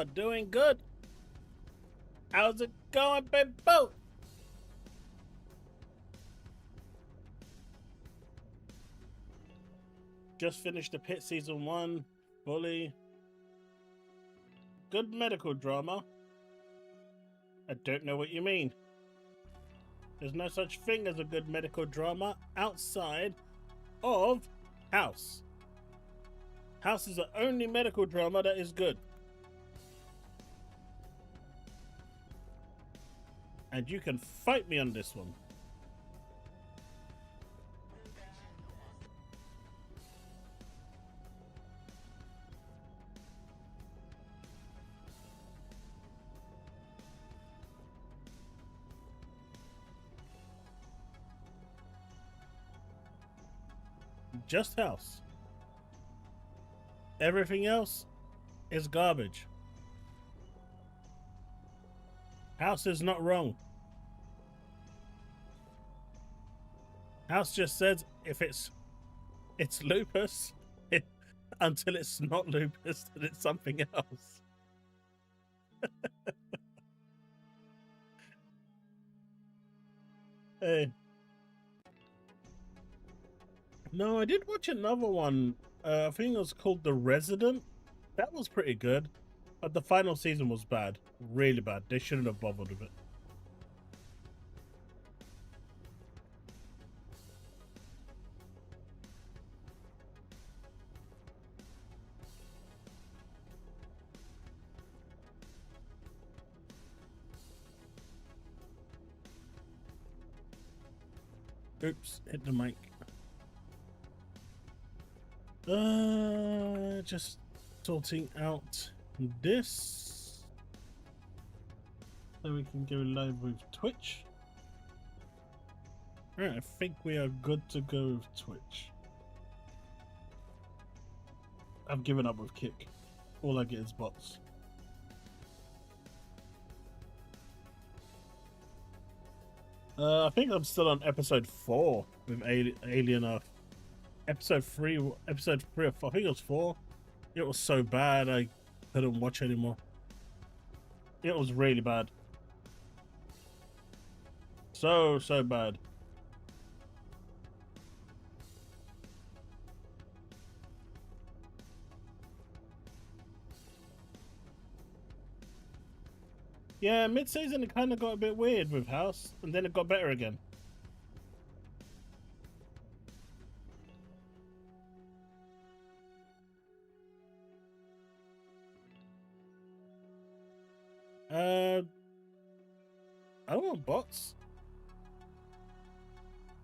are doing good. How's it going, baby? Just finished the Pit Season 1 fully. Good medical drama. I don't know what you mean. There's no such thing as a good medical drama outside of House. House is the only medical drama that is good. And you can fight me on this one. Just House. Everything else is garbage. House is not wrong. House just says if it's lupus, until it's not lupus, then it's something else. Hey. No, I did watch another one. I think it was called The Resident. That was pretty good. But the final season was bad. Really bad. They shouldn't have bothered with it. Oops, hit the mic. Just sorting out this so we can go live with Twitch. Alright, I think we are good to go with Twitch. I've given up with Kick. All I get is bots. I think I'm still on episode 4 with Alien Earth. Episode 3 or 4. I think it was 4. It was so bad I couldn't watch anymore. It was really bad. So bad. Yeah, mid-season it kind of got a bit weird with House, and then it got better again. I don't want bots.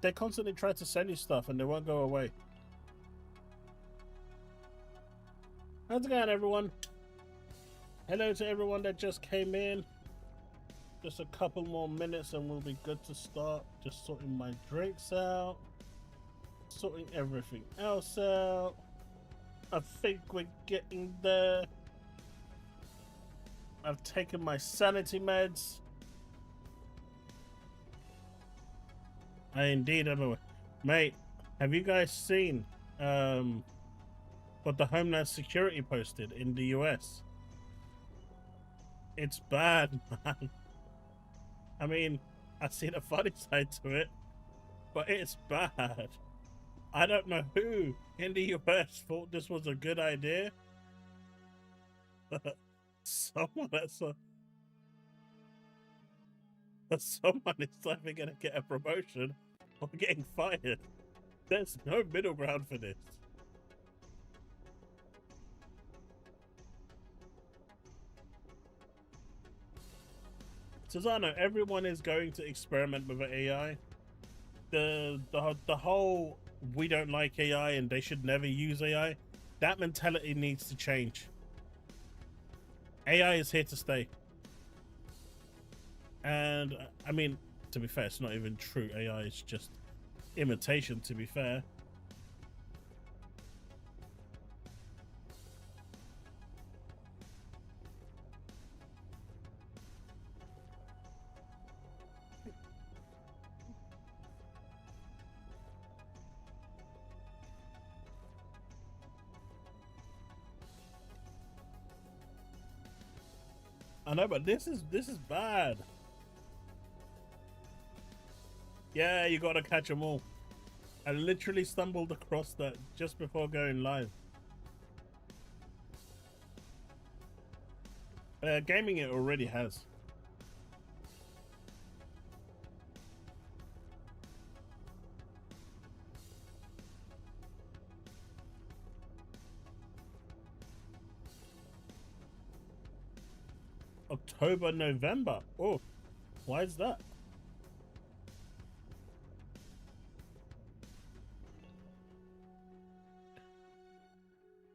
They constantly try to sell you stuff and they won't go away. How's it going, everyone? Hello to everyone that just came in. Just a couple more minutes and we'll be good to start. Just sorting my drinks out. Sorting everything else out. I think we're getting there. I've taken my sanity meds. I indeed am. Mate, have you guys seen what the Homeland Security posted in the US? It's bad, man. I mean, I see the funny side to it, but it's bad. I don't know who in the US thought this was a good idea. Someone is either gonna get a promotion or getting fired. There's no middle ground for this. Susano, everyone is going to experiment with AI. The whole we don't like AI and they should never use AI, that mentality needs to change. AI is here to stay. And I mean, to be fair, it's not even true AI, it's just imitation, to be fair. I know, but this is bad. Yeah, you gotta catch them all. I literally stumbled across that just before going live. Gaming it already has. October, November. Oh, why is that?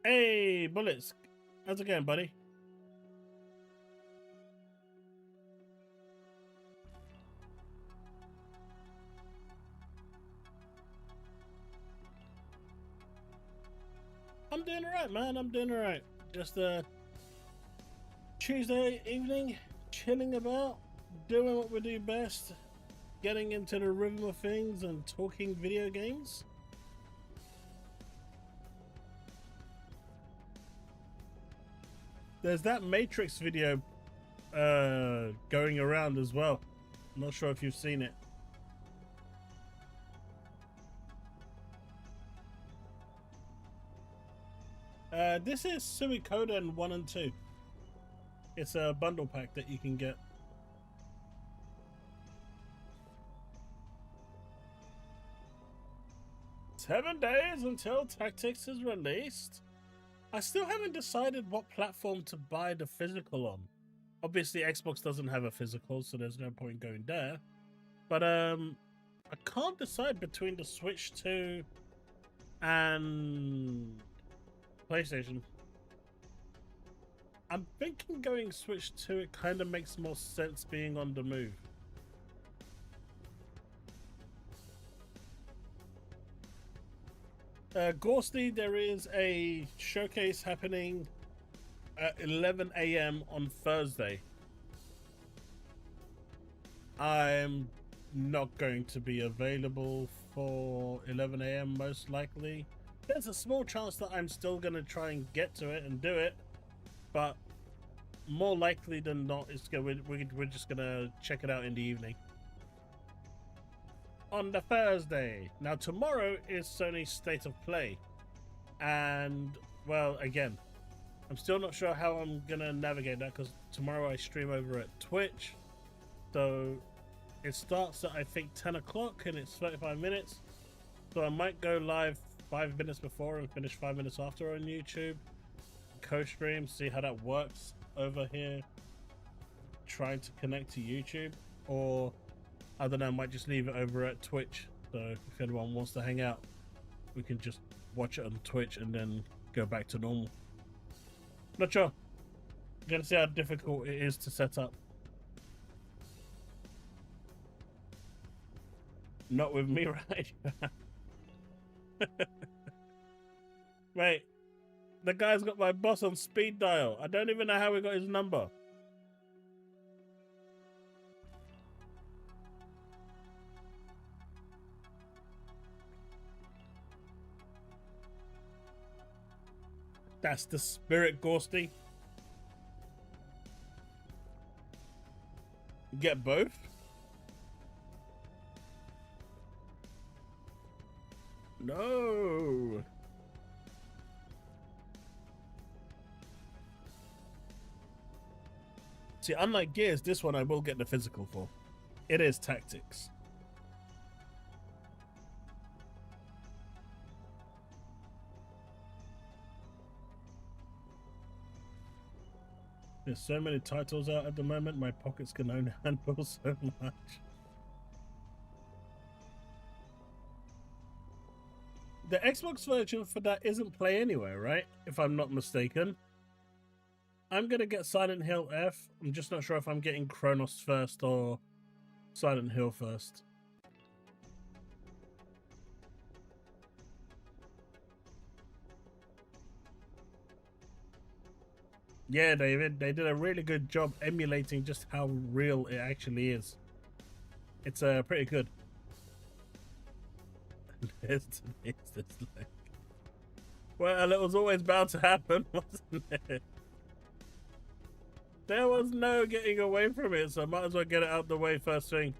Hey, Bullets. How's it going, buddy? I'm doing alright, man. I'm doing alright. Just Tuesday evening, chilling about, doing what we do best, getting into the rhythm of things and talking video games. There's that Matrix video going around as well. I'm not sure if you've seen it. This is Suikoden 1 and 2. It's a bundle pack that you can get. "7 days until Tactics is released." I still haven't decided what platform to buy the physical on. Obviously, Xbox doesn't have a physical, so there's no point going there. But I can't decide between the Switch 2 and PlayStation. I'm thinking going Switch 2, it kind of makes more sense being on the move. Gorsty, there is a showcase happening at 11 AM on Thursday. I'm not going to be available for 11 AM most likely. There's a small chance that I'm still going to try and get to it and do it, but more likely than not, we're just going to check it out in the evening. On the Thursday. Now tomorrow is Sony's State of Play, and well, again, I'm still not sure how I'm gonna navigate that because tomorrow I stream over at Twitch, so it starts at I think 10 o'clock and it's 35 minutes, so I might go live 5 minutes before and finish 5 minutes after on YouTube, co-stream, see how that works over here, trying to connect to YouTube, or I don't know, I might just leave it over at Twitch, so if anyone wants to hang out, we can just watch it on Twitch and then go back to normal. Not sure. I'm gonna see how difficult it is to set up. Not with me, right? Wait, the guy's got my boss on speed dial. I don't even know how we got his number. That's the spirit, Gorsty. Get both? No. See, unlike Gears, this one I will get the physical for. It is Tactics. There's so many titles out at the moment, my pockets can only handle so much. The Xbox version for that isn't Play Anywhere, right? If I'm not mistaken. I'm gonna get Silent Hill F. I'm just not sure if I'm getting Chronos first or Silent Hill first. Yeah, David, they did a really good job emulating just how real it actually is. It's pretty good. Well, it was always bound to happen, wasn't it? There was no getting away from it, so I might as well get it out the way first thing.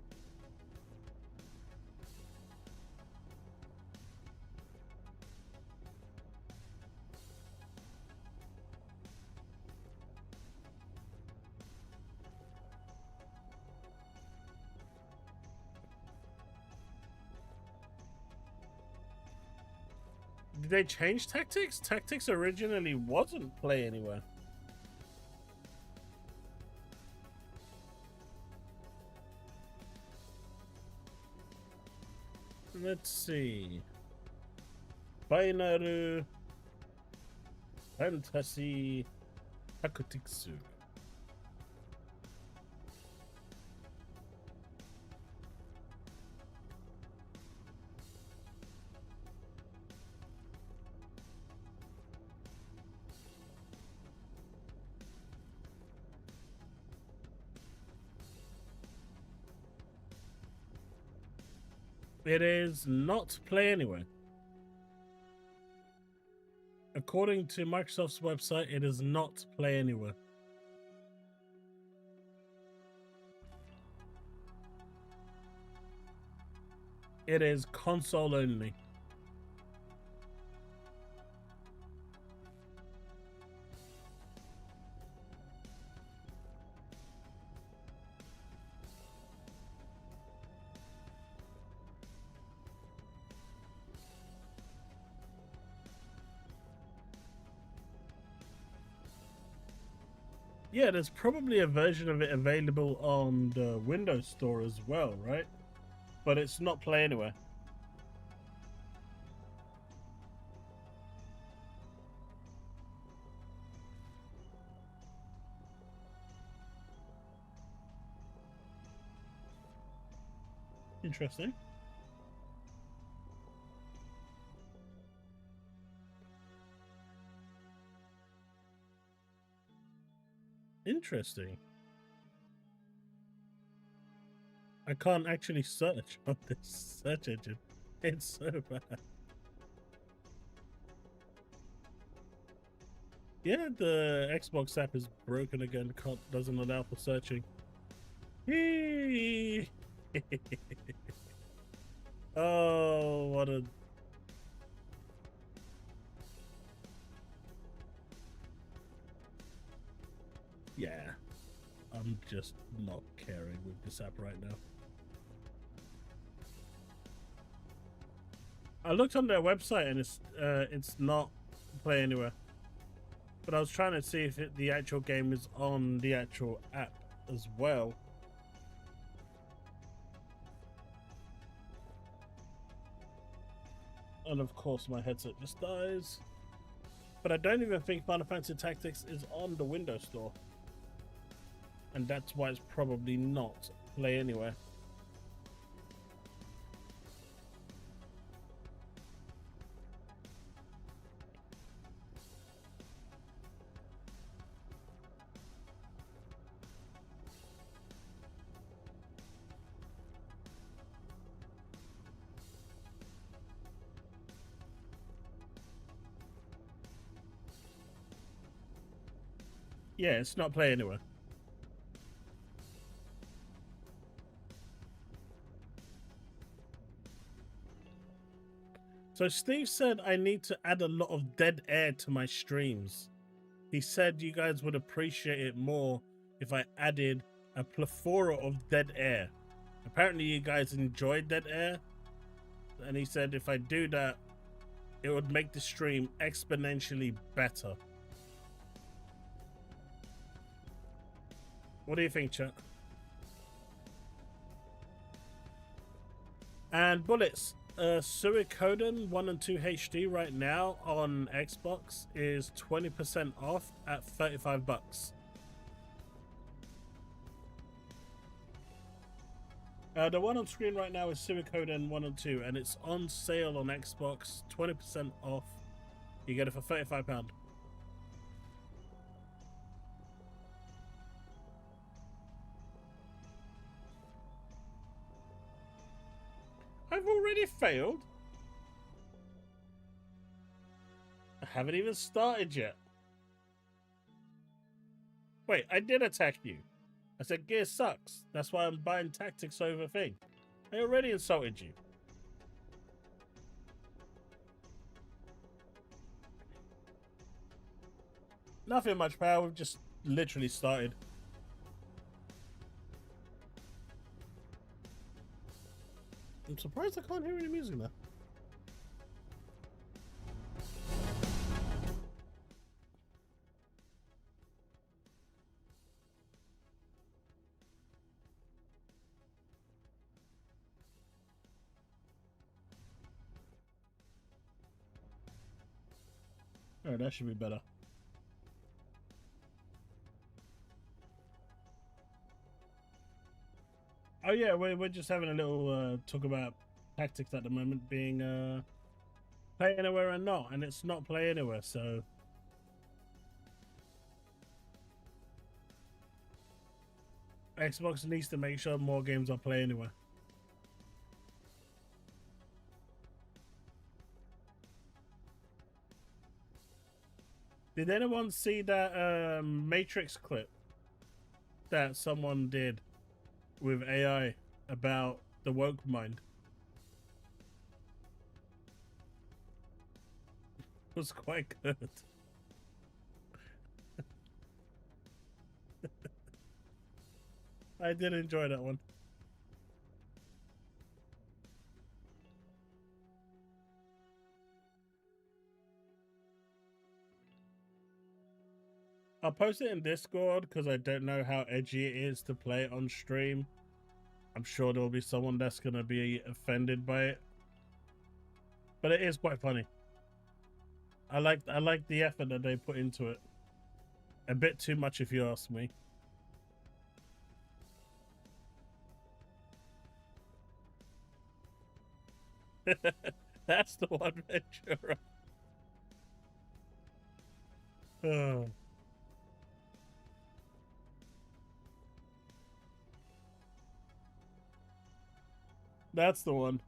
Did they change tactics? Tactics originally wasn't play anywhere. Let's see. Final Fantasy Takutsu. It is not play anywhere. According to Microsoft's website, it is not play anywhere. It is console only. Yeah, there's probably a version of it available on the Windows Store as well, right? But it's not play anywhere. Interesting. Interesting. I can't actually search on this search engine. It's so bad. Yeah, the Xbox app is broken again. Doesn't allow for searching. Oh, what a... Yeah, I'm just not caring with this app right now. I looked on their website and it's not play anywhere. But I was trying to see if the actual game is on the actual app as well. And of course my headset just dies. But I don't even think Final Fantasy Tactics is on the Windows Store. And that's why it's probably not play anywhere. Yeah, it's not play anywhere. So Steve said I need to add a lot of dead air to my streams. He said you guys would appreciate it more if I added a plethora of dead air. Apparently you guys enjoy dead air. And he said if I do that, it would make the stream exponentially better. What do you think, chat? And bullets. Suikoden 1 and 2 HD right now on Xbox is 20% off at $35. The one on screen right now is Suikoden 1 and 2, and it's on sale on Xbox, 20% off. You get it for £35. I've already failed. I haven't even started yet. Wait, I did attack you. I said gear sucks. That's why I'm buying tactics over thing. I already insulted you. Nothing much power. We've just literally started. I'm surprised I can't hear any music now. Alright, that should be better. Oh yeah, we're just having a little talk about tactics at the moment, being play anywhere and not, and it's not play anywhere, so Xbox needs to make sure more games are play anywhere. Did anyone see that Matrix clip that someone did with AI about the woke mind? It was quite good. I did enjoy that one. I'll post it in Discord because I don't know how edgy it is to play it on stream. I'm sure there'll be someone that's going to be offended by it. But it is quite funny. I like the effort that they put into it. A bit too much if you ask me. That's the one, Ventura. Oh. That's the one.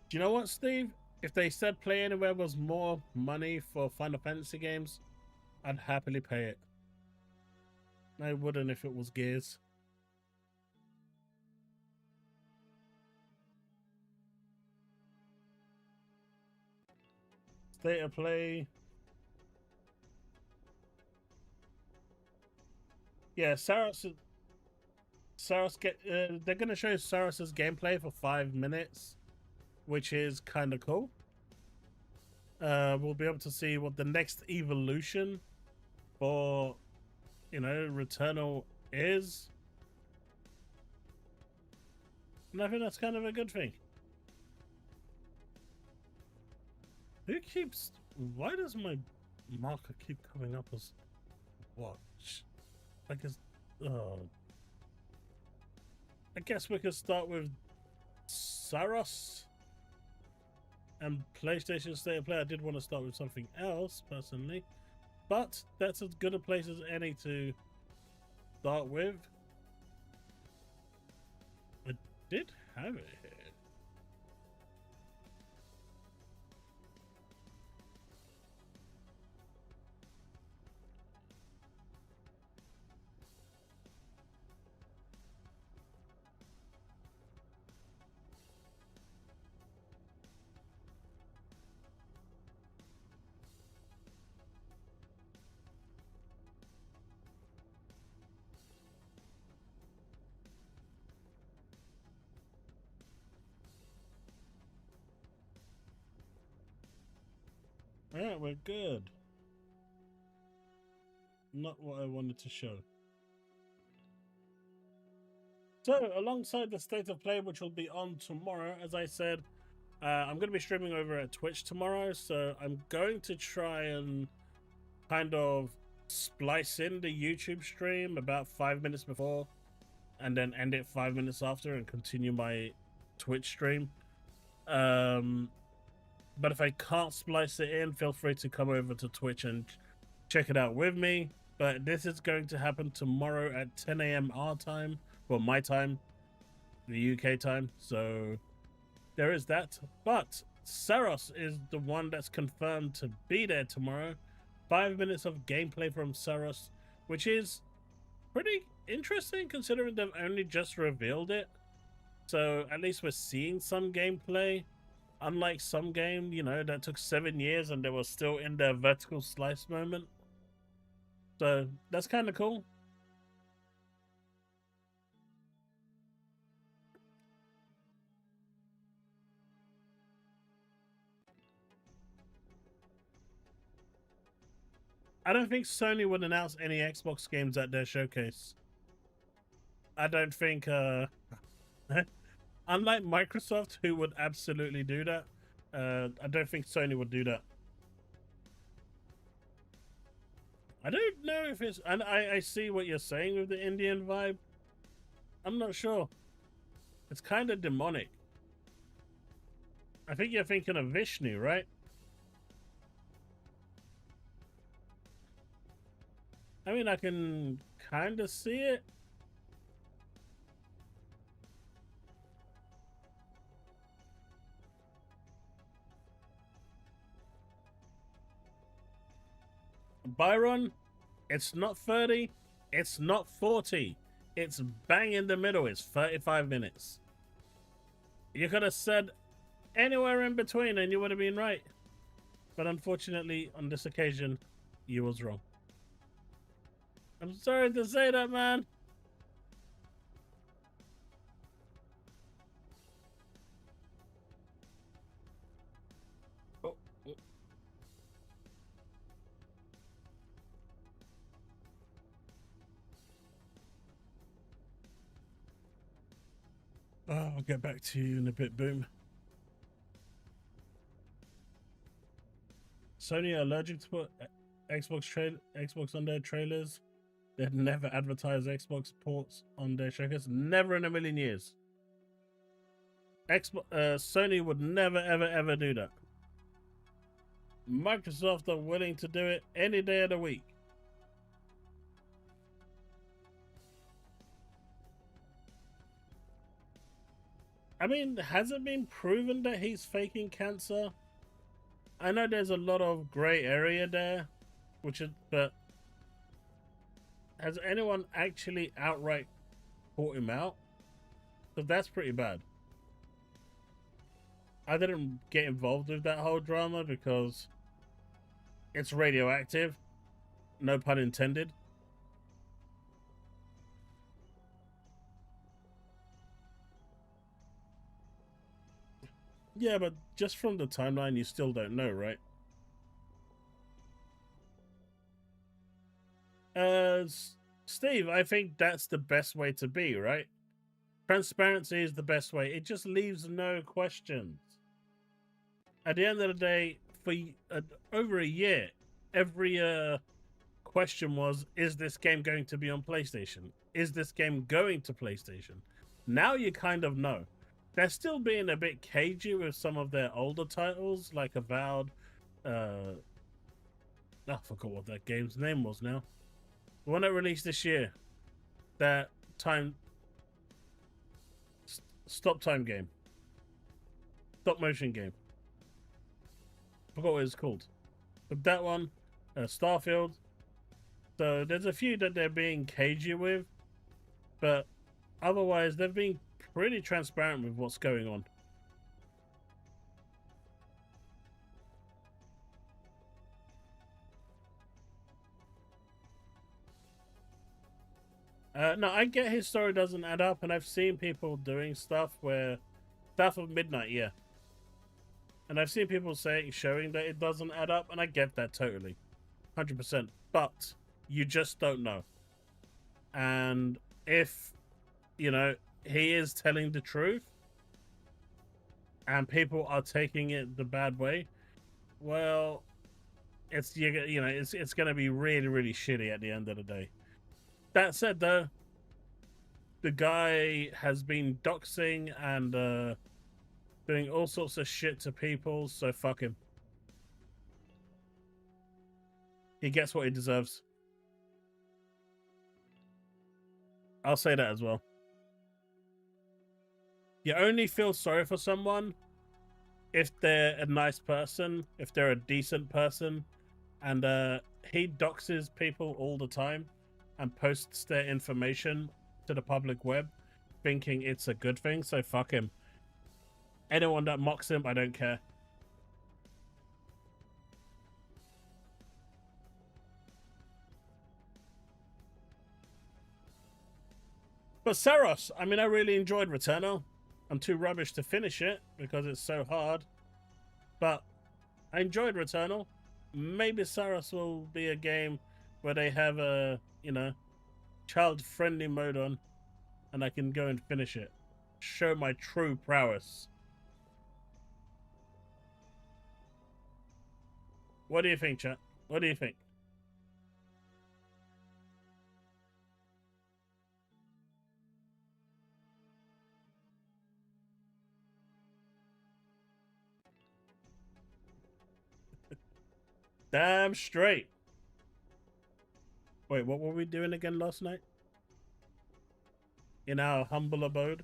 Do you know what, Steve? If they said Play Anywhere was more money for Final Fantasy games, I'd happily pay it. I wouldn't if it was Gears. State of Play. Yeah, they're going to show Saras's gameplay for 5 minutes, which is kind of cool. We'll be able to see what the next evolution for, Returnal is. And I think that's kind of a good thing. Why does my marker keep coming up as watch? I guess we could start with Saros and PlayStation State of Play. I did want to start with something else personally, but that's as good a place as any to start with. I did have it here. Alright, we're good. Not what I wanted to show. So, alongside the State of Play, which will be on tomorrow, as I said, I'm going to be streaming over at Twitch tomorrow, so I'm going to try and kind of splice in the YouTube stream about 5 minutes before, and then end it 5 minutes after and continue my Twitch stream. But if I can't splice it in, feel free to come over to Twitch and check it out with me. But this is going to happen tomorrow at 10 a.m. our time, well, my time. the UK time, so there is that. But Saros is the one that's confirmed to be there tomorrow. 5 minutes of gameplay from Saros, which is pretty interesting considering they've only just revealed it. So at least we're seeing some gameplay. Unlike some game, you know, that took 7 years and they were still in their vertical slice moment. So that's kind of cool. I don't think Sony would announce any Xbox games at their showcase. I don't think, unlike Microsoft, who would absolutely do that, I don't think Sony would do that. I don't know if it's, and I see what you're saying with the Indian vibe. I'm not sure. It's kind of demonic. I think you're thinking of Vishnu, right? I mean, I can kind of see it. Byron, it's not 30, it's not 40. It's bang in the middle. It's 35 minutes. You could have said anywhere in between and you would have been right. But unfortunately, on this occasion, you was wrong. I'm sorry to say that, man. Oh, I'll get back to you in a bit, Boom. Sony are allergic to put Xbox on their trailers. They'd never advertise Xbox ports on their showcase. Never in a million years. Sony would never, ever do that. Microsoft are willing to do it any day of the week. I mean, has it been proven that he's faking cancer? I know there's a lot of gray area there, but has anyone actually outright caught him out? Because that's pretty bad. I didn't get involved with that whole drama because it's radioactive. No pun intended. Yeah, but just from the timeline, you still don't know, right? Steve, I think that's the best way to be, right? Transparency is the best way. It just leaves no questions. At the end of the day, for over a year, every question was, is this game going to be on PlayStation? Is this game going to PlayStation? Now you kind of know. They're still being a bit cagey with some of their older titles, like Avowed. I forgot what that game's name was now. The one that released this year. That time... Stop time game. Stop motion game. Forgot what it's called. But that one, Starfield. So there's a few that they're being cagey with, but otherwise they've been pretty transparent with what's going on. No, I get his story doesn't add up, and I've seen people doing stuff where stuff of Midnight, yeah. And I've seen people showing that it doesn't add up, and I get that totally. 100%. But you just don't know. And if, you know, he is telling the truth and people are taking it the bad way, well, it's, you know, it's going to be really, really shitty at the end of the day. That said, though, the guy has been doxing and doing all sorts of shit to people, so fuck him. He gets what he deserves. I'll say that as well. You only feel sorry for someone if they're a nice person, if they're a decent person, and he doxes people all the time and posts their information to the public web thinking it's a good thing, so fuck him. Anyone that mocks him, I don't care. But Saros, I mean, I really enjoyed Returnal. I'm too rubbish to finish it because it's so hard. But I enjoyed Returnal. Maybe Saros will be a game where they have a, you know, child-friendly mode on, and I can go and finish it. Show my true prowess. What do you think, chat? What do you think? Damn straight. Wait, what were we doing again last night? In our humble abode?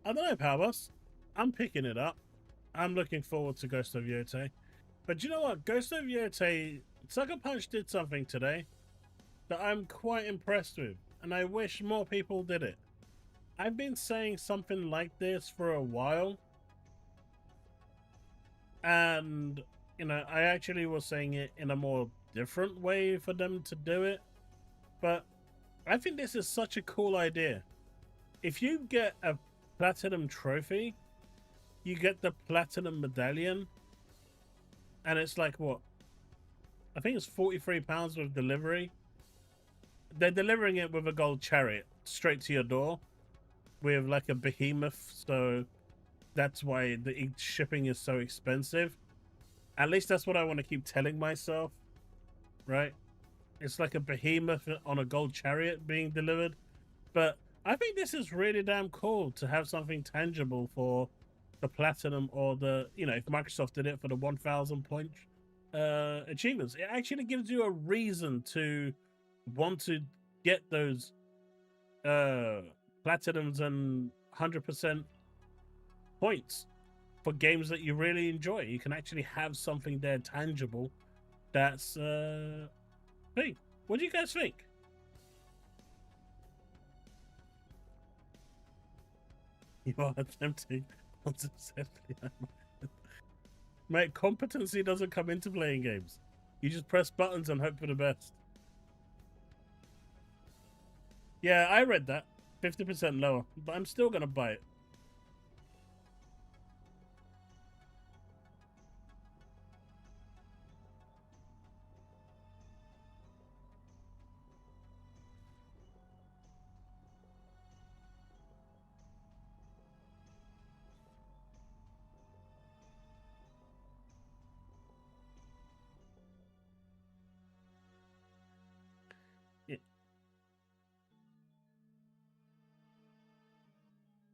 I don't know, Powers. I'm picking it up. I'm looking forward to Ghost of Yotei. But you know what? Ghost of Yotei, Sucker Punch did something today that I'm quite impressed with, and I wish more people did it. I've been saying something like this for a while, and, you know, I actually was saying it in a more different way for them to do it, but I think this is such a cool idea. If you get a platinum trophy, you get the platinum medallion, and it's like, what, I think it's £43 with delivery. They're delivering it with a gold chariot straight to your door with like a behemoth, so that's why the shipping is so expensive. At least that's what I want to keep telling myself, right? It's like a behemoth on a gold chariot being delivered. But I think this is really damn cool to have something tangible for the platinum, or the, you know, if Microsoft did it for the 1,000 point achievements. It actually gives you a reason to want to get those platinums and 100% points for games that you really enjoy. You can actually have something there tangible that's thing. What do you guys think? You are attempting unsuccessfully. Mate, competency doesn't come into playing games. You just press buttons and hope for the best. Yeah, I read that. 50% lower, but I'm still gonna buy it.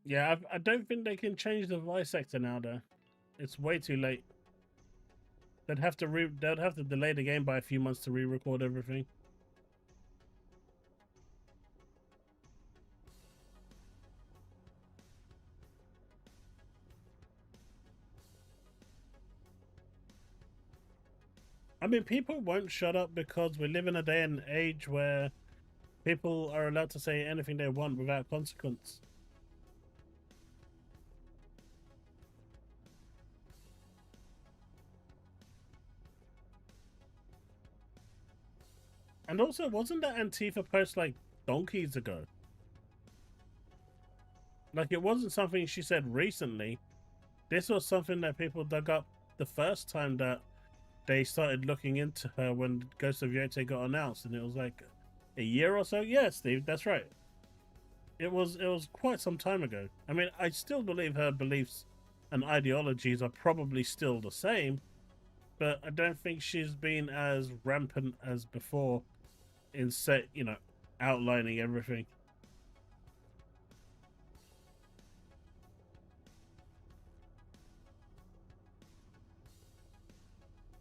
Yeah, I don't think they can change the voice actor now, though. It's way too late. They'd have to delay the game by a few months to re-record everything. I mean, people won't shut up because we live in a day and age where people are allowed to say anything they want without consequence. And also, wasn't that Antifa post like donkeys ago? Like, it wasn't something she said recently. This was something that people dug up the first time that they started looking into her when Ghost of Yotei got announced, and it was like a year or so. Yeah, Steve, that's right. It was quite some time ago. I mean, I still believe her beliefs and ideologies are probably still the same, but I don't think she's been as rampant as before in outlining everything.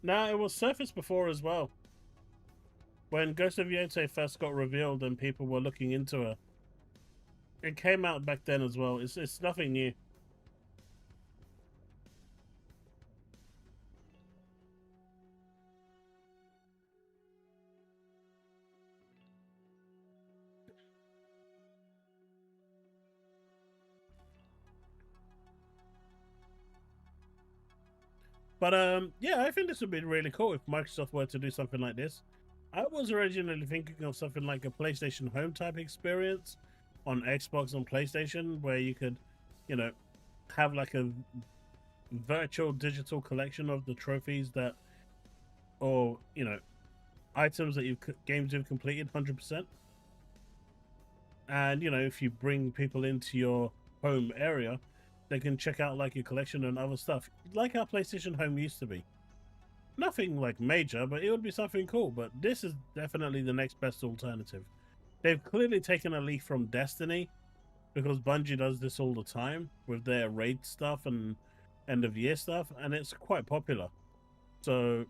Now, it was surfaced before as well. When Ghost of Yotei first got revealed and people were looking into it. It came out back then as well. It's nothing new. But yeah, I think this would be really cool if Microsoft were to do something like this. I was originally thinking of something like a PlayStation Home type experience on Xbox and PlayStation, where you could, you know, have like a virtual digital collection of the trophies that, or items that games you've completed 100%. And if you bring people into your home area, they can check out like your collection and other stuff, like how PlayStation Home used to be. Nothing like major, but it would be something cool. But this is definitely the next best alternative. They've clearly taken a leaf from Destiny, because Bungie does this all the time with their raid stuff and end of year stuff, and it's quite popular. So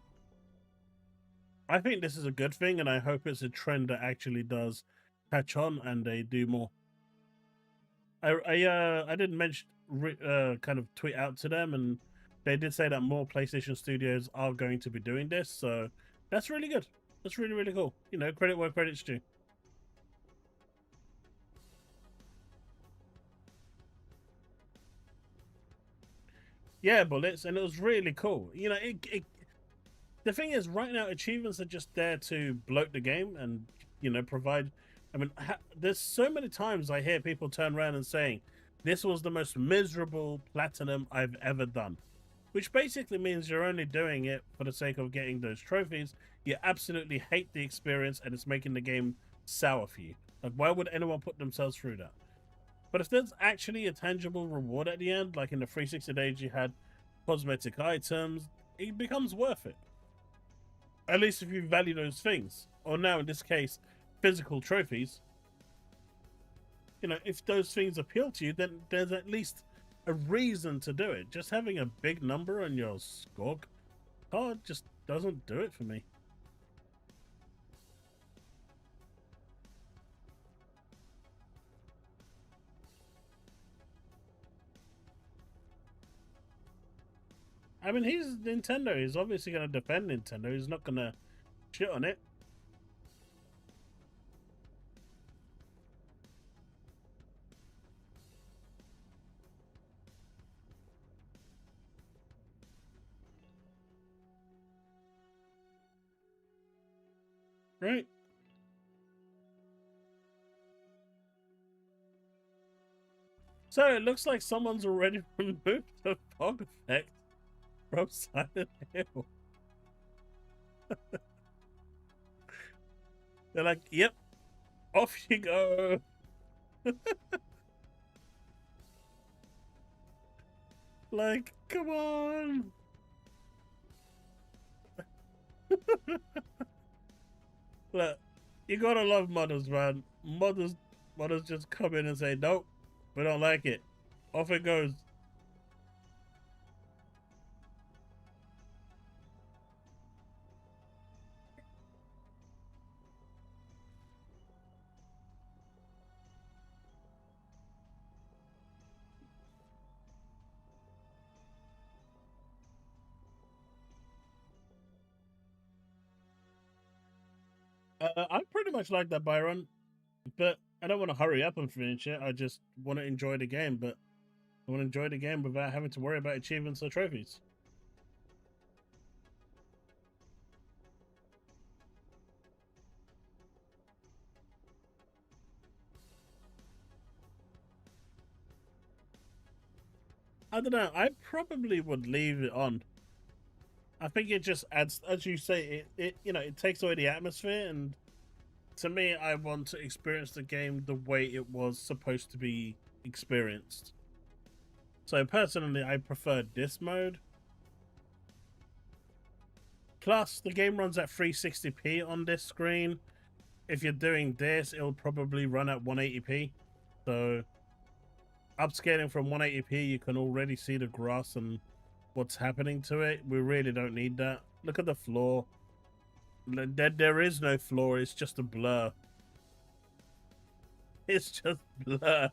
I think this is a good thing, and I hope it's a trend that actually does catch on and they do more. I did mention kind of tweet out to them, and they did say that more PlayStation studios are going to be doing this, so that's really good. That's really, really cool. Credit where credit's due. Yeah, bullets, and it was really cool. The thing is, right now, achievements are just there to bloat the game and provide. I mean, there's so many times I hear people turn around and saying, "This was the most miserable platinum I've ever done," which basically means you're only doing it for the sake of getting those trophies. You absolutely hate the experience, and it's making the game sour for you. Like, why would anyone put themselves through that? But if there's actually a tangible reward at the end, like in the 360 days you had cosmetic items, it becomes worth it. At least if you value those things. Or now, in this case, physical trophies. If those things appeal to you, then there's at least a reason to do it. Just having a big number on your score card just doesn't do it for me. I mean, he's Nintendo. He's obviously going to defend Nintendo. He's not going to shit on it. Right? So it looks like someone's already removed the fog effect from Silent Hill. They're like, yep, off you go. Like, come on. Look, you gotta love modders, man. Modders just come in and say, nope, we don't like it. Off it goes. I pretty much like that Byron, but I don't want to hurry up and finish it. I just want to enjoy the game, but I want to enjoy the game without having to worry about achievements or trophies. I don't know. I probably would leave it on. I think it just adds, as you say, it takes away the atmosphere, and to me, I want to experience the game the way it was supposed to be experienced. So personally, I prefer this mode. Plus, the game runs at 360p on this screen. If you're doing this, it'll probably run at 180p. So, upscaling from 180p, you can already see the grass and what's happening to it. We really don't need that. Look at the floor. There is no floor. It's just a blur. It's just blur.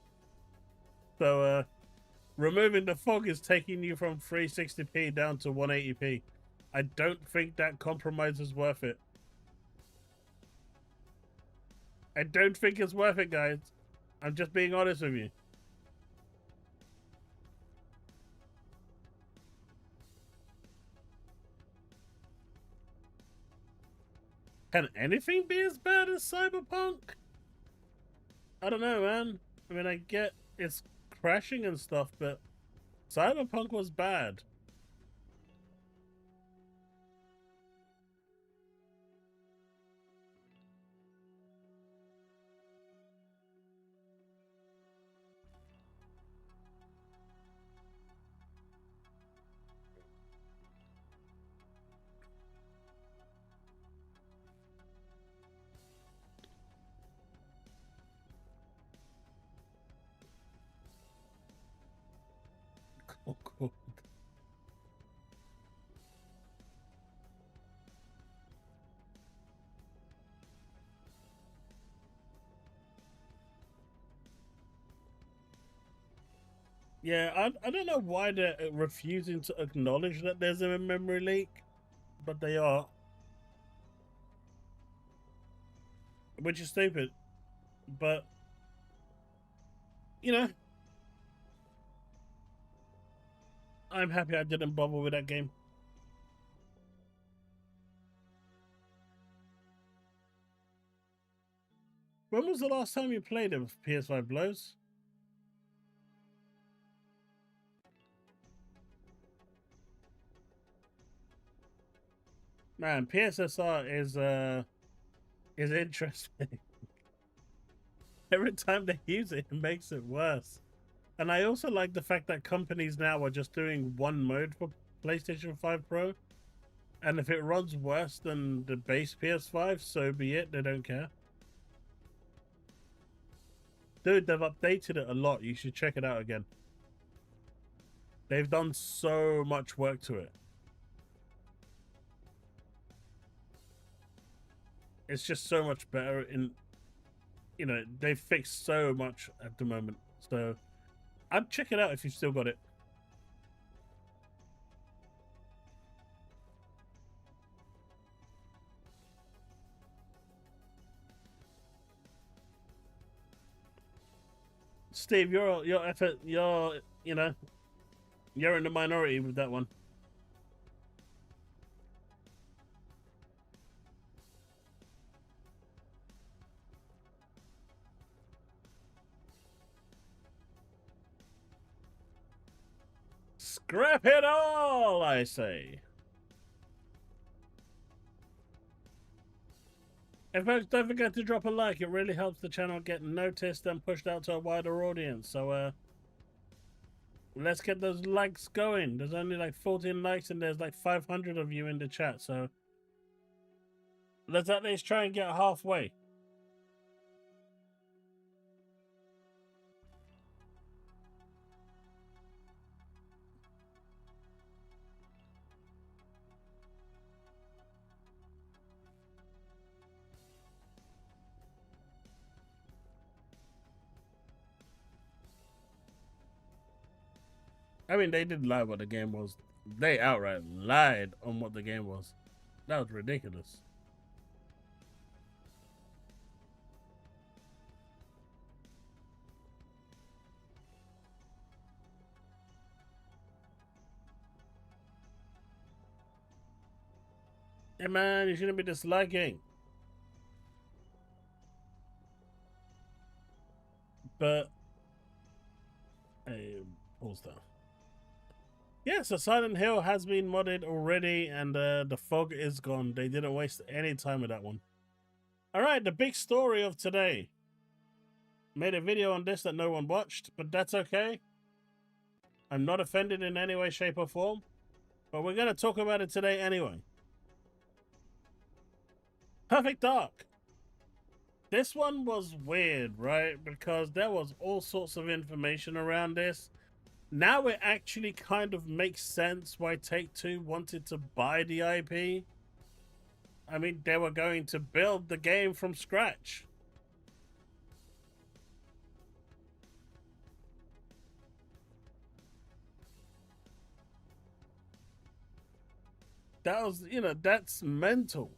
So, removing the fog is taking you from 360p down to 180p. I don't think that compromise is worth it. I don't think it's worth it, guys. I'm just being honest with you. Can anything be as bad as Cyberpunk? I don't know, man. I mean, I get it's crashing and stuff, but Cyberpunk was bad. Oh, cool. Yeah, I don't know why they're refusing to acknowledge that there's a memory leak, but they are. Which is stupid. But, you know, I'm happy I didn't bother with that game. When was the last time you played it with PS5 Blows? Man, PSSR is interesting. Every time they use it, it makes it worse. And I also like the fact that companies now are just doing one mode for PlayStation 5 Pro. And if it runs worse than the base PS5, so be it. They don't care. Dude, they've updated it a lot. You should check it out again. They've done so much work to it. It's just so much better in, you know, they've fixed so much at the moment. So I'd check it out if you've still got it. Steve, you're you know, you're in the minority with that one. Scrap it all, I say. And folks, don't forget to drop a like. It really helps the channel get noticed and pushed out to a wider audience. So, let's get those likes going. There's only like 14 likes and there's like 500 of you in the chat. So, let's at least try and get halfway. I mean, they did lie what the game was. They outright lied on what the game was. That was ridiculous. Hey man, you shouldn't be disliking. But, hey, pause down. Yeah, so Silent Hill has been modded already, and the fog is gone. They didn't waste any time with that one. Alright, the big story of today. Made a video on this that no one watched, but that's okay. I'm not offended in any way, shape, or form. But we're going to talk about it today anyway. Perfect Dark. This one was weird, right? Because there was all sorts of information around this. Now it actually kind of makes sense why Take-Two wanted to buy the IP. I mean, they were going to build the game from scratch. That was, that's mental.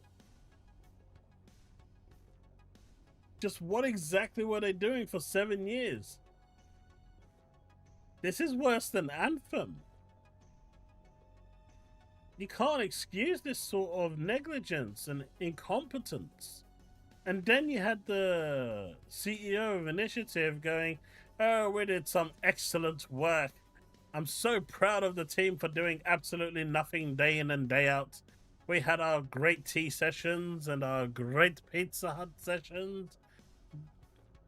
Just what exactly were they doing for 7 years? This is worse than Anthem. You can't excuse this sort of negligence and incompetence. And then you had the CEO of Initiative going, "Oh, we did some excellent work. I'm so proud of the team for doing absolutely nothing day in and day out. We had our great tea sessions and our great Pizza Hut sessions."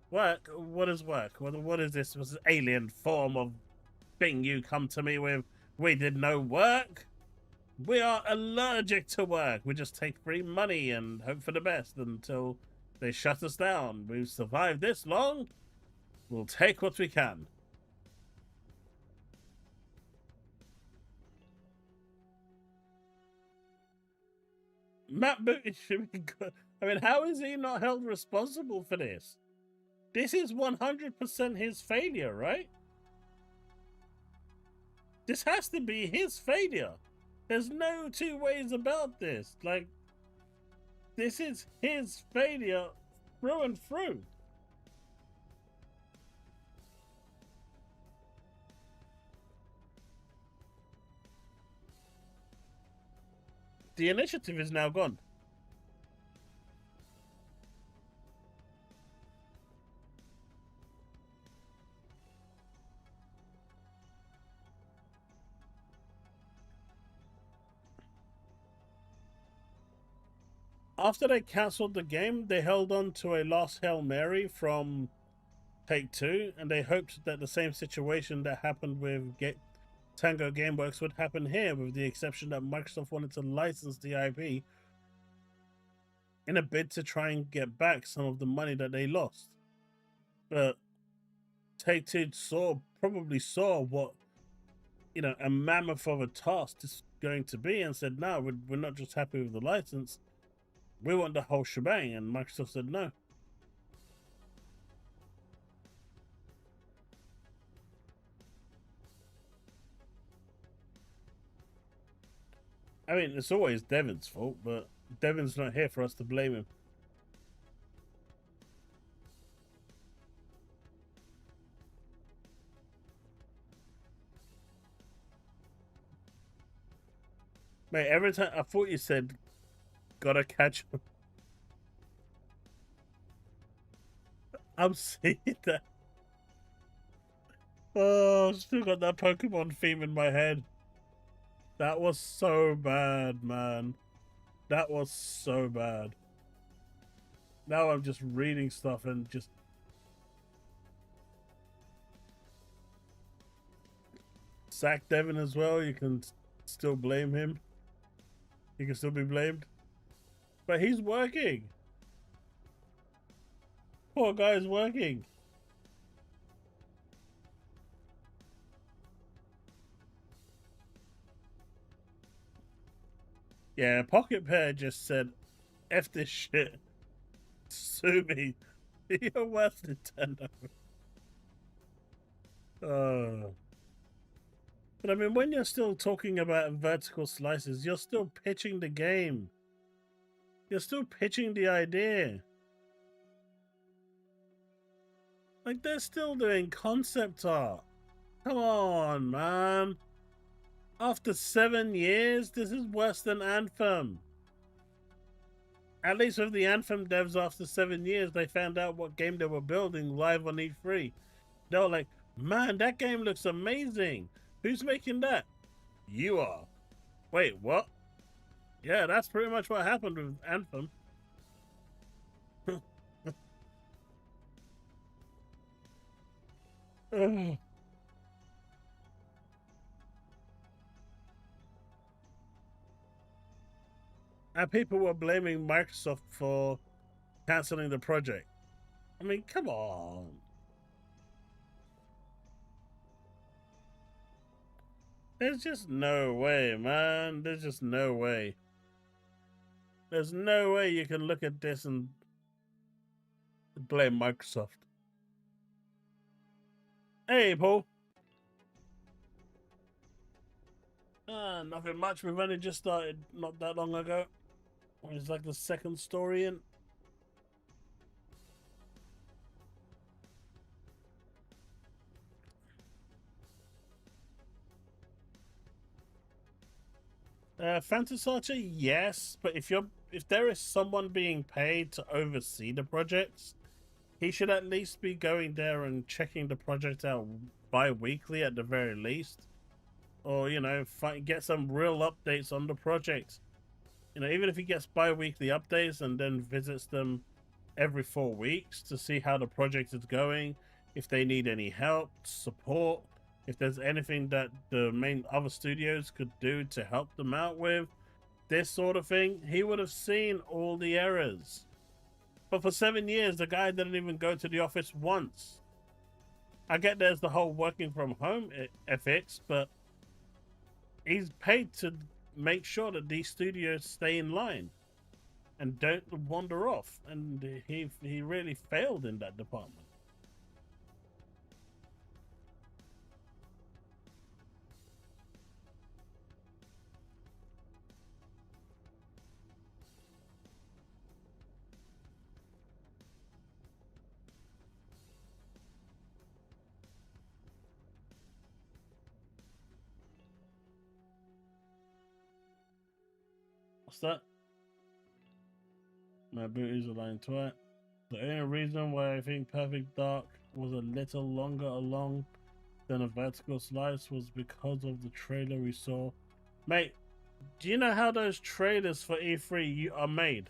Work? What is work? What is this? Was an alien form of thing you come to me with? We did no work. We are allergic to work. We just take free money and hope for the best until they shut us down. We've survived this long. We'll take what we can. Matt Booty should be good. I mean, how is he not held responsible for this? This is 100% his failure, right? This has to be his failure. There's no two ways about this. Like, this is his failure through and through. The initiative is now gone. After they cancelled the game, they held on to a last Hail Mary from Take-Two, and they hoped that the same situation that happened with Tango Gameworks would happen here, with the exception that Microsoft wanted to license the IP in a bid to try and get back some of the money that they lost. But Take-Two probably saw what, a mammoth of a task this is going to be, and said, no, we're not just happy with the license. We want the whole shebang. And Microsoft said no. I mean, it's always Devin's fault, but Devin's not here for us to blame him. Mate, every time I thought you said, gotta catch him. I'm seeing that. Oh, still got that Pokemon theme in my head. That was so bad, man. That was so bad. Now I'm just reading stuff and just... Sack Devin as well. You can still blame him. He can still be blamed. But he's working. Poor guy's working. Yeah, Pocket Pair just said, F this shit. Sue me. You're worth Nintendo. But I mean, when you're still talking about vertical slices, you're still pitching the game. You're still pitching the idea. Like, they're still doing concept art. Come on, man. After 7 years, this is worse than Anthem. At least with the Anthem devs, after 7 years, they found out what game they were building live on E3. They were like, man, that game looks amazing. Who's making that? You are. Wait, what? Yeah, that's pretty much what happened with Anthem. And people were blaming Microsoft for canceling the project. I mean, come on. There's just no way, man. There's just no way. There's no way you can look at this and blame Microsoft. Hey, Paul. Nothing much. We've only just started not that long ago. It's like the second story in. Fantasarcher, yes, but if there is someone being paid to oversee the projects, he should at least be going there and checking the project out bi-weekly at the very least, or get some real updates on the project. Even if he gets bi-weekly updates and then visits them every 4 weeks to see how the project is going, if they need any help, support, if there's anything that the main other studios could do to help them out with, this sort of thing, he would have seen all the errors. But for 7 years, the guy didn't even go to the office once. I get there's the whole working from home ethics, but he's paid to make sure that these studios stay in line and don't wander off, and he really failed in that department. What's that? My boot is a lying twat. The only reason why I think Perfect Dark was a little longer along than a vertical slice was because of the trailer we saw. Mate, do you know how those trailers for E3 are made?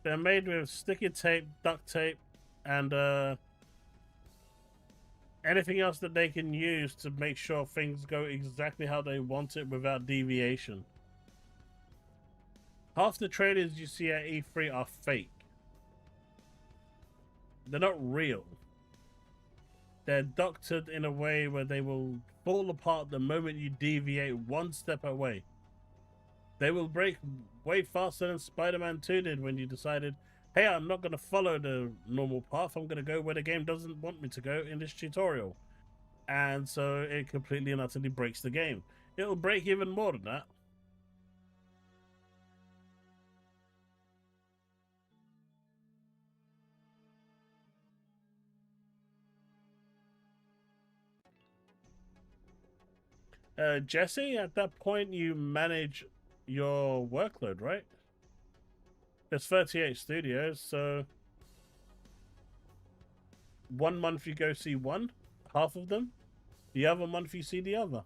They're made with sticky tape, duct tape, and anything else that they can use to make sure things go exactly how they want it without deviation. Half the trailers you see at E3 are fake. They're not real. They're doctored in a way where they will fall apart the moment you deviate one step away. They will break way faster than Spider-Man 2 did when you decided, hey, I'm not going to follow the normal path. I'm going to go where the game doesn't want me to go in this tutorial. And so it completely and utterly breaks the game. It'll break even more than that. Jesse, at that point you manage your workload, right? There's 38 studios, so 1 month you go see half of them. The other month you see the other.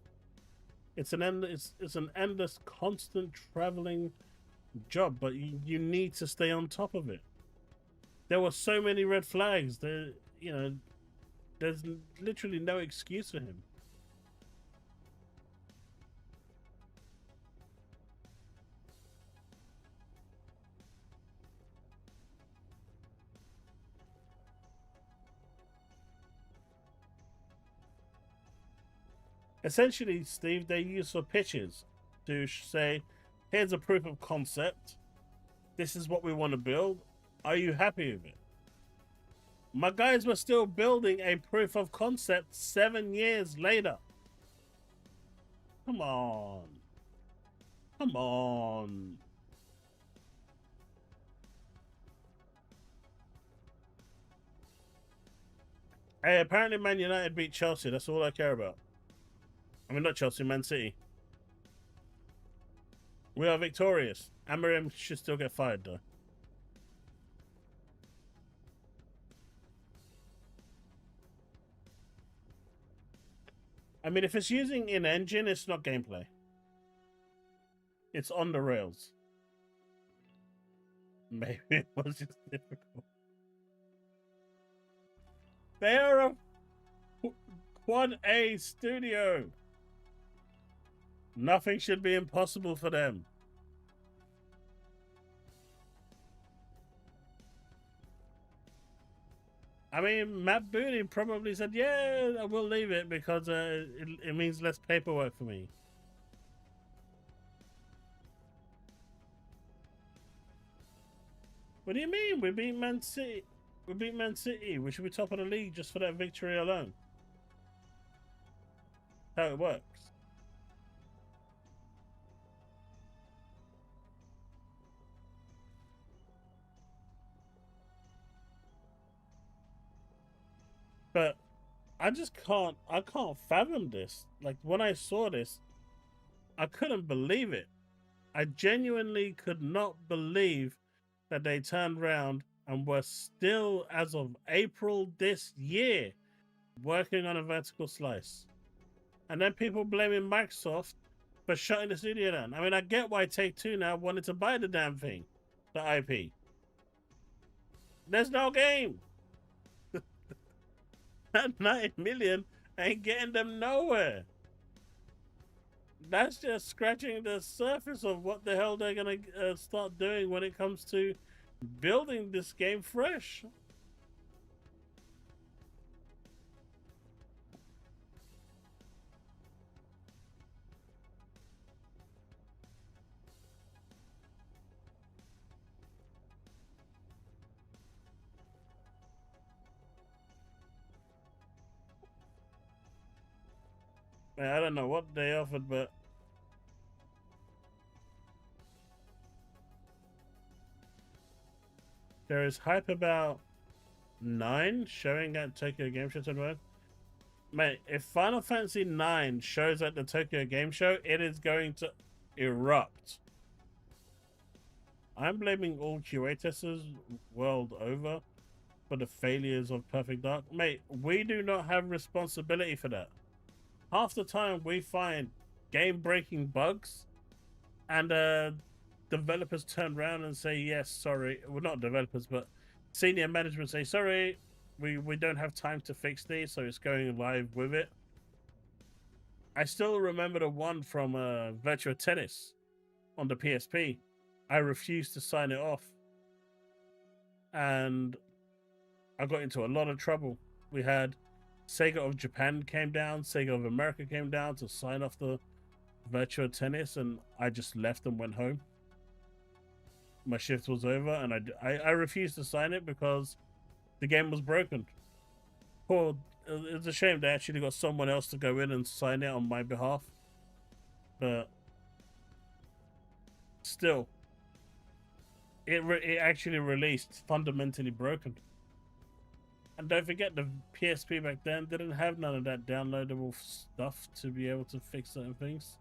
It's an endless, constant traveling job, but you need to stay on top of it. There were so many red flags. There's literally no excuse for him. Essentially, Steve, they use for pitches to say, here's a proof of concept. This is what we want to build. Are you happy with it? My guys were still building a proof of concept 7 years later. Come on. Come on. Hey, apparently Man United beat Chelsea. That's all I care about. I mean, not Chelsea, Man City. We are victorious. Amorim should still get fired, though. I mean, if it's using in-engine, it's not gameplay. It's on the rails. Maybe it was just difficult. They are a Quad A studio. Nothing should be impossible for them. I mean, Matt Booty probably said, yeah, I will leave it because it means less paperwork for me. What do you mean? We beat Man City. We beat Man City. We should be top of the league just for that victory alone. How it works. But I can't fathom this. Like, when I saw this, I couldn't believe it. I genuinely could not believe that they turned around and were still, as of April this year, working on a vertical slice. And then people blaming Microsoft for shutting the studio down. I mean, I get why Take-Two now wanted to buy the damn thing, the IP. There's no game. That 9 million ain't getting them nowhere. That's just scratching the surface of what the hell they're gonna start doing when it comes to building this game fresh. Man, I don't know what they offered, but there is hype about 9 showing at Tokyo Game Show tomorrow. Mate, if Final Fantasy 9 shows at the Tokyo Game Show, it is going to erupt. I'm blaming all QA testers world over for the failures of Perfect Dark. Mate, we do not have responsibility for that. Half the time we find game-breaking bugs and developers turn around and say, yes, sorry. Well, not developers, but senior management say, sorry, we don't have time to fix these, so it's going live with it. I still remember the one from Virtua Tennis on the PSP. I refused to sign it off. And I got into a lot of trouble. We had Sega of Japan came down, Sega of America came down to sign off the Virtua Tennis, and I just left and went home. My shift was over, and I refused to sign it because the game was broken. Poor, it's a shame they actually got someone else to go in and sign it on my behalf. But still, it actually released fundamentally broken. And don't forget, the PSP back then didn't have none of that downloadable stuff to be able to fix certain things.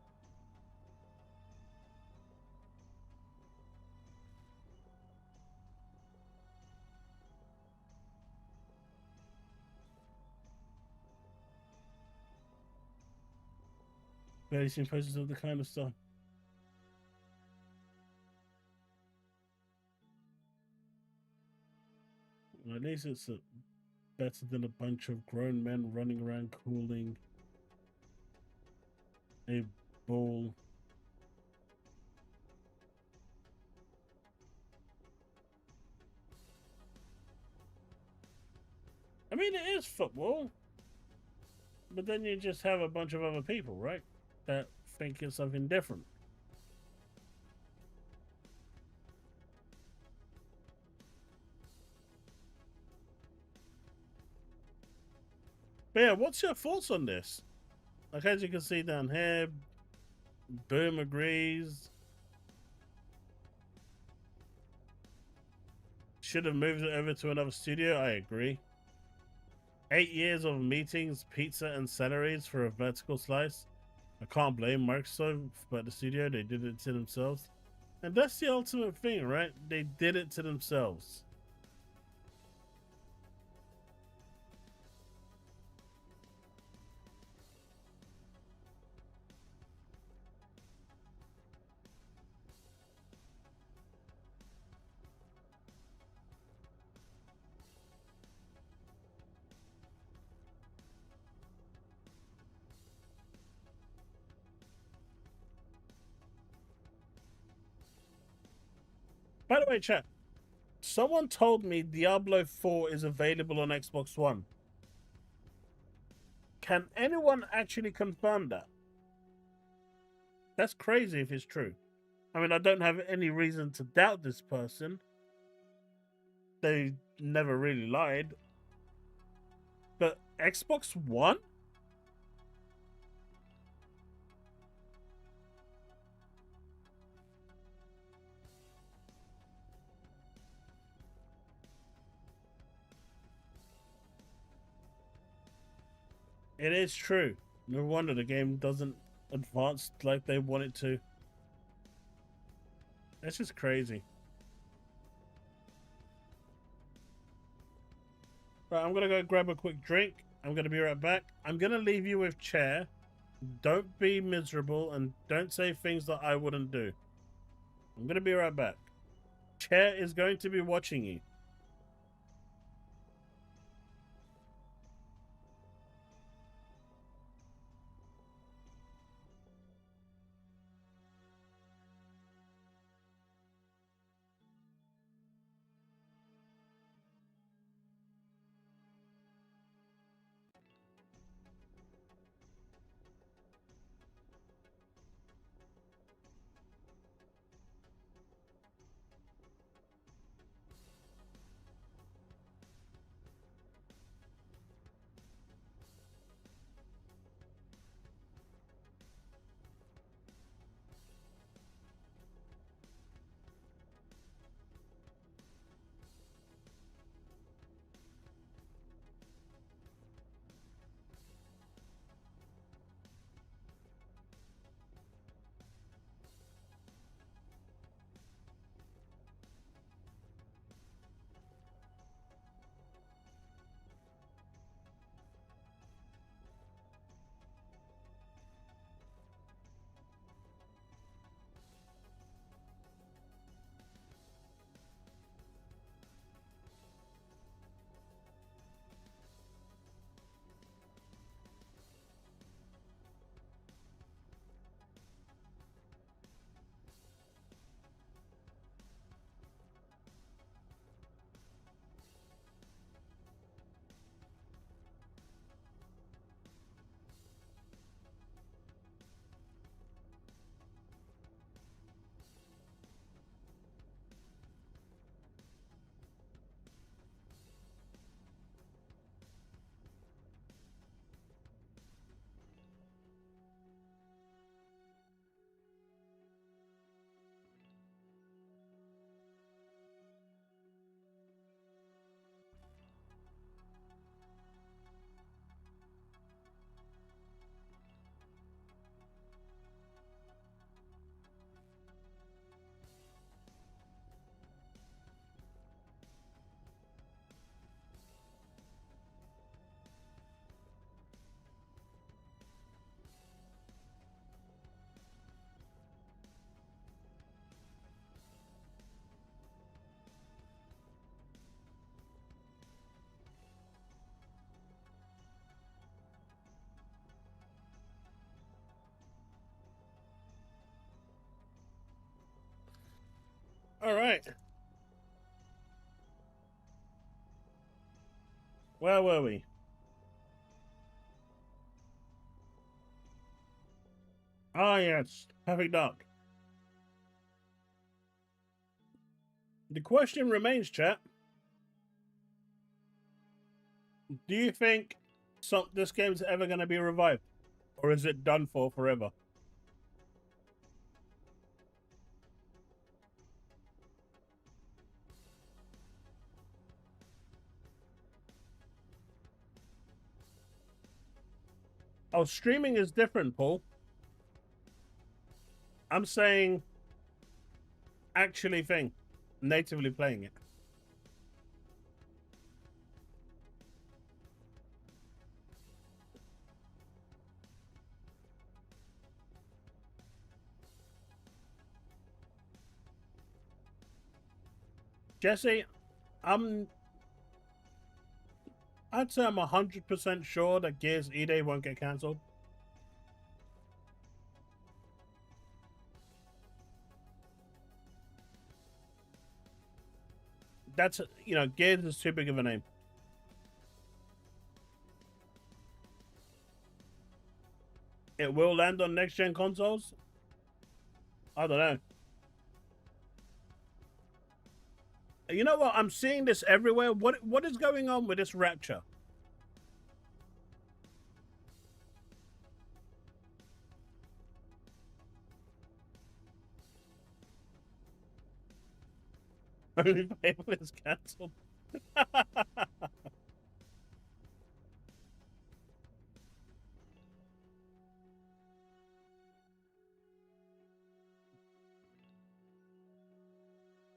Barely seen posters of the kind of stuff. Well, at least it's better than a bunch of grown men running around cooling a ball. I mean, it is football, but then you just have a bunch of other people, right, that think it's something different. But yeah, what's your thoughts on this? Like, as you can see down here, Boom agrees. Should have moved it over to another studio. I agree. 8 years of meetings, pizza, and salaries for a vertical slice. I can't blame Microsoft, but the studio, they did it to themselves. And that's the ultimate thing, right? They did it to themselves. By the way, chat, someone told me Diablo 4 is available on Xbox One. Can anyone actually confirm that? That's crazy if it's true. I mean, I don't have any reason to doubt this person, they never really lied. But Xbox One? It is true. No wonder the game doesn't advance like they want it to. That's just crazy. Right, I'm gonna go grab a quick drink. I'm gonna be right back. I'm gonna leave you with Chair. Don't be miserable and don't say things that I wouldn't do. I'm gonna be right back. Chair is going to be watching you. All right. Where were we? Ah, yes. Perfect Dark. The question remains, chat. Do you think this game's ever going to be revived? Or is it done for forever? Oh, streaming is different, Paul. I'm saying actually natively playing it. Jesse, I'd say I'm 100% sure that Gears E-Day won't get cancelled. That's, Gears is too big of a name. It will land on next-gen consoles? I don't know. You know what? I'm seeing this everywhere. What is going on with this rapture? Only payable is cancelled.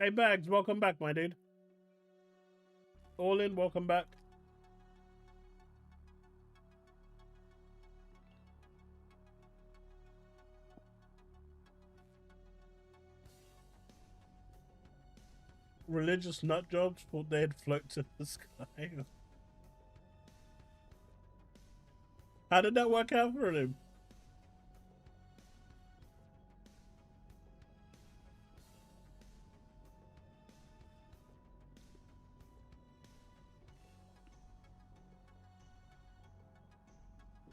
Hey Bags, welcome back, my dude. All in, welcome back. Religious nut jobs thought they'd float to the sky. How did that work out for him?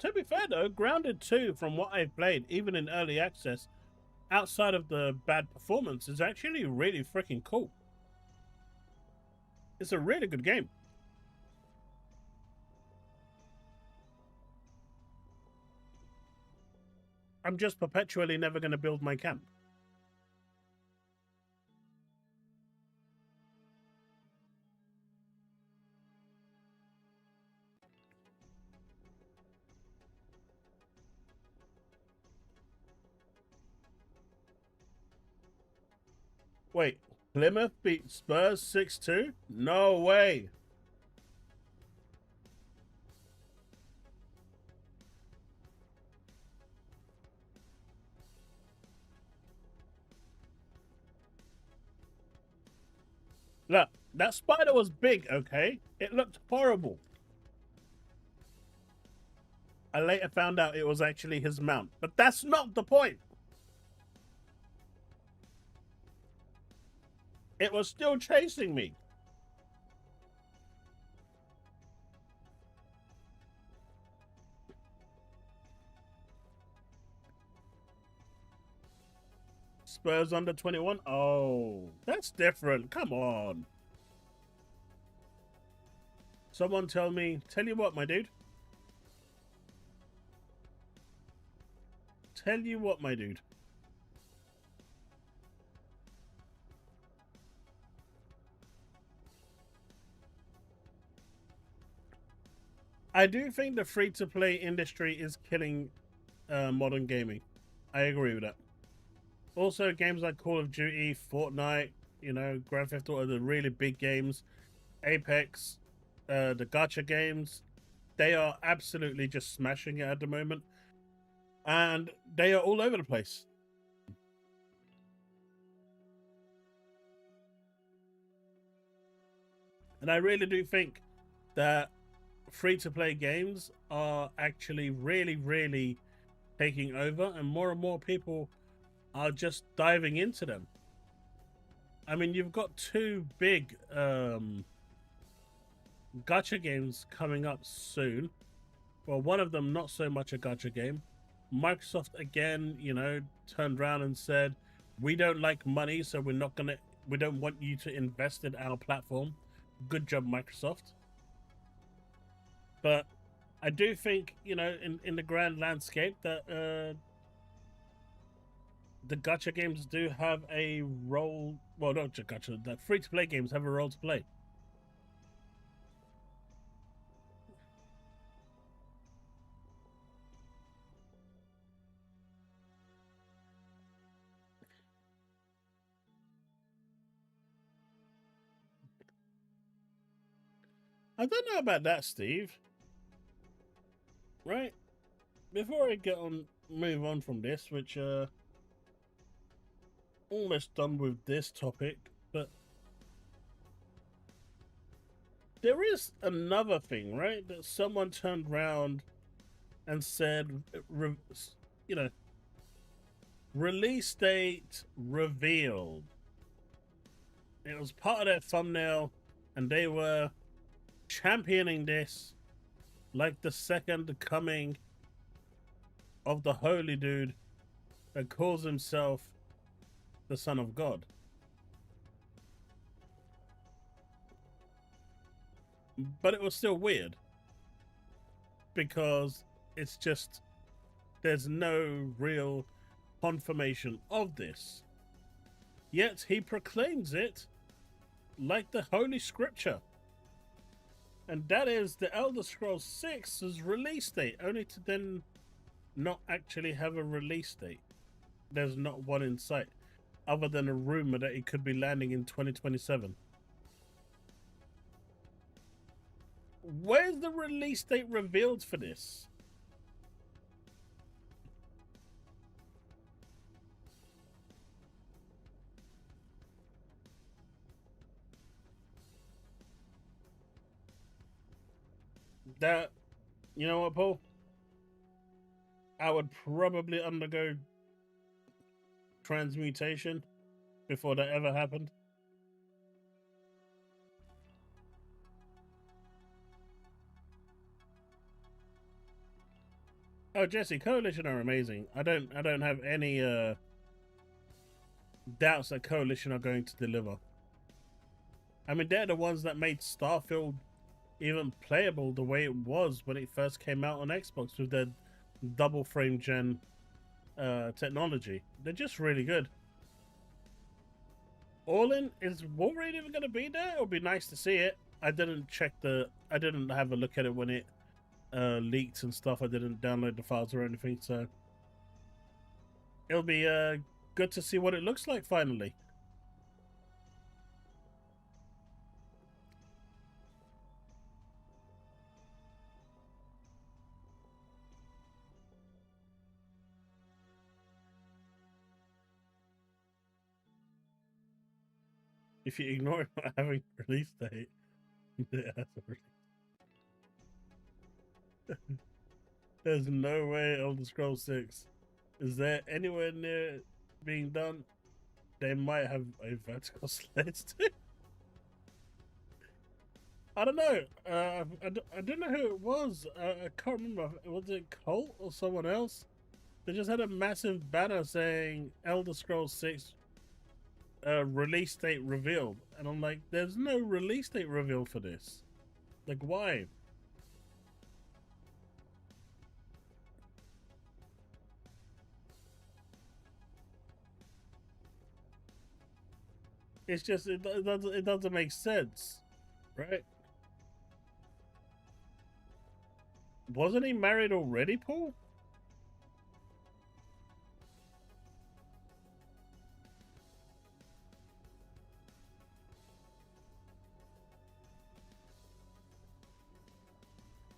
To be fair though, Grounded 2, from what I've played, even in early access, outside of the bad performance, is actually really freaking cool. It's a really good game. I'm just perpetually never going to build my camp. Wait, Plymouth beat Spurs 6-2? No way. Look, that spider was big, okay? It looked horrible. I later found out it was actually his mount, but that's not the point. It was still chasing me. Spurs under 21? Oh, that's different. Come on. Someone tell you what, my dude. Tell you what, my dude. I do think the free-to-play industry is killing modern gaming. I agree with that. Also, games like Call of Duty, Fortnite, you know, Grand Theft Auto, the really big games, Apex, the gacha games, they are absolutely just smashing it at the moment. And they are all over the place. And I really do think that free-to-play games are actually really, really taking over, and more people are just diving into them. I mean, you've got two big gacha games coming up soon. Well, one of them not so much a gacha game. Microsoft again, you know, turned around and said, "We don't like money, so we don't want you to invest in our platform." Good job, Microsoft. But I do think, you know, in the grand landscape that the gacha games do have a role. Well, not just gacha, the free-to-play games have a role to play. I don't know about that, Steve. Right? Before I move on from this, which almost done with this topic, but there is another thing, right? That someone turned around and said, you know, release date revealed. It was part of their thumbnail, and they were championing this like the second coming of the holy dude that calls himself the Son of God. but it was still weird because it's just there's no real confirmation of this. Yet he proclaims it like the Holy Scripture. And that is the ElderScrolls 6's release date, only to then not actually have a release date. There's not one in sight, other than a rumor that it could be landing in 2027. Where's the release date revealed for this? That, you know what, Paul? I would probably undergo transmutation before that ever happened. Oh, Jesse, Coalition are amazing. I don't have any doubts that Coalition are going to deliver. I mean, they're the ones that made Starfield even playable the way it was when it first came out on Xbox with their double frame gen technology. They're just really good. All in, is Wolverine even going to be there? It would be nice to see it. I didn't have a look at it when it leaked and stuff. I didn't download the files or anything, so it'll be good to see what it looks like finally. If you ignore it not having a release date, it has a release. There's no way ElderScrolls 6 is there anywhere near being done. They might have a vertical slice too. I don't know. I don't know who it was. I can't remember. Was it Colt or someone else? They just had a massive banner saying ElderScrolls 6 release date revealed, and I'm like, there's no release date revealed for this. Like, why? It's just it doesn't make sense, right? Wasn't he married already, Paul?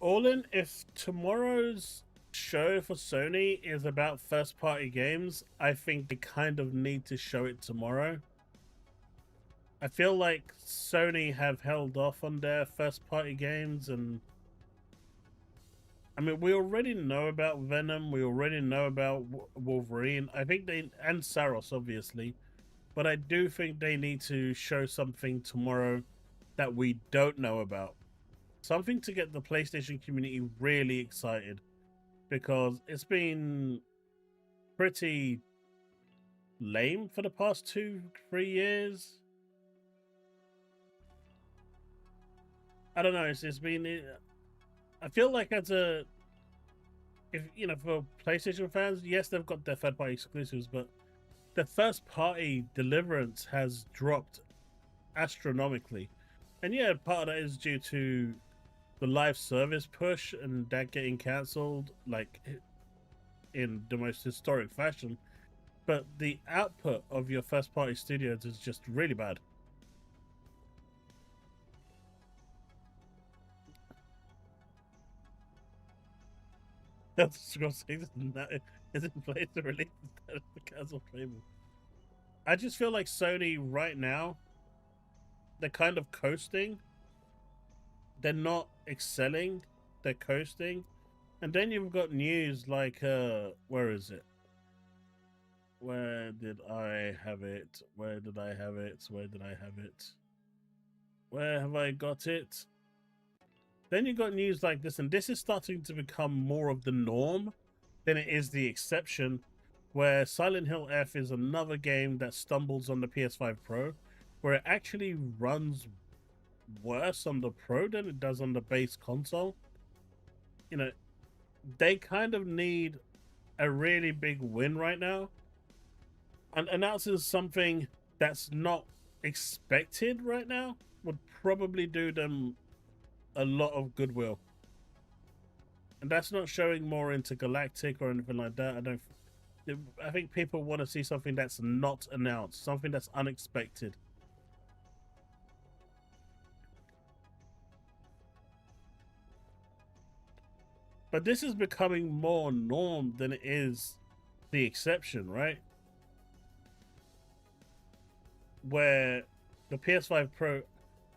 All in, if tomorrow's show for Sony is about first party games, I think they kind of need to show it tomorrow. I feel like Sony have held off on their first party games, and I mean, we already know about Venom, we already know about Wolverine. I think they, and Saros obviously, but I do think they need to show something tomorrow that we don't know about. Something to get the PlayStation community really excited, because it's been pretty lame for the past 2-3 years. I don't know. It's been. I feel like if you know, for PlayStation fans, yes, they've got their third-party exclusives, but the first-party deliverance has dropped astronomically, and yeah, part of that is due to the live service push and that getting cancelled, like in the most historic fashion. But the output of your first-party studios is just really bad. ElderScrolls 6 is in place to release instead of the cancel payment. I just feel like Sony right now, they're kind of coasting. They're not excelling. They're coasting. And then you've got news like, where is it? Where did I have it? Where did I have it? Where did I have it? Where have I got it? Then you got news like this, and this is starting to become more of the norm than it is the exception, where Silent Hill F is another game that stumbles on the PS5 Pro, where it actually runs worse on the Pro than it does on the base console. You know, they kind of need a really big win right now. And announcing something that's not expected right now would probably do them a lot of goodwill. And that's not showing more into Galactic or anything like that. I think people want to see something that's not announced, something that's unexpected. But this is becoming more norm than it is the exception, right? Where the PS5 Pro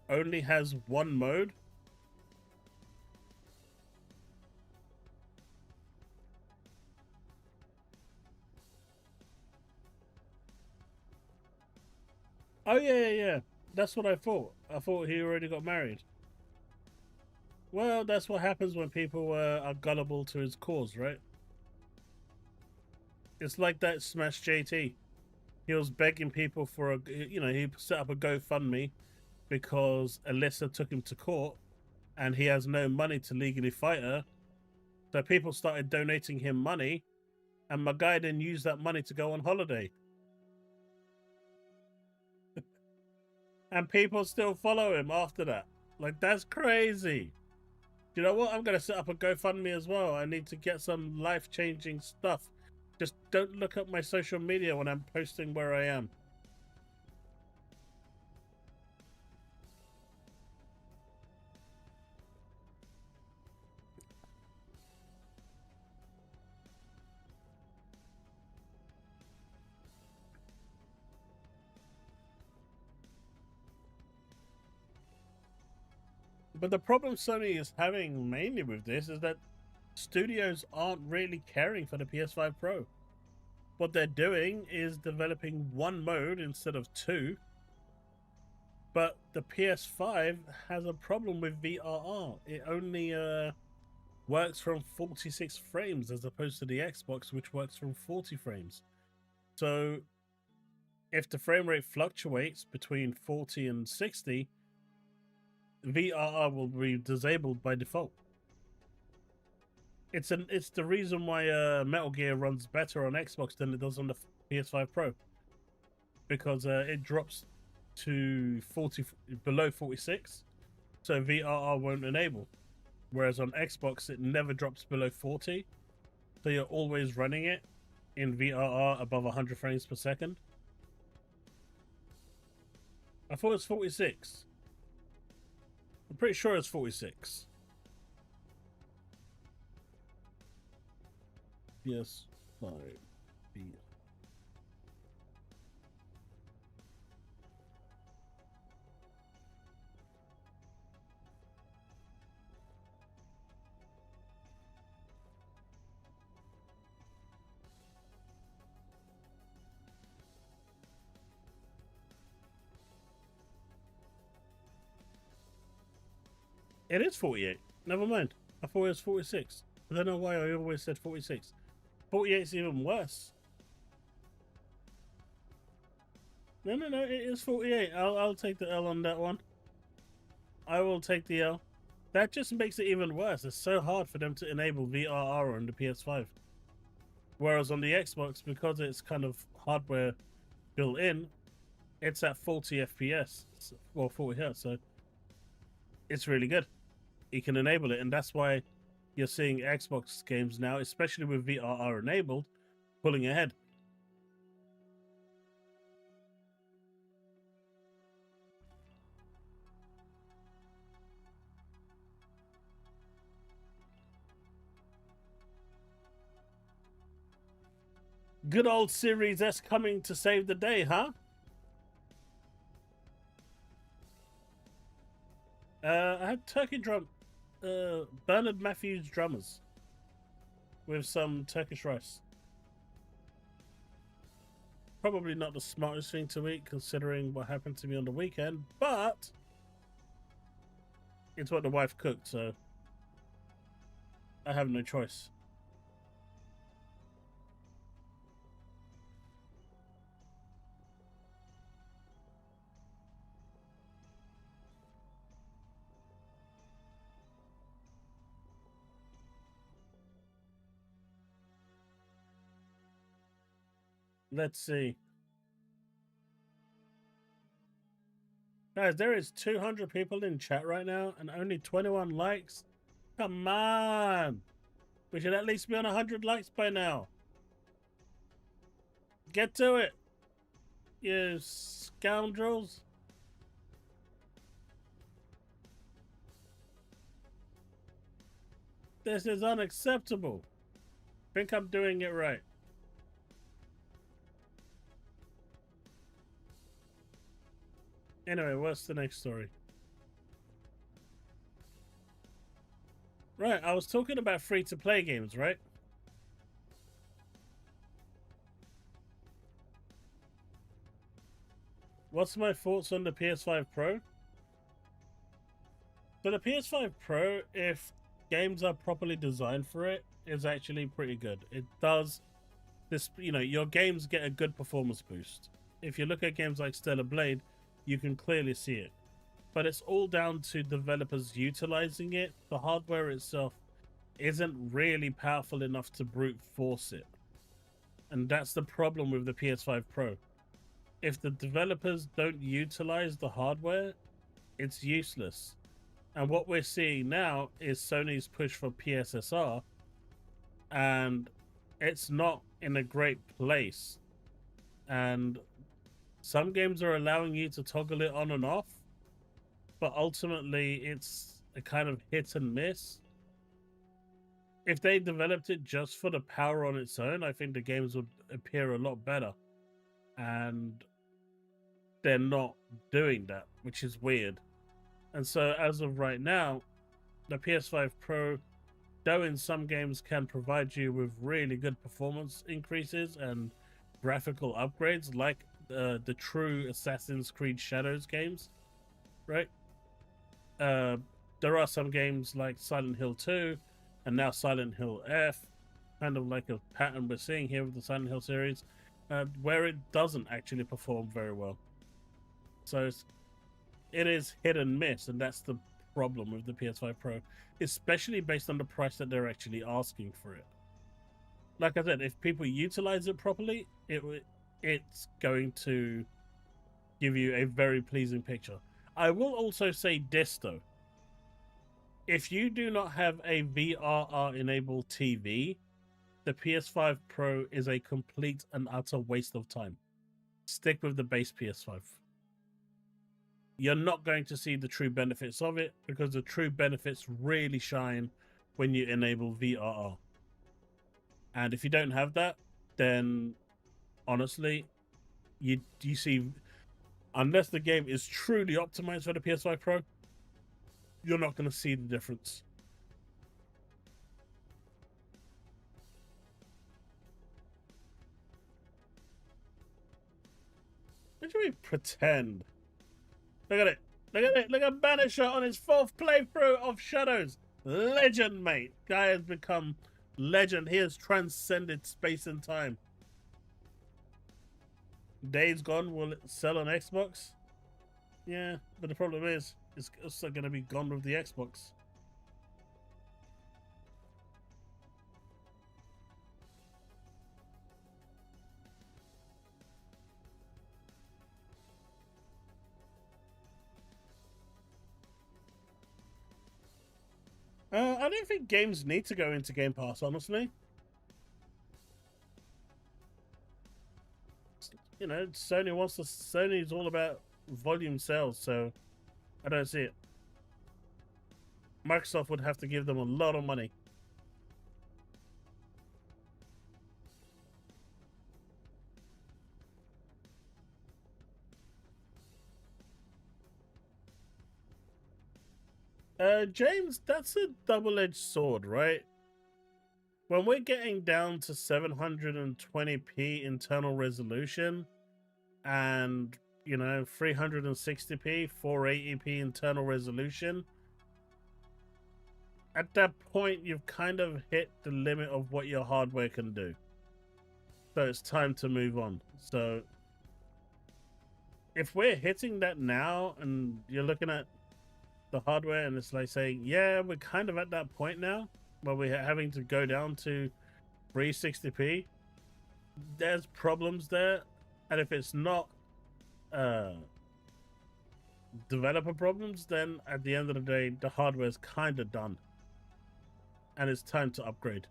only has one mode. Oh yeah. That's what I thought. I thought he already got married. Well, that's what happens when people are gullible to his cause, right? It's like that Smash JT. He was begging people for he set up a GoFundMe because Alyssa took him to court and he has no money to legally fight her. So people started donating him money, and my guy then used that money to go on holiday. And people still follow him after that. Like, that's crazy. You know what? I'm going to set up a GoFundMe as well. I need to get some life-changing stuff. Just don't look at my social media when I'm posting where I am. But the problem Sony is having mainly with this is that studios aren't really caring for the PS5 Pro. What they're doing is developing one mode instead of two. But the PS5 has a problem with VRR. It only works from 46 frames as opposed to the Xbox, which works from 40 frames. So if the frame rate fluctuates between 40 and 60, VRR will be disabled by default. It's the reason why Metal Gear runs better on Xbox than it does on the PS5 Pro, because it drops to below 46, so VRR won't enable. Whereas on Xbox, it never drops below 40, so you're always running it in VRR above 100 frames per second. I thought it was 46. I'm pretty sure it's 46. Yes, 5. It is 48. Never mind. I thought it was 46. I don't know why I always said 46. 48 is even worse. No, it is 48. I'll take the L on that one. I will take the L. That just makes it even worse. It's so hard for them to enable VRR on the PS5. Whereas on the Xbox, because it's kind of hardware built in, it's at 40 FPS. Well, 40 Hz, so it's really good. You can enable it, and that's why you're seeing Xbox games now, especially with VRR enabled, pulling ahead. Good old Series S coming to save the day, huh? I had turkey drum, Bernard Matthews drummers with some Turkish rice. Probably not the smartest thing to eat considering what happened to me on the weekend, but it's what the wife cooked, so I have no choice. Let's see. Guys, there is 200 people in chat right now and only 21 likes. Come on. We should at least be on 100 likes by now. Get to it, you scoundrels. This is unacceptable. I think I'm doing it right. Anyway, what's the next story? Right, I was talking about free-to-play games, right? What's my thoughts on the PS5 Pro? So the PS5 Pro, if games are properly designed for it, is actually pretty good. It does this, you know, your games get a good performance boost. If you look at games like Stellar Blade, you can clearly see it. But it's all down to developers utilizing it. The hardware itself isn't really powerful enough to brute force it. And that's the problem with the PS5 Pro. If the developers don't utilize the hardware, it's useless. And what we're seeing now is Sony's push for PSSR, and it's not in a great place. And some games are allowing you to toggle it on and off, but ultimately it's a kind of hit and miss. If they developed it just for the power on its own, I think the games would appear a lot better. And they're not doing that, which is weird. And so as of right now, the PS5 Pro, though in some games can provide you with really good performance increases and graphical upgrades, like the true Assassin's Creed Shadows games, right? There are some games like Silent Hill 2 and now Silent Hill F, kind of like a pattern we're seeing here with the Silent Hill series, where it doesn't actually perform very well. So it is hit and miss, and that's the problem with the PS5 Pro, especially based on the price that they're actually asking for it. Like I said, if people utilize it properly, it's going to give you a very pleasing picture. I will also say this though. If you do not have a VRR enabled TV, the PS5 Pro is a complete and utter waste of time. Stick with the base PS5. You're not going to see the true benefits of it, because the true benefits really shine when you enable VRR. And if you don't have that, then honestly, you see, unless the game is truly optimized for the PS5 Pro, you're not going to see the difference. What do you mean pretend? Look at it. Look at it. Look at Banisher on his 4th playthrough of Shadows. Legend, mate. Guy has become legend. He has transcended space and time. Days Gone will sell on Xbox. Yeah, but the problem is, it's also going to be gone with the Xbox. I don't think games need to go into Game Pass, honestly. You know, Sony's all about volume sales, so I don't see it. Microsoft would have to give them a lot of money. James, that's a double-edged sword, right? When we're getting down to 720p internal resolution and, you know, 360p, 480p internal resolution, at that point, you've kind of hit the limit of what your hardware can do. So it's time to move on. So if we're hitting that now and you're looking at the hardware and it's like saying, yeah, we're kind of at that point now where we're having to go down to 360p, there's problems there, and if it's not developer problems, then at the end of the day, the hardware is kind of done, and it's time to upgrade.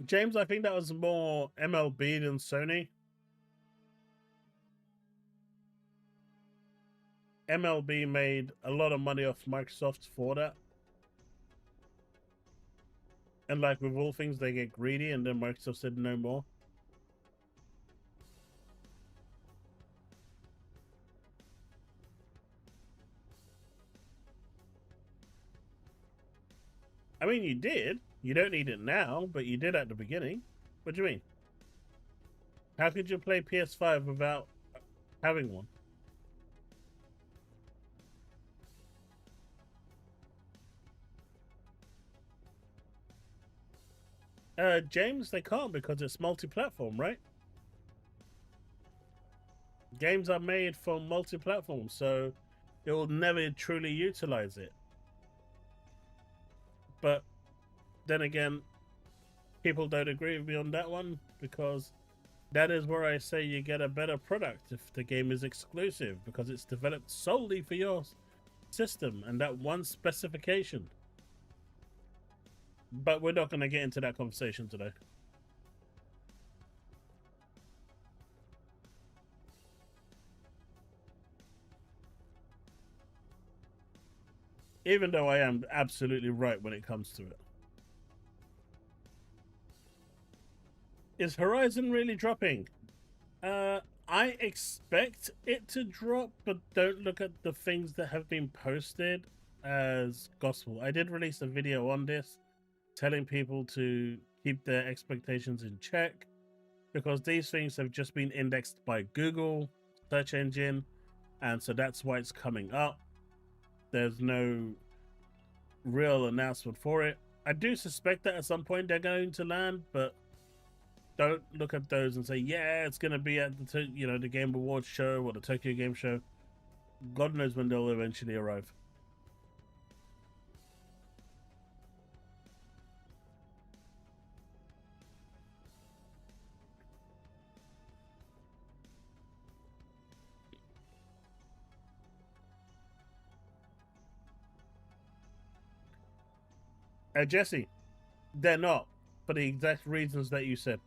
James, I think that was more MLB than Sony. MLB made a lot of money off Microsoft for that. And like with all things, they get greedy, and then Microsoft said no more. I mean, you did. You don't need it now, but you did at the beginning. What do you mean? How could you play PS5 without having one? James, they can't because it's multi-platform, right? Games are made for multi-platform, so it will never truly utilize it. But then again, people don't agree with me on that one, because that is where I say you get a better product if the game is exclusive, because it's developed solely for your system and that one specification. But we're not going to get into that conversation today. Even though I am absolutely right when it comes to it. Is Horizon really dropping? I expect it to drop, but don't look at the things that have been posted as gospel. I did release a video on this telling people to keep their expectations in check, because these things have just been indexed by Google search engine, and so that's why it's coming up. There's no real announcement for it. I do suspect that at some point they're going to land, but don't look at those and say, yeah, it's going to be at the the Game Awards show or the Tokyo Game Show. God knows when they'll eventually arrive. Jesse, they're not, for the exact reasons that you said.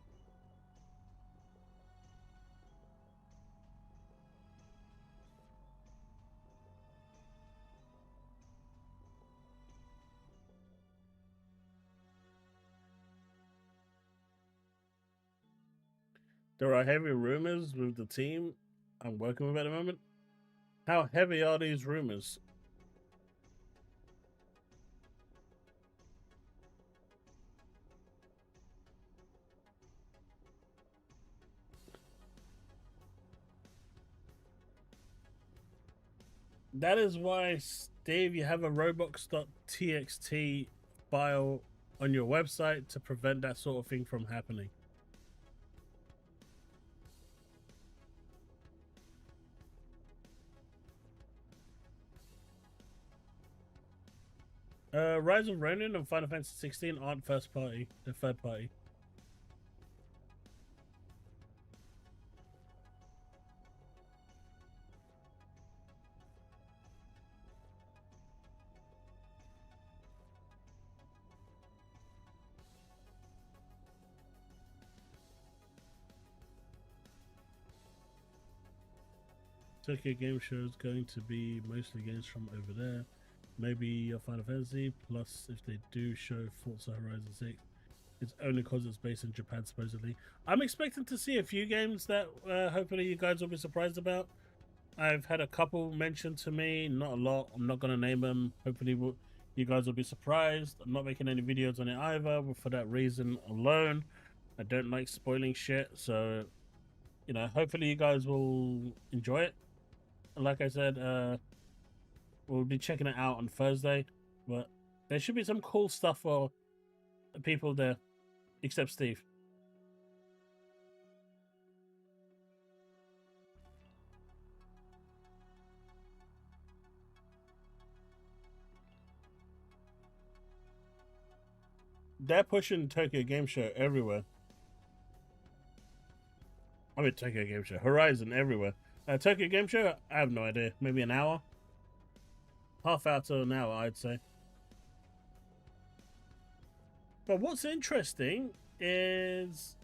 There are heavy rumors with the team I'm working with at the moment. How heavy are these rumors? That is why, Steve, you have a robots.txt file on your website to prevent that sort of thing from happening. Rise of Ronin and Final Fantasy 16 aren't first party, they're third party. Tokyo Game Show is going to be mostly games from over there. Maybe your Final Fantasy, plus if they do show Forza Horizon 6, it's only because it's based in Japan, supposedly. I'm expecting to see a few games that hopefully you guys will be surprised about. I've had a couple mentioned to me, not a lot. I'm not going to name them. Hopefully you guys will be surprised. I'm not making any videos on it either, but for that reason alone. I don't like spoiling shit, so, hopefully you guys will enjoy it. Like I said, we'll be checking it out on Thursday, but there should be some cool stuff for people there, except Steve. they're pushing Tokyo Game Show everywhere. I mean, Tokyo Game Show, Horizon everywhere. Tokyo Game Show, I have no idea. Maybe an hour, half hour to an hour, I'd say. But what's interesting is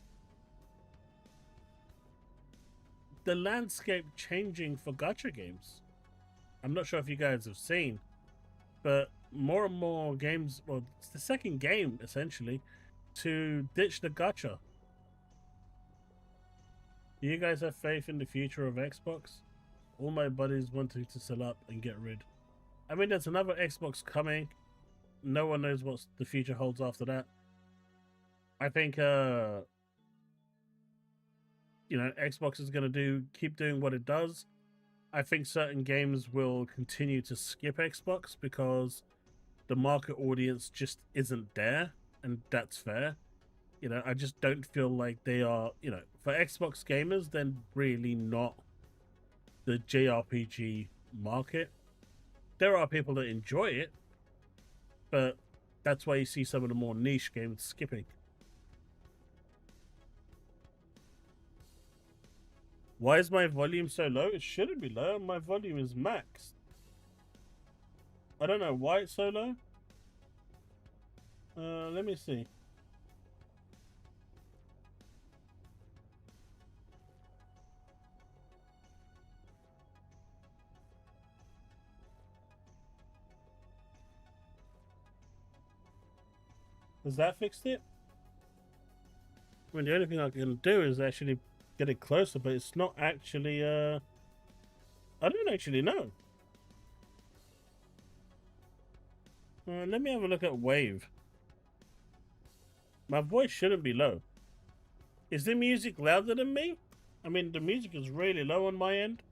the landscape changing for gacha games. I'm not sure if you guys have seen, but more and more games, well, it's the second game essentially to ditch the gacha. Do you guys have faith in the future of Xbox? All my buddies wanting to sell up and get rid. I mean, there's another Xbox coming. No one knows what the future holds after that. I think, you know, Xbox is going to keep doing what it does. I think certain games will continue to skip Xbox because the market audience just isn't there, and that's fair. You know, I just don't feel like they are, you know, for Xbox gamers, they're really not the JRPG market. There are people that enjoy it, but that's why you see some of the more niche games skipping. Why is my volume so low? It shouldn't be low. My volume is maxed. I don't know why it's so low. Let me see. Has that fixed it? I mean, the only thing I can do is actually get it closer, but it's not actually, I don't actually know. Let me have a look at wave. My voice shouldn't be low. Is the music louder than me? I mean, the music is really low on my end.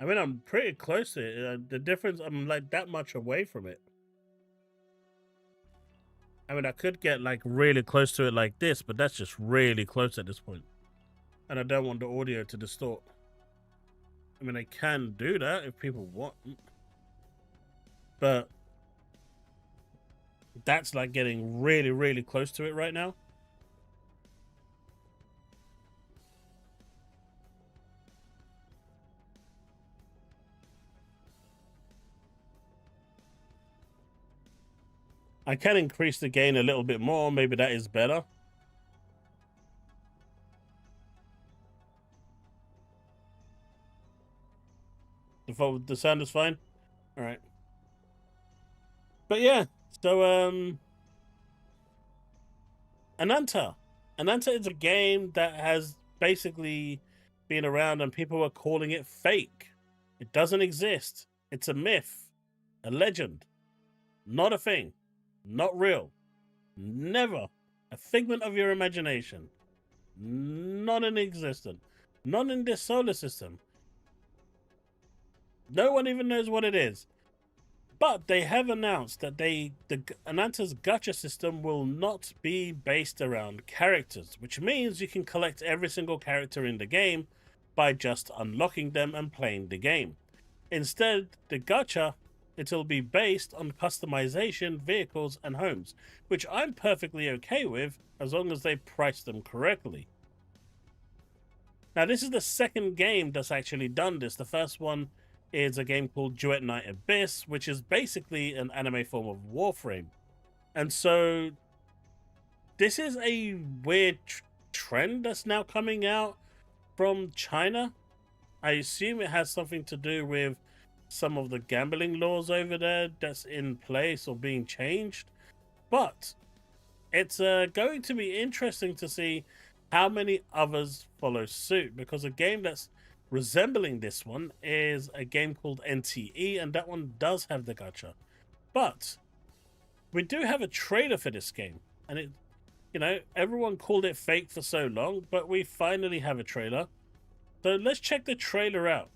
I mean, I'm pretty close to it. The difference, I'm like that much away from it. I mean, I could get like really close to it like this, but that's just really close at this point. And I don't want the audio to distort. I mean, I can do that if people want. But that's like getting really, really close to it right now. I can increase the gain a little bit more. Maybe that is better. The sound is fine. All right. But yeah, so Ananta. Ananta is a game that has basically been around and people are calling it fake. It doesn't exist. It's a myth, a legend, not a thing, not real, never a figment of your imagination, not in existence, not in this solar system. No one even knows what it is. But they have announced that the Ananta's gacha system will not be based around characters, which means you can collect every single character in the game by just unlocking them and playing the game. Instead, the gacha, it'll be based on customization, vehicles, and homes, which I'm perfectly okay with as long as they price them correctly. Now, this is the second game that's actually done this. The first one is a game called Duet Night Abyss, which is basically an anime form of Warframe. And so this is a weird trend that's now coming out from China. I assume it has something to do with some of the gambling laws over there that's in place or being changed. But it's going to be interesting to see how many others follow suit, because a game that's resembling this one is a game called NTE, and that one does have the gacha. But we do have a trailer for this game, and it, you know, everyone called it fake for so long, but we finally have a trailer. So let's check the trailer out.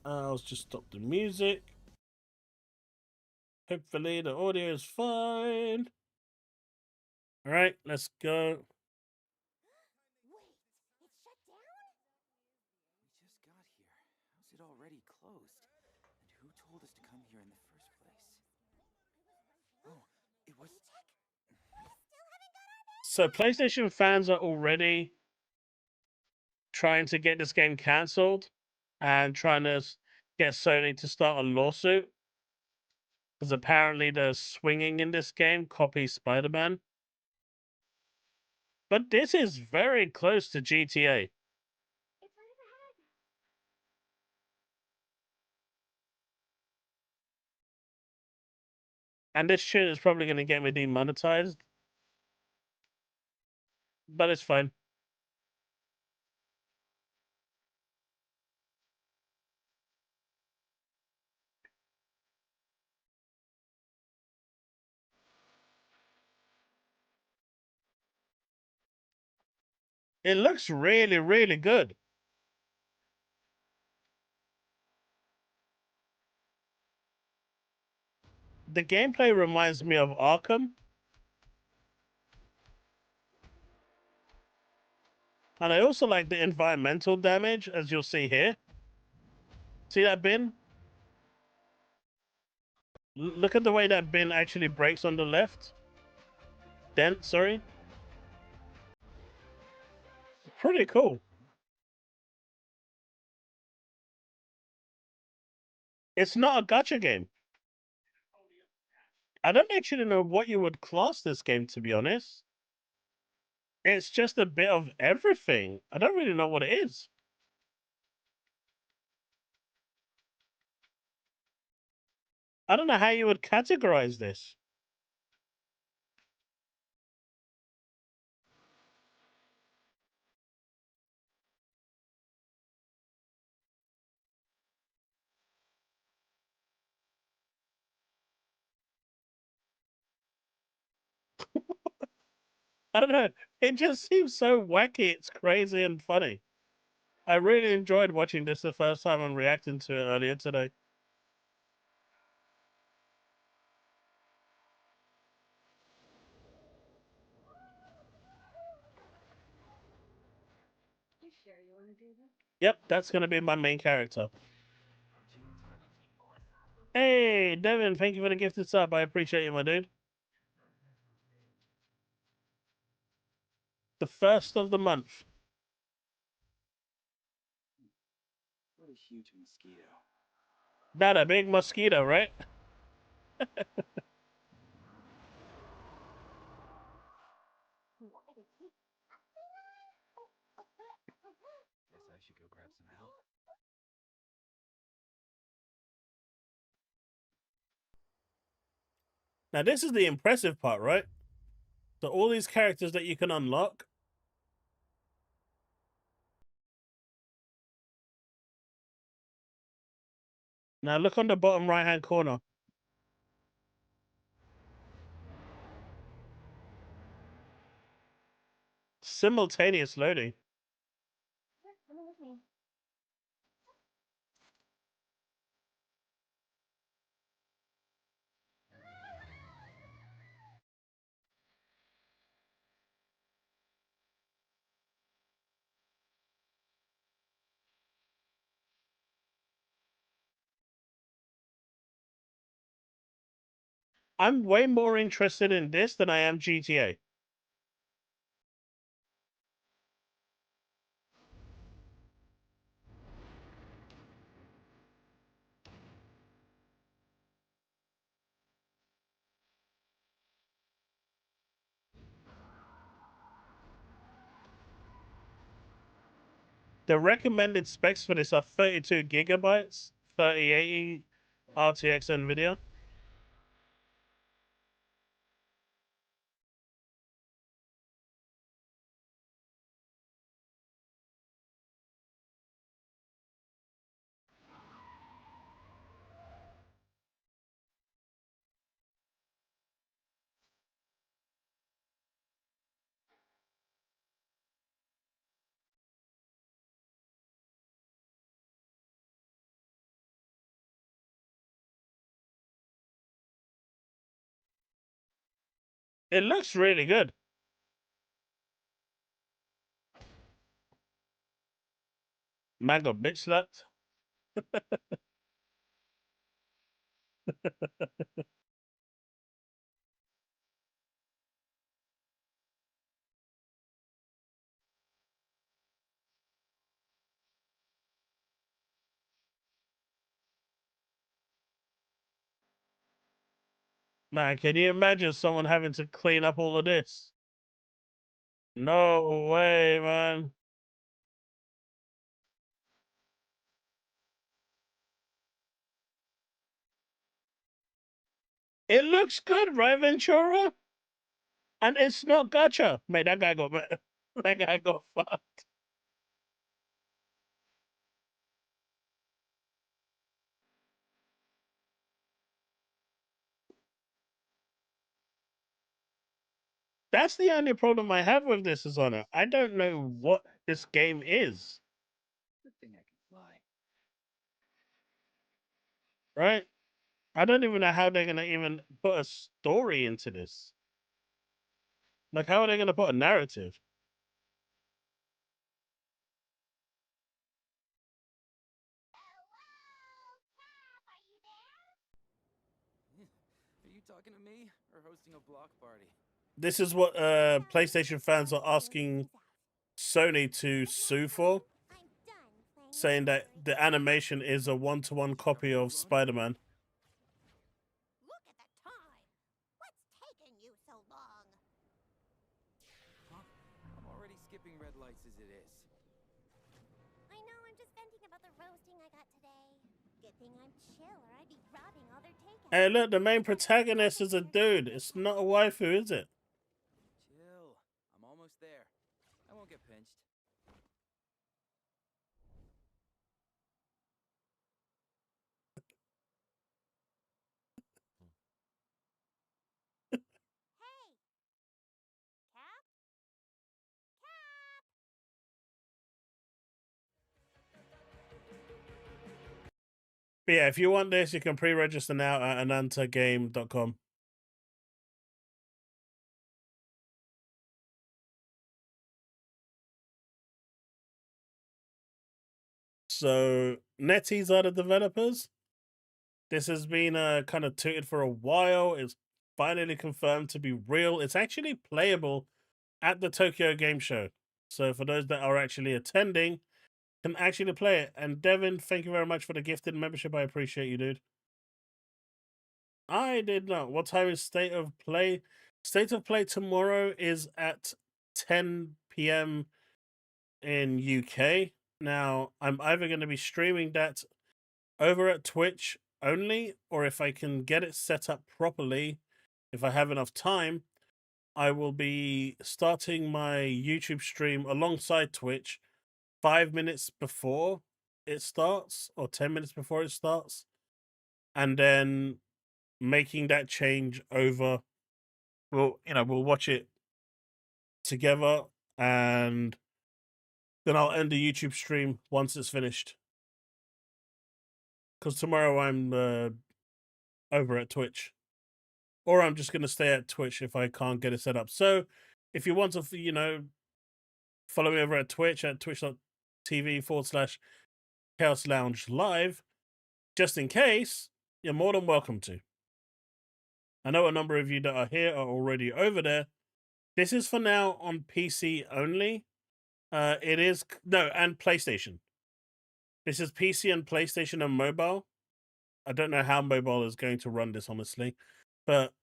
I'll just stop the music. Hopefully the audio is fine. All right, let's go. Wait, it's shut down? We just got here. How's it already closed? And who told us to come here in the first place? Oh, it was... So PlayStation fans are already trying to get this game cancelled and trying to get Sony to start a lawsuit because apparently the swinging in this game copies Spider-Man. But this is very close to GTA. And this shit is probably going to get me demonetized. But it's fine. It looks really, really good. The gameplay reminds me of Arkham. And I also like the environmental damage, as you'll see here. See that bin? Look at the way that bin actually breaks on the left. Dent, sorry. Pretty cool. It's not a gacha game. I don't actually know what you would class this game, to be honest. It's just a bit of everything. I don't really know what it is. I don't know how you would categorize this. I don't know. It just seems so wacky. It's crazy and funny. I really enjoyed watching this the first time and reacting to it earlier today. You sure you want to do this? Yep, that's going to be my main character. Hey, Devin, thank you for the gifted sub. I appreciate you, my dude. The first of the month. What a huge mosquito. Not a big mosquito, right? Guess I should go grab some help. Now, this is the impressive part, right? So all these characters that you can unlock. Now look on the bottom right-hand corner. Simultaneous loading. Come with me. I'm way more interested in this than I am GTA. The recommended specs for this are 32 gigabytes, 3080 RTX NVIDIA. It looks really good. Man got bitch slapped. Man, can you imagine someone having to clean up all of this? No way, man. It looks good, right, Ventura? And it's not gacha. Mate, that guy got that guy got fucked. That's the only problem I have with this, is on it. I don't know what this game is. Good thing I can fly. Right? I don't even know how they're gonna even put a story into this. Like, how are they gonna put a narrative? Are you talking to me or hosting a block party? This is what PlayStation fans are asking Sony to sue for, saying that the animation is a one-to-one copy of Spider-Man. Look at the time. What's taking you so long? Huh? I'm already skipping red lights as it is. I know, I'm just venting about the roasting I got today. Good thing I'm chill or I'd be robbing all their takeout. Hey, look, the main protagonist is a dude. It's not a waifu, is it? Chill. I'm almost there. I won't get pinched. Hey! Cap? Cap! But yeah, if you want this, you can pre-register now at anantagame.com. So NetEase are the developers. This has been kind of tooted for a while. It's finally confirmed to be real. It's actually playable at the Tokyo Game Show. So for those that are actually attending, can actually play it. And Devin, thank you very much for the gifted membership. I appreciate you, dude. I did not. What time is State of Play? State of Play tomorrow is at 10 p.m. in UK. Now, I'm either going to be streaming that over at Twitch only, or if I can get it set up properly, if I have enough time, I will be starting my YouTube stream alongside Twitch 5 minutes before it starts, or 10 minutes before it starts, and then making that change over. We'll watch it together, and then I'll end the YouTube stream once it's finished. Because tomorrow I'm over at Twitch. Or I'm just going to stay at Twitch if I can't get it set up. So if you want to, follow me over at Twitch at twitch.tv/Chaos Lounge Live, just in case, you're more than welcome to. I know a number of you that are here are already over there. This is for now on PC only. It is, no, and PlayStation. This is PC and PlayStation and mobile. I don't know how mobile is going to run this, honestly. But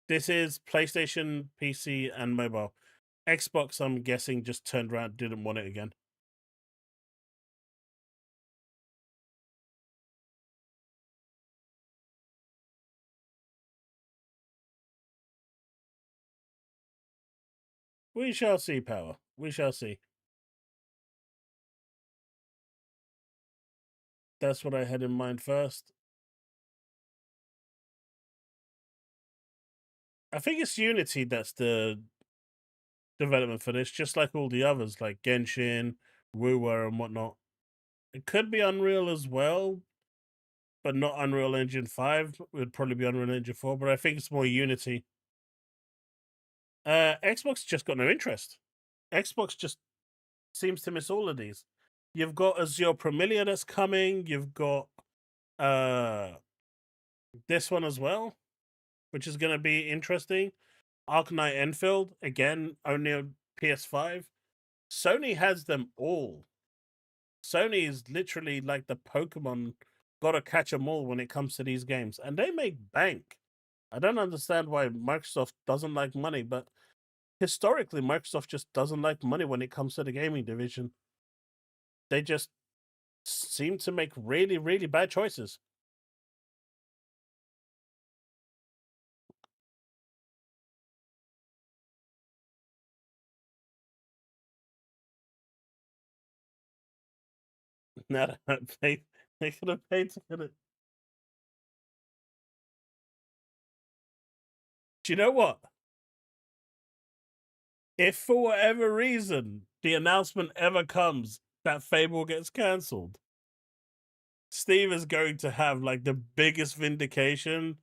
this is PlayStation, PC, and mobile. Xbox, I'm guessing, just turned around, didn't want it again. We shall see, Power. We shall see. That's what I had in mind first. I think it's Unity that's the development for this, just like all the others, like Genshin, Wuwa, and whatnot. It could be Unreal as well, but not Unreal Engine 5. It would probably be Unreal Engine 4, but I think it's more Unity. Xbox just got no interest. Xbox just seems to miss all of these. You've got Azure Premilia that's coming. You've got this one as well, which is going to be interesting. Arknight Enfield, again, only on PS5. Sony has them all. Sony is literally like the Pokemon, gotta catch them all when it comes to these games. And they make bank. I don't understand why Microsoft doesn't like money, but historically, Microsoft just doesn't like money when it comes to the gaming division. They just seem to make really, really bad choices. Now they could have paid to get it. Do you know what? If for whatever reason the announcement ever comes that Fable gets cancelled, Steve is going to have like the biggest vindication.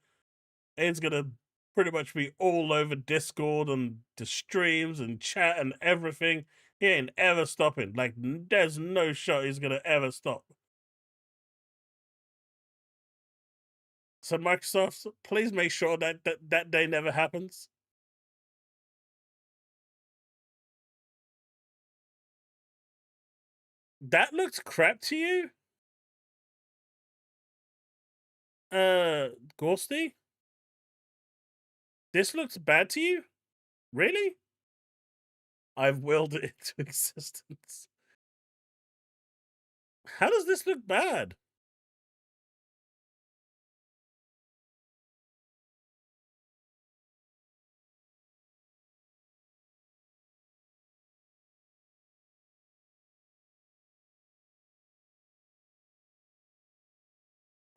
It's gonna pretty much be all over Discord and the streams and chat and everything. He ain't ever stopping. Like, there's no shot he's gonna ever stop. So Microsoft, please make sure that day never happens. That looked crap to you? Ghosty? This looks bad to you? Really? I've willed it into existence. How does this look bad?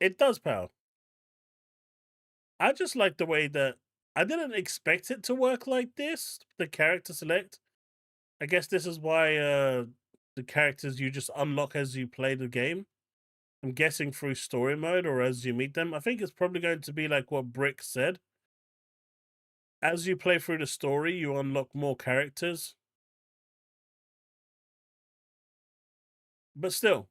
It does, pal. I just like the way that I didn't expect it to work like this. The character select. I guess this is why the characters you just unlock as you play the game. I'm guessing through story mode or as you meet them. I think it's probably going to be like what Brick said. As you play through the story, you unlock more characters. But still,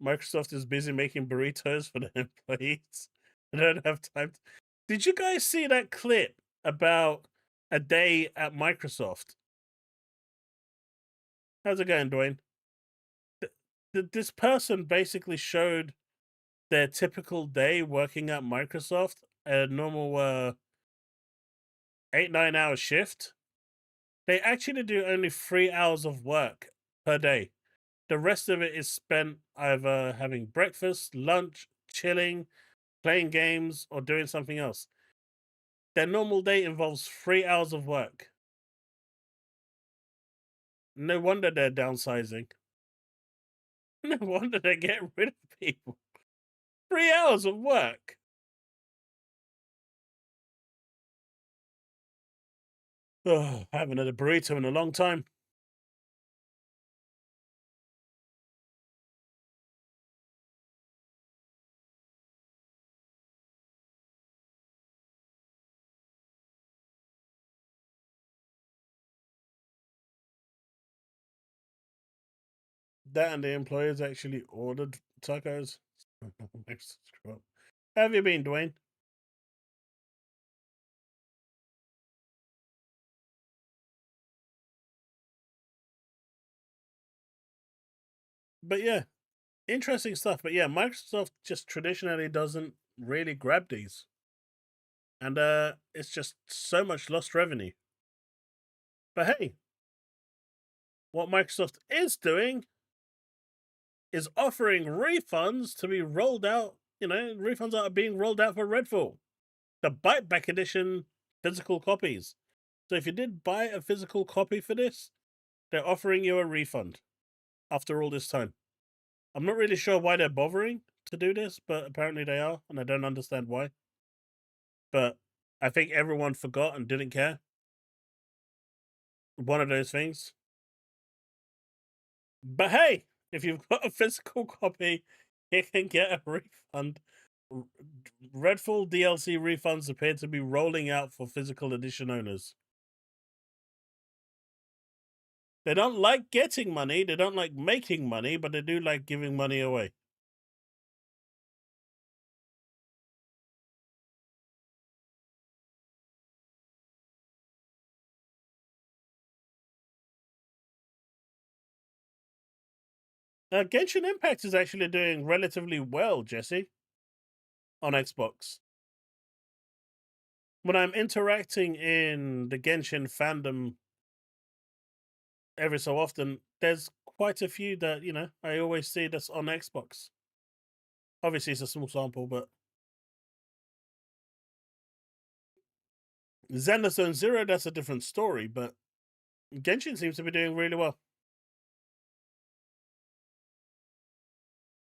Microsoft is busy making burritos for the employees. I don't have time. Did you guys see that clip about a day at Microsoft? How's it going, Dwayne? This person basically showed their typical day working at Microsoft, a normal 8-9 hour shift. They actually do only 3 hours of work per day. The rest of it is spent either having breakfast, lunch, chilling, playing games, or doing something else. Their normal day involves 3 hours of work. No wonder they're downsizing. No wonder they're getting rid of people. 3 hours of work. Oh, haven't had a burrito in a long time. That and the employers actually ordered tacos. How have you been, Dwayne? But yeah, interesting stuff. But yeah, Microsoft just traditionally doesn't really grab these. And it's just so much lost revenue. But hey, what Microsoft is doing is offering refunds to be rolled out. You know, refunds are being rolled out for Redfall, the Bite Back Edition physical copies. So if you did buy a physical copy for this, they're offering you a refund after all this time. I'm not really sure why they're bothering to do this, but apparently they are, and I don't understand why. But I think everyone forgot and didn't care. One of those things. But hey, If you've got a physical copy, you can get a refund. Redfall DLC refunds appear to be rolling out for physical edition owners. They don't like getting money, they don't like making money, but they do like giving money away. Genshin Impact is actually doing relatively well, Jesse, on Xbox. When I'm interacting in the Genshin fandom every so often, there's quite a few that, you know, I always see that's on Xbox. Obviously, it's a small sample, but Xenophon Zero, that's a different story, but Genshin seems to be doing really well.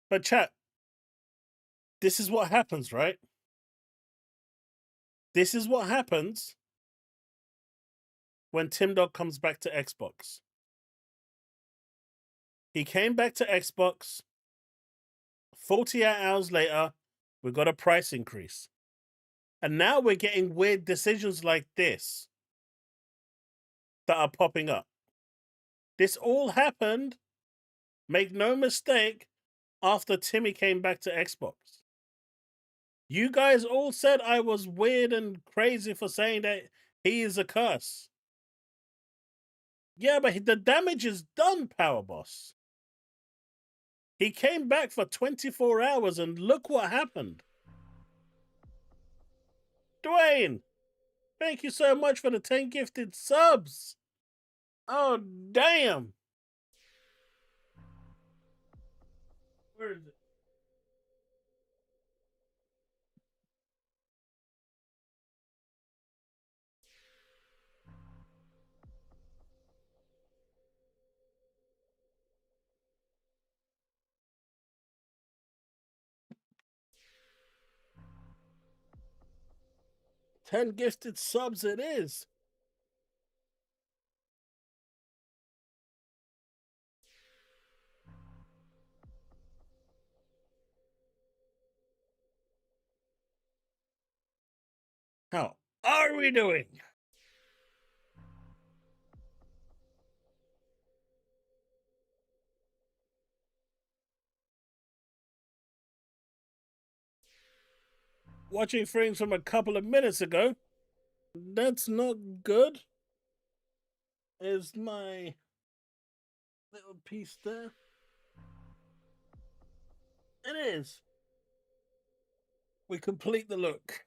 But chat, this is what happens, right? This is what happens when Tim Dog comes back to Xbox. He came back to Xbox. 48 hours later, we got a price increase. And now we're getting weird decisions like this that are popping up. This all happened, make no mistake, after Timmy came back to Xbox. You guys all said I was weird and crazy for saying that he is a curse. Yeah, but the damage is done, Power Boss. He came back for 24 hours and look what happened. Dwayne, thank you so much for the 10 gifted subs. Oh, damn. Where is it? Ten gifted subs it is. How are we doing? Watching frames from a couple of minutes ago. That's not good. Is my little piece there? It is. We complete the look.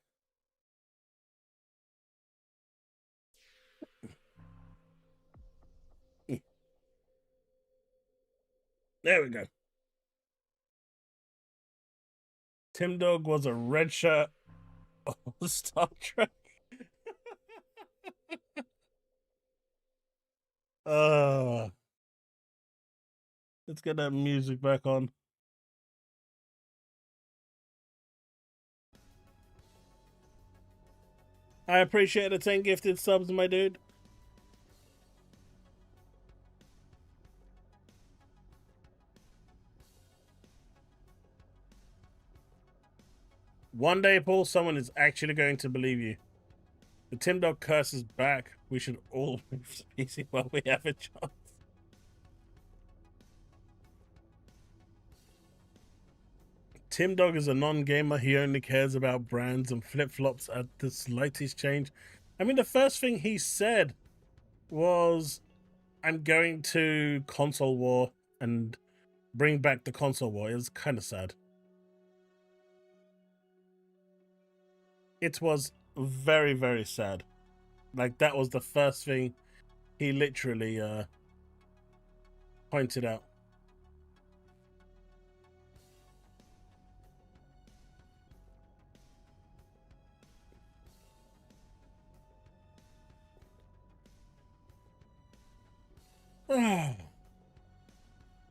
There we go. Tim Dog was a red shirt of Star Trek. Let's get that music back on. I appreciate the 10 gifted subs, my dude. One day, Paul, someone is actually going to believe you. The Tim Dog curse is back. We should all move to PC while we have a chance. Tim Dog is a non-gamer. He only cares about brands and flip-flops at the slightest change. I mean, the first thing he said was, I'm going to console war and bring back the console war. It was kind of sad. It was very, very sad. Like, that was the first thing he literally pointed out.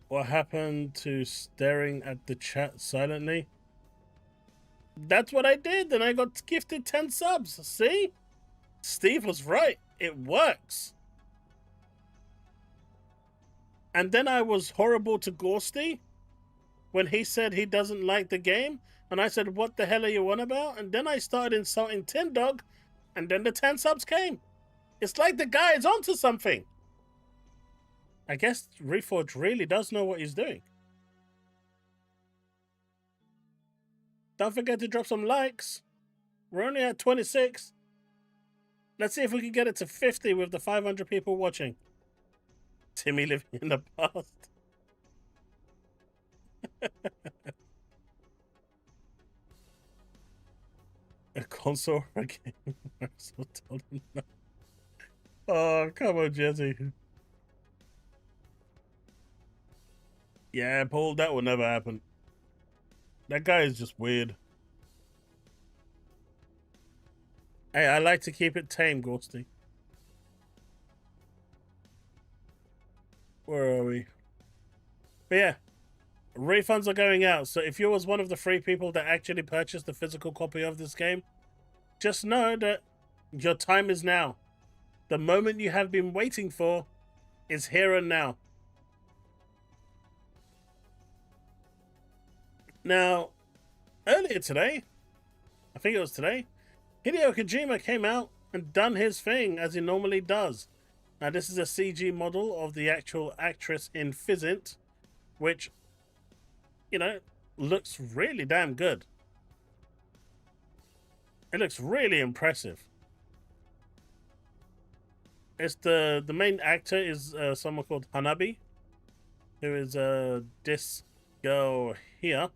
What happened to staring at the chat silently? That's what I did, and I got gifted 10 subs. See? Steve was right. It works. And then I was horrible to Gorsty when he said he doesn't like the game. And I said, what the hell are you on about? And then I started insulting Tin Dog. And then the 10 subs came. It's like the guy is onto something. I guess Reforge really does know what he's doing. Don't forget to drop some likes. We're only at 26. Let's see if we can get it to 50 with the 500 people watching. Timmy living in the past. A console or a game? Oh, come on, Jesse. Yeah, Paul, that will never happen. That guy is just weird. Hey, I like to keep it tame, Ghosty. Where are we? But yeah, refunds are going out. So if you was one of the 3 people that actually purchased the physical copy of this game, just know that your time is now. The moment you have been waiting for is here and now. Now, earlier today, I think it was today, Hideo Kojima came out and done his thing as he normally does. Now, this is a CG model of the actual actress in Physisnt, which, you know, looks really damn good. It looks really impressive. It's the main actor is someone called Hanabi, who is this girl here.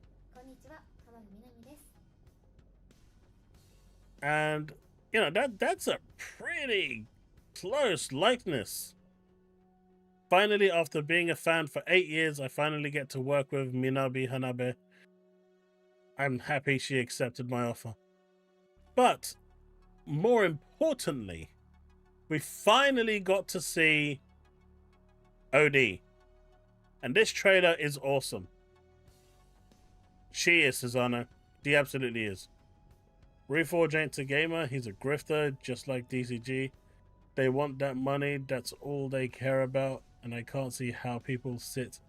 And you know that's a pretty close likeness. Finally, after being a fan for 8 years, I finally get to work with Minabe Hanabe. I'm happy she accepted my offer. But more importantly, we finally got to see OD. And this trailer is awesome. She is, Susanna. She absolutely is. Reforge ain't a gamer. He's a grifter, just like DCG. They want that money. That's all they care about. And I can't see how people sit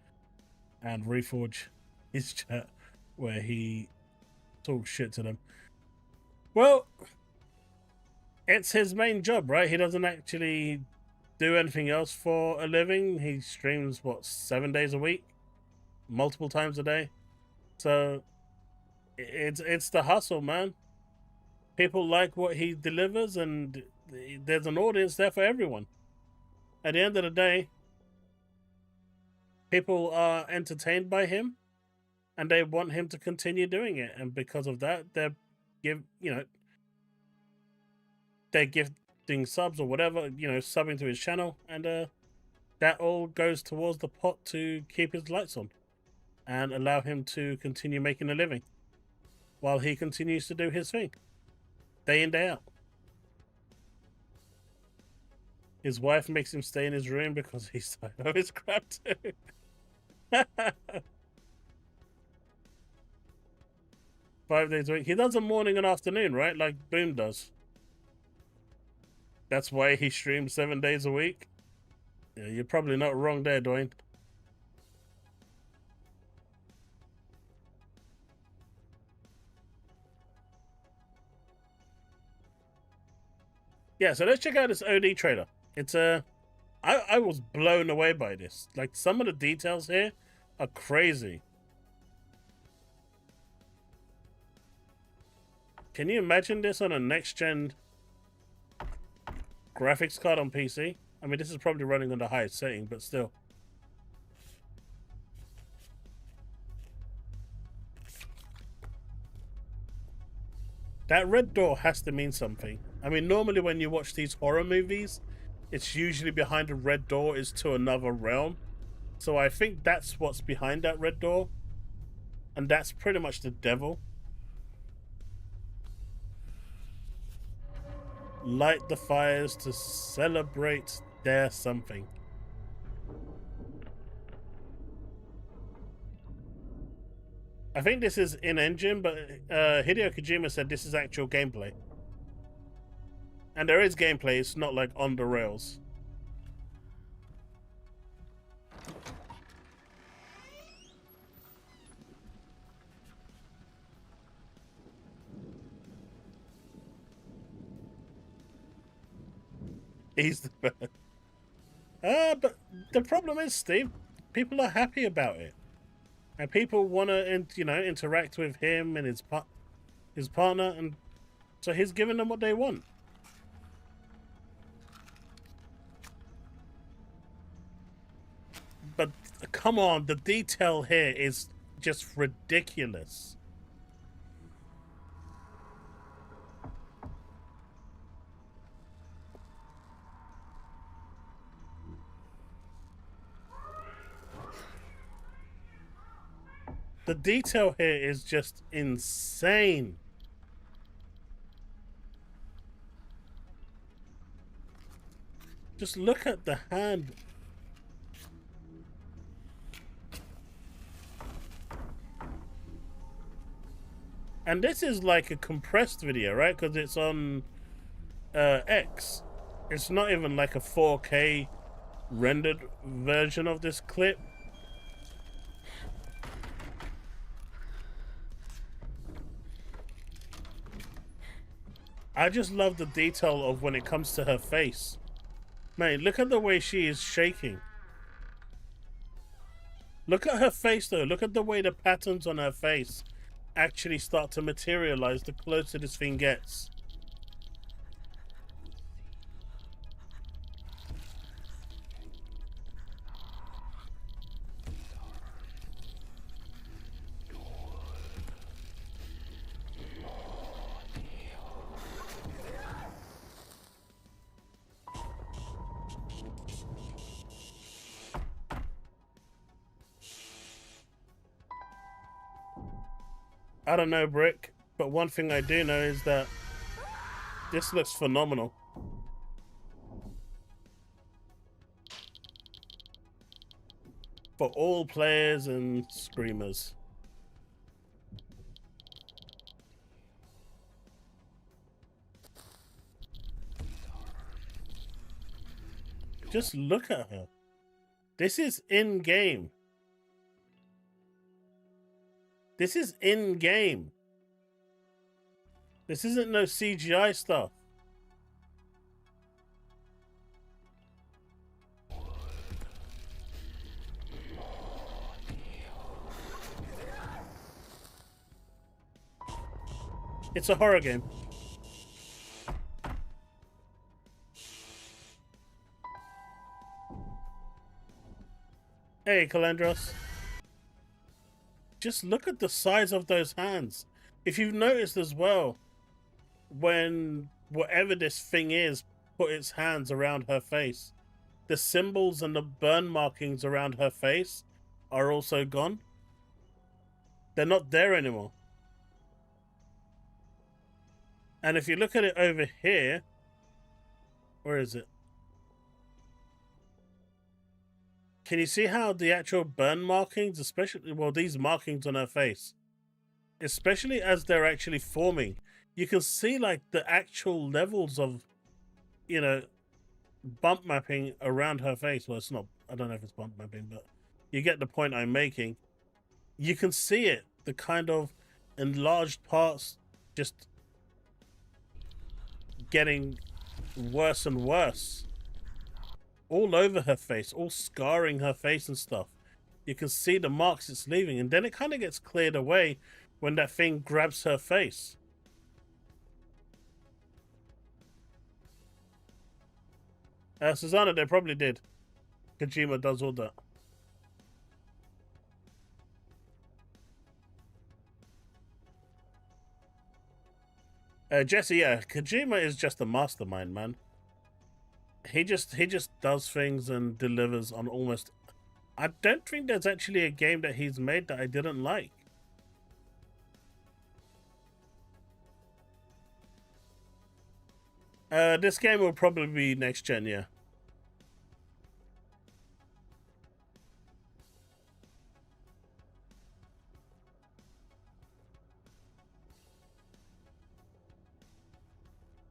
and Reforge his chat where he talks shit to them. Well, it's his main job, right? He doesn't actually do anything else for a living. He streams, what, 7 days a week? Multiple times a day. So, it's the hustle, man. People like what he delivers, and there's an audience there for everyone. At the end of the day, people are entertained by him, and they want him to continue doing it. And because of that, they're gifting subs or whatever, subbing to his channel, and that all goes towards the pot to keep his lights on and allow him to continue making a living while he continues to do his thing. Day in, day out. His wife makes him stay in his room because he's tired of his crap too. 5 days a week. He does a morning and afternoon, right? Like Boom does. That's why he streams 7 days a week. Yeah, you're probably not wrong there, Dwayne. Yeah, so let's check out this OD trailer. It's I was blown away by this. Like, some of the details here are crazy. Can you imagine this on a next-gen graphics card on PC? I mean, this is probably running on the highest setting, but still. That red door has to mean something. I mean, normally when you watch these horror movies, it's usually behind a red door is to another realm. So I think that's what's behind that red door. And that's pretty much the devil. Light the fires to celebrate their something. I think this is in-engine, but Hideo Kojima said this is actual gameplay. And there is gameplay, it's not like on the rails. He's the best. But the problem is, Steve, people are happy about it, and people want to, interact with him and his partner, and so he's giving them what they want. But come on, the detail here is just ridiculous. The detail here is just insane. Just look at the hand. And this is like a compressed video, right? Because it's on X. It's not even like a 4K rendered version of this clip. I just love the detail of when it comes to her face. Man, look at the way she is shaking. Look at her face though. Look at the way the patterns on her face actually start to materialize the closer this thing gets. I don't know, Brick, but one thing I do know is that this looks phenomenal. For all players and screamers. Just look at her. This is in-game. This is in-game. This isn't no CGI stuff. It's a horror game. Hey, Calandros. Just look at the size of those hands. If you've noticed as well, when whatever this thing is put its hands around her face, the symbols and the burn markings around her face are also gone. They're not there anymore. And if you look at it over here, where is it? Can you see how the actual burn markings, especially, well, these markings on her face, especially as they're actually forming, you can see like the actual levels of, bump mapping around her face. Well, it's not, I don't know if it's bump mapping, but you get the point I'm making. You can see it, the kind of enlarged parts just getting worse and worse. All over her face, all scarring her face and stuff. You can see the marks it's leaving, and then it kind of gets cleared away when that thing grabs her face. Susanna, they probably did. Kojima does all that. Jesse, yeah, Kojima is just a mastermind, man. He just does things and delivers on almost. I don't think there's actually a game that he's made that I didn't like. This game will probably be next gen, yeah.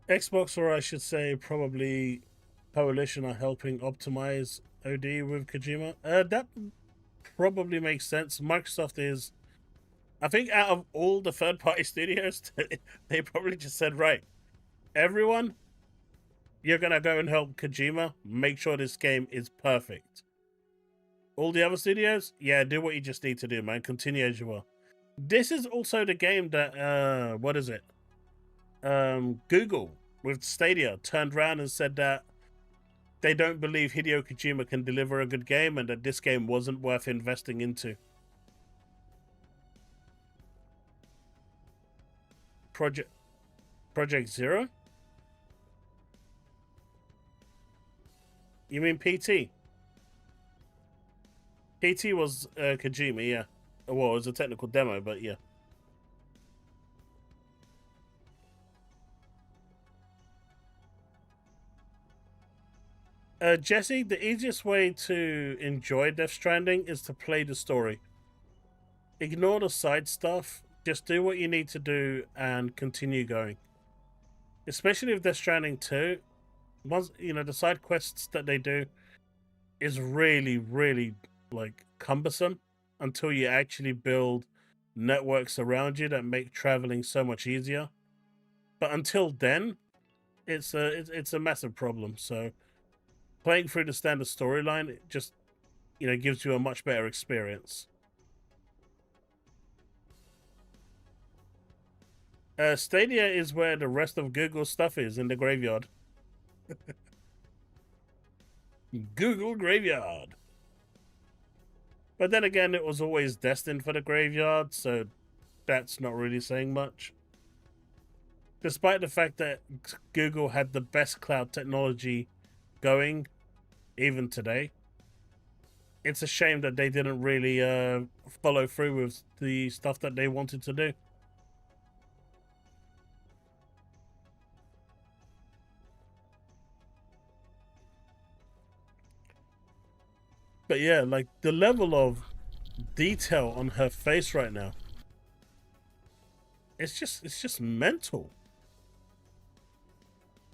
Xbox, or I should say probably Coalition, are helping optimize OD with Kojima. That probably makes sense. Microsoft is, I think, out of all the third-party studios, they probably just said, right, everyone, you're gonna go and help Kojima make sure this game is perfect. All the other studios, yeah, do what you just need to do, man. Continue as you will. This is also the game that what is it? Google with Stadia turned around and said that they don't believe Hideo Kojima can deliver a good game and that this game wasn't worth investing into. Project Zero? You mean PT? PT was Kojima, yeah. Well, it was a technical demo, but yeah. Jesse, the easiest way to enjoy Death Stranding is to play the story. Ignore the side stuff. Just do what you need to do and continue going. Especially with Death Stranding 2, once the side quests that they do is really, really like cumbersome until you actually build networks around you that make traveling so much easier. But until then, it's a massive problem. So playing through the standard storyline just gives you a much better experience. Stadia is where the rest of Google's stuff is, in the graveyard. Google graveyard. But then again, it was always destined for the graveyard, so that's not really saying much. Despite the fact that Google had the best cloud technology going, even today, it's a shame that they didn't really follow through with the stuff that they wanted to do. But yeah, like the level of detail on her face right now, it's just mental.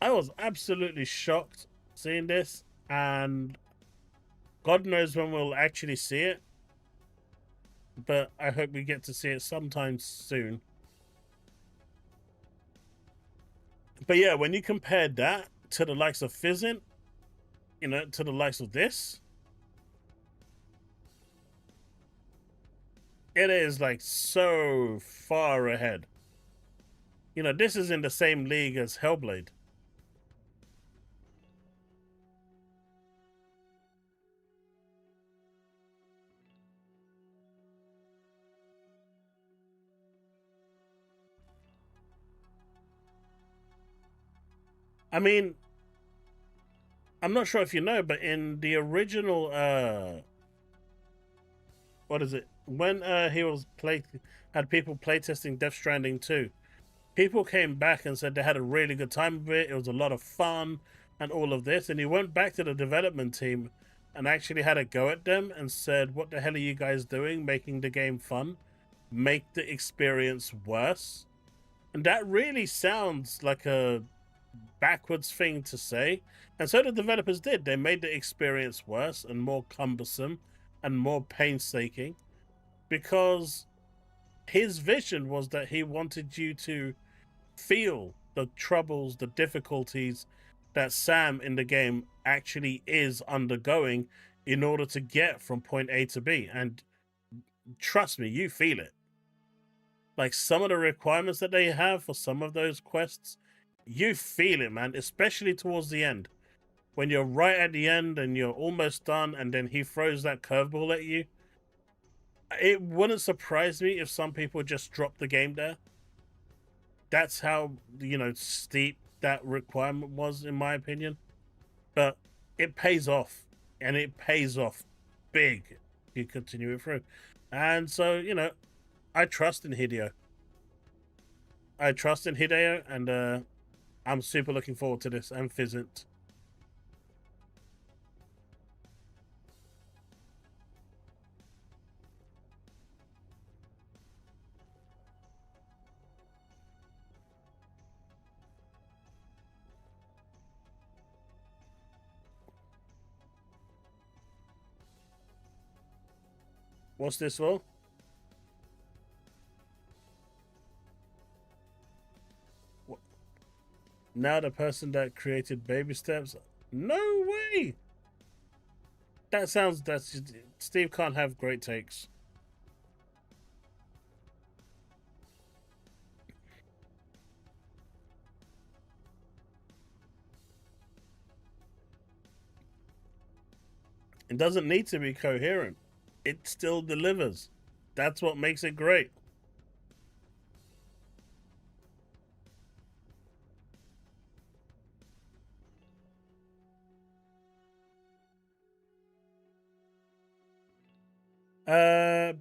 I was absolutely shocked seeing this, and God knows when we'll actually see it. But I hope we get to see it sometime soon. But yeah, when you compare that to the likes of Physisnt, to the likes of this, it is like so far ahead. This is in the same league as Hellblade. I mean, I'm not sure if you know, but in the original, what is it? When he was had people playtesting Death Stranding 2, people came back and said they had a really good time with it. It was a lot of fun and all of this. And he went back to the development team and actually had a go at them and said, "What the hell are you guys doing? Making the game fun? Make the experience worse." And that really sounds like a backwards thing to say. And so the developers did. They made the experience worse and more cumbersome and more painstaking, because his vision was that he wanted you to feel the troubles, the difficulties that Sam in the game actually is undergoing in order to get from point A to B. And trust me, you feel it. Like some of the requirements that they have for some of those quests, you feel it, man, especially towards the end. When you're right at the end and you're almost done and then he throws that curveball at you, it wouldn't surprise me if some people just drop the game there. That's how, steep that requirement was, in my opinion. But it pays off, and it pays off big if you continue it through. And so, I trust in Hideo. And I'm super looking forward to this, and Physisnt. What's this for? Now the person that created Baby Steps. No way. That's Steve can't have great takes. It doesn't need to be coherent. It still delivers. That's what makes it great.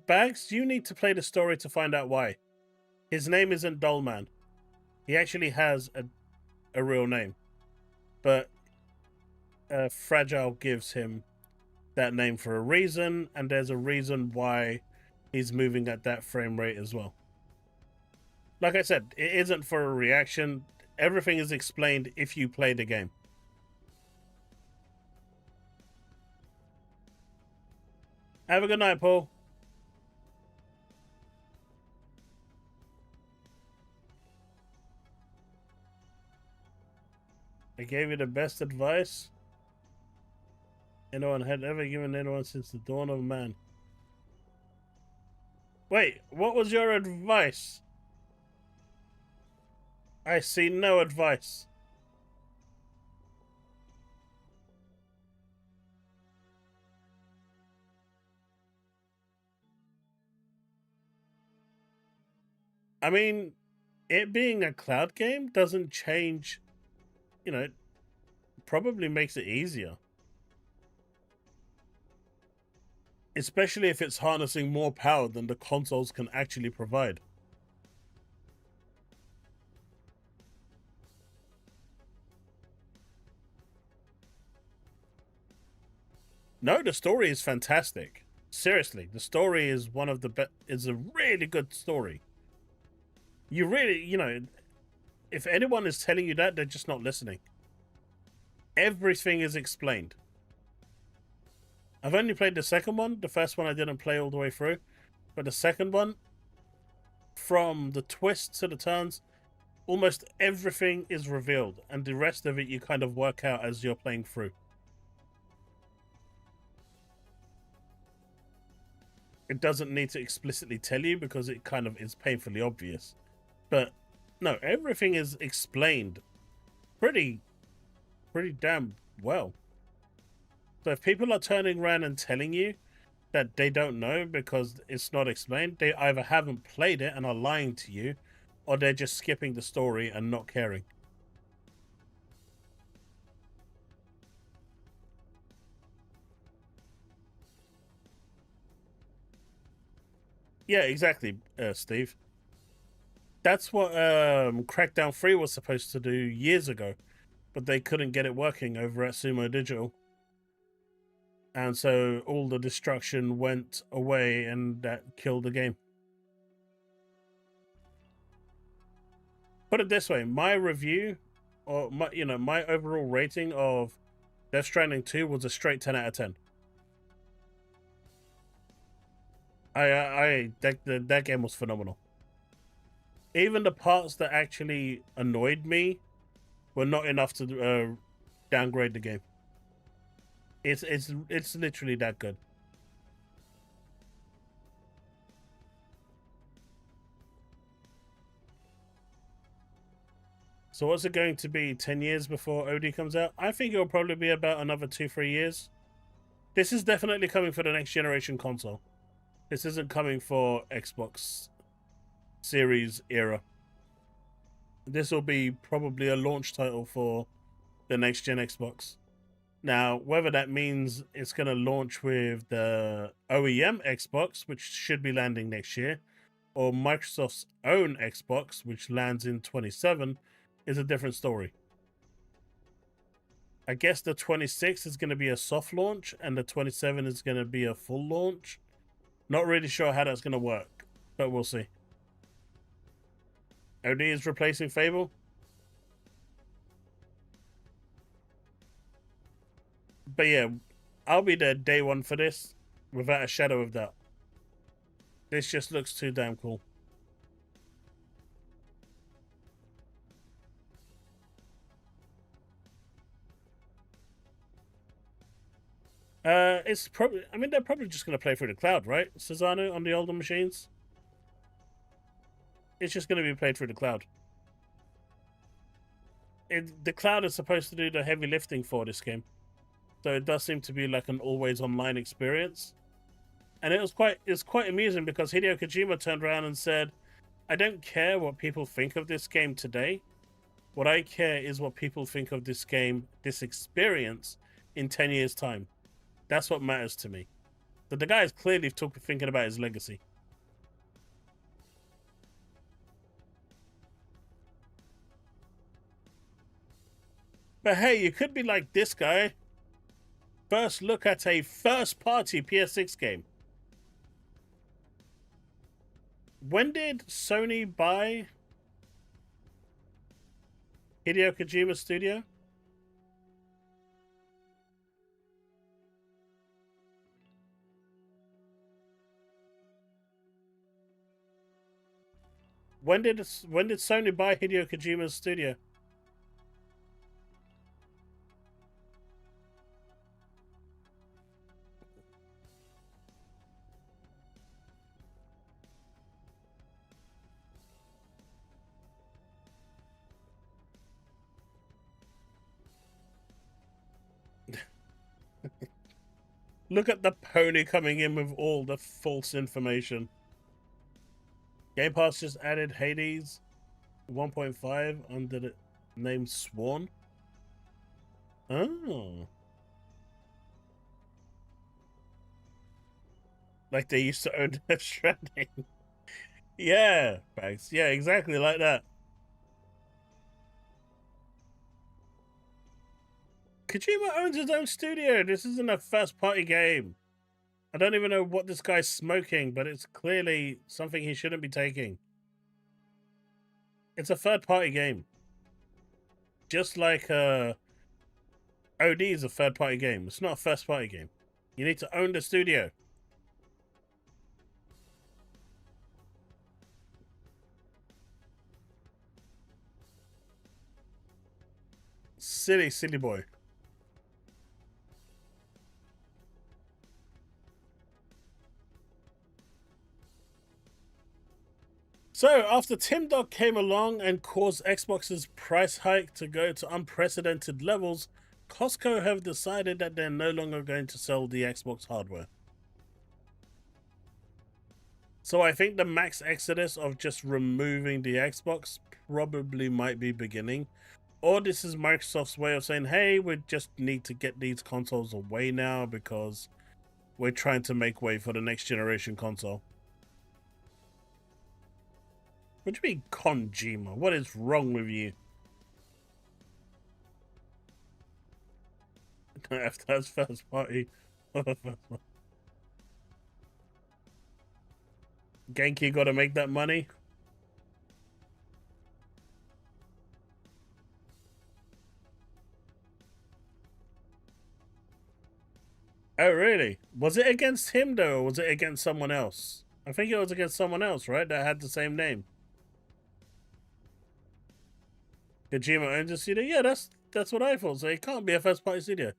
Bags, you need to play the story to find out why. His name isn't Dollman. He actually has a real name. But Fragile gives him that name for a reason, and there's a reason why he's moving at that frame rate as well. Like I said, it isn't for a reaction. Everything is explained if you play the game. Have a good night, Paul. I gave you the best advice anyone had ever given anyone since the dawn of man. Wait, what was your advice? I see no advice. I mean, it being a cloud game doesn't change, you know, probably makes it easier. Especially if it's harnessing more power than the consoles can actually provide. No, the story is fantastic. Seriously, the story is one of the best. It's a really good story. You really, if anyone is telling you that, they're just not listening. Everything is explained. I've only played the second one. The first one I didn't play all the way through. But the second one, from the twists to the turns, almost everything is revealed. And the rest of it you kind of work out as you're playing through. It doesn't need to explicitly tell you because it kind of is painfully obvious. But no, everything is explained pretty damn well. So if people are turning around and telling you that they don't know because it's not explained, they either haven't played it and are lying to you, or they're just skipping the story and not caring. Yeah, exactly, Steve. That's what Crackdown 3 was supposed to do years ago, but they couldn't get it working over at Sumo Digital. And so all the destruction went away and that killed the game. Put it this way, my review, or my overall rating of Death Stranding 2 was a straight 10 out of 10. That game was phenomenal. Even the parts that actually annoyed me were not enough to downgrade the game. It's literally that good. So what's it going to be? 10 years before OD comes out? I think it'll probably be about another 2-3 years. This is definitely coming for the next generation console. This isn't coming for Xbox Series era. This will be probably a launch title for the next gen Xbox. Now, whether that means it's going to launch with the OEM Xbox, which should be landing next year, or Microsoft's own Xbox, which lands in 27, is a different story. I guess the 26 is going to be a soft launch, and the 27 is going to be a full launch. Not really sure how that's going to work, but we'll see. OD is replacing Fable. But yeah, I'll be there day one for this, without a shadow of doubt. This just looks too damn cool. It's probably. I mean, they're probably just going to play through the cloud, right? Susano on the older machines. It's just going to be played through the cloud. The cloud is supposed to do the heavy lifting for this game, so it does seem to be like an always online experience. And it's quite amusing because Hideo Kojima turned around and said, "I don't care what people think of this game today. What I care is what people think of this game, this experience, in 10 years' time. That's what matters to me." So the guy is clearly thinking about his legacy. But hey, you could be like this guy. First look at a first-party PS6 game. When did Sony buy Hideo Kojima's studio? When did Sony buy Hideo Kojima's studio? Look at the pony coming in with all the false information. Game Pass just added Hades 1.5 under the name Swan. Oh. Like they used to own Death Stranding. Yeah, Bags. Yeah, exactly like that. Kojima owns his own studio. This isn't a first-party game. I don't even know what this guy's smoking, but it's clearly something he shouldn't be taking. It's a third-party game. Just like OD is a third-party game. It's not a first-party game. You need to own the studio. Silly, silly boy. So, after Tim Dog came along and caused Xbox's price hike to go to unprecedented levels, Costco have decided that they're no longer going to sell the Xbox hardware. So I think the max exodus of just removing the Xbox probably might be beginning. Or this is Microsoft's way of saying, hey, we just need to get these consoles away now because we're trying to make way for the next generation console. What do you mean, Kojima? What is wrong with you? That's first party. Genki got to make that money. Oh, really? Was it against him, though, or was it against someone else? I think it was against someone else, right? That had the same name. Kojima owns a studio? Yeah, that's what I thought. So it can't be a first-party studio.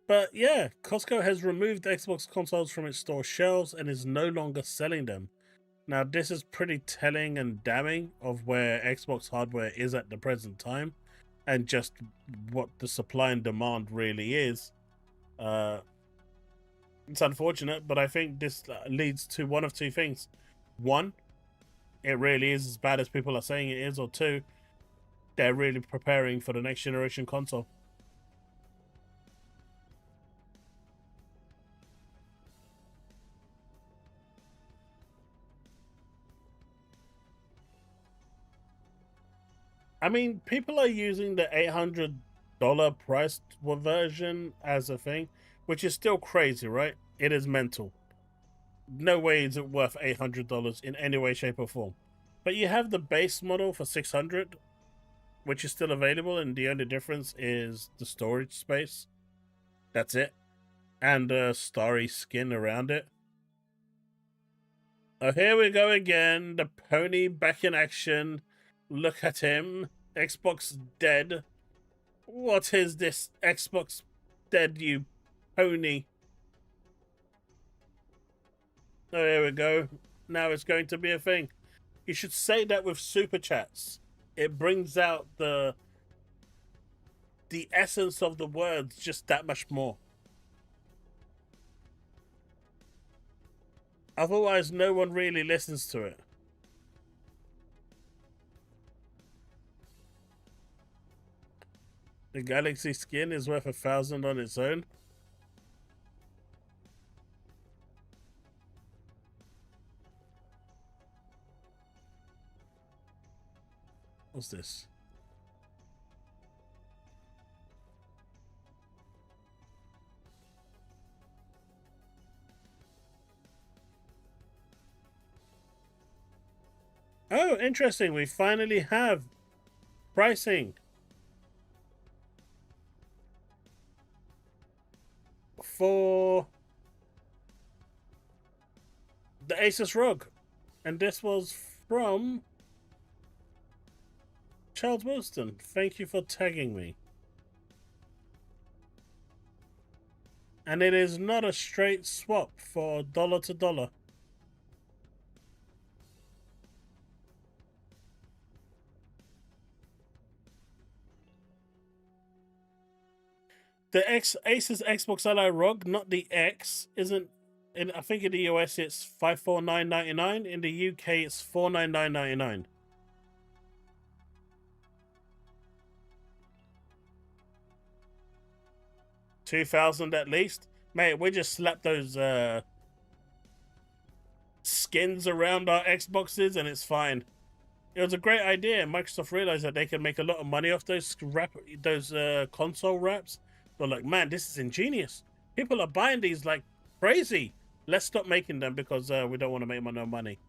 But yeah, Costco has removed Xbox consoles from its store shelves and is no longer selling them. Now, this is pretty telling and damning of where Xbox hardware is at the present time and just what the supply and demand really is. It's unfortunate, but I think this leads to one of two things. One, it really is as bad as people are saying it is, or two, they're really preparing for the next generation console. I mean, people are using the $800 price version as a thing, which is still crazy, right? It is mental. No way is it worth $800 in any way, shape, or form. But you have the base model for $600, which is still available, and the only difference is the storage space. That's it. And a starry skin around it. Oh, here we go again. The pony back in action. Look at him. Xbox dead. What is this? Xbox dead, you pony. Oh, here we go. Now it's going to be a thing. You should say that with super chats. It brings out the essence of the words just that much more. Otherwise, no one really listens to it. The Galaxy skin is worth 1,000 on its own. What's this? Oh, interesting. We finally have pricing for the Asus ROG. And this was from Charles Wilston. Thank you for tagging me. And it is not a straight swap for dollar to dollar. The Asus Xbox Ally ROG, not the X, isn't. I think in the US it's $549.99. In the UK it's $499.99. $2,000 at least, mate. We just slapped those skins around our Xboxes and it's fine. It was a great idea. Microsoft realized that they can make a lot of money off those console wraps. They're like, man, this is ingenious. People are buying these like crazy. Let's stop making them because we don't want to make no money.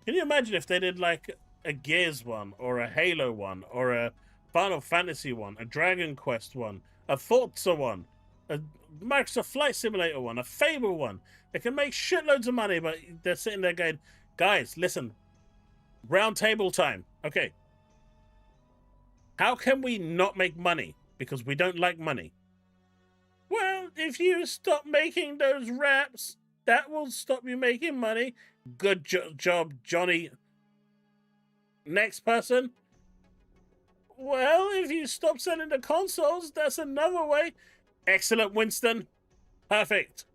Can you imagine if they did like a Gears one, or a Halo one, or a Final Fantasy one, a Dragon Quest one, a Forza one, a Microsoft Flight Simulator one, a Fable one? They can make shitloads of money, but they're sitting there going, guys, listen, round table time. Okay. How can we not make money? Because we don't like money. Well, if you stop making those wraps, that will stop you making money. Good job, Johnny. Next person. Well, if you stop selling the consoles, that's another way. Excellent, Winston. Perfect.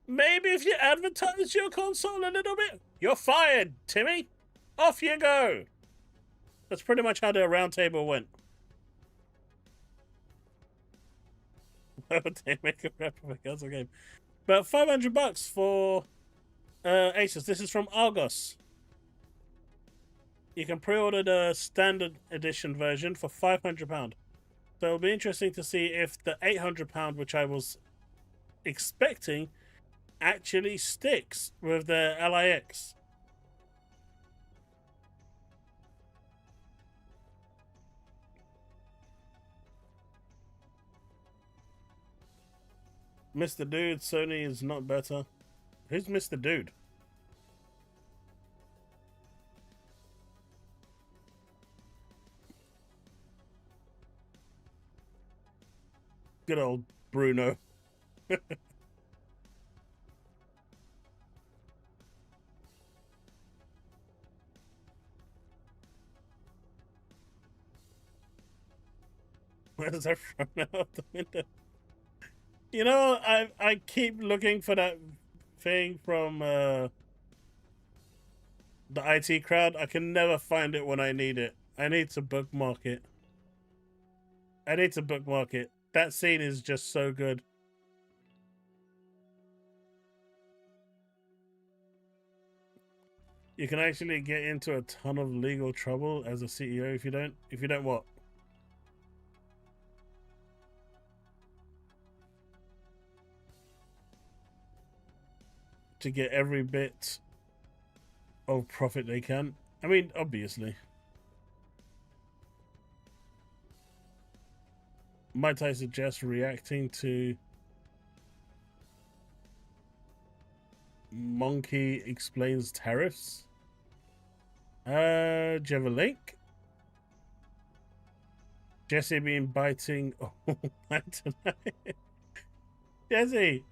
Maybe if you advertise your console a little bit, you're fired, Timmy. Off you go. That's pretty much how the roundtable went. They make a rep of a console game. But $500 for Asus. This is from Argos. You can pre-order the standard edition version for £500. So it'll be interesting to see if the £800, which I was expecting, actually sticks with the LIX. Mr. Dude, Sony is not better. Who's Mr. Dude? Good old Bruno. Where's that from out the window? You know, I keep looking for that thing from the IT crowd. I can never find it when I need it. I need to bookmark it. That scene is just so good. You can actually get into a ton of legal trouble as a CEO if you don't what? To get every bit of profit they can. I mean, obviously. Might I suggest reacting to Monkey Explains Tariffs? Do you have a link? Jesse been biting all night tonight. Jesse!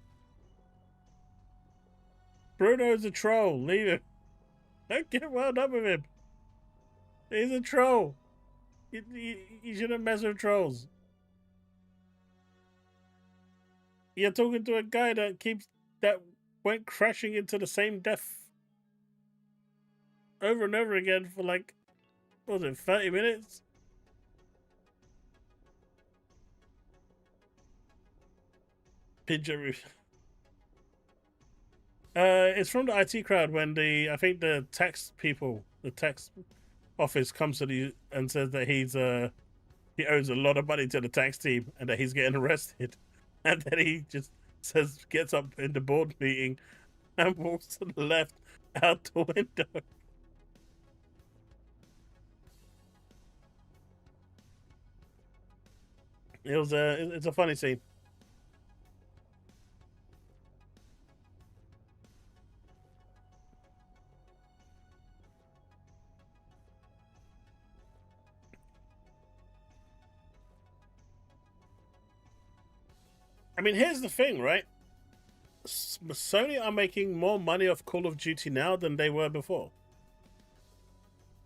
Bruno's a troll. Leave him. Don't get wound up with him. He's a troll. You shouldn't mess with trolls. You're talking to a guy that went crashing into the same death over and over again for like, what was it, 30 minutes? Pigeon roof. It's from the IT crowd when I think the tax people, the tax office comes to the and says that he owes a lot of money to the tax team and that he's getting arrested, and then he just gets up in the board meeting and walks to the left out the window. It's a funny scene. I mean, here's the thing, right? Sony are making more money off Call of Duty now than they were before.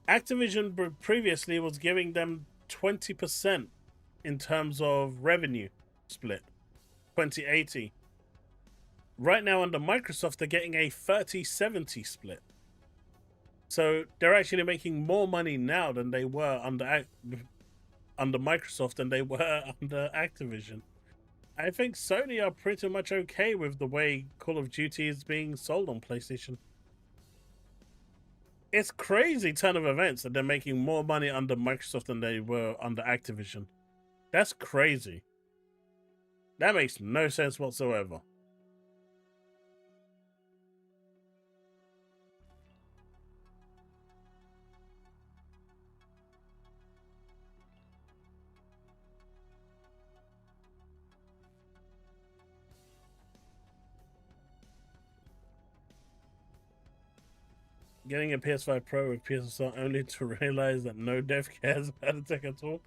Activision previously was giving them 20% in terms of revenue split, 20/80. Right now under Microsoft, they're getting a 30/70 split. So they're actually making more money now than they were under Microsoft than they were under Activision. I think Sony are pretty much okay with the way Call of Duty is being sold on PlayStation. It's crazy turn of events that they're making more money under Microsoft than they were under Activision. That's crazy. That makes no sense whatsoever. Getting a PS5 Pro with PSSR only to realize that no dev cares about the tech at all.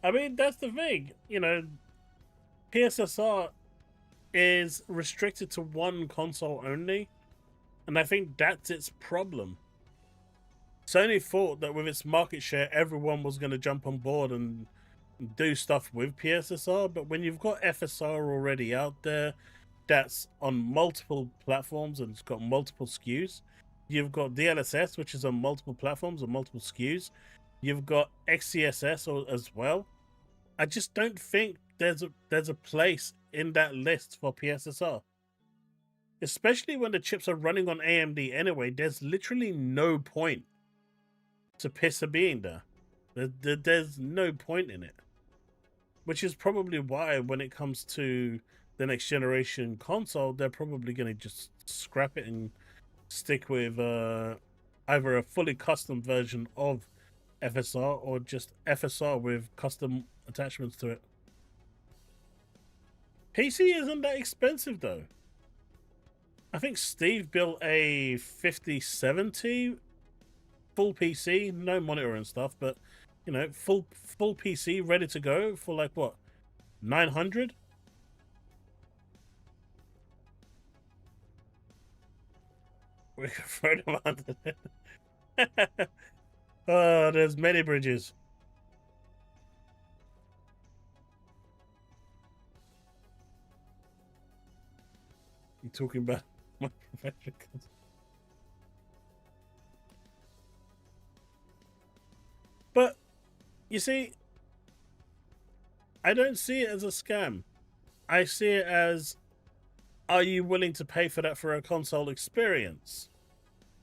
I mean, that's the thing. You know, PSSR is restricted to one console only, and I think that's its problem. Sony thought that with its market share, everyone was going to jump on board and do stuff with PSSR, but when you've got FSR already out there that's on multiple platforms and it's got multiple SKUs, you've got DLSS, which is on multiple platforms and multiple SKUs, you've got XCSS as well. I just don't think there's a place in that list for PSSR. Especially when the chips are running on AMD anyway, there's literally no point to PISA being there. There's no point in it. Which is probably why when it comes to the next generation console, they're probably going to just scrap it and stick with either a fully custom version of FSR or just FSR with custom attachments to it. PC isn't that expensive though. I think Steve built a 5070 full PC, no monitor and stuff, but you know, full PC ready to go for like what, 900? We can throw them under there. Oh, there's many bridges. You talking about my profession? But you see, I don't see it as a scam. I see it as, are you willing to pay for that for a console experience?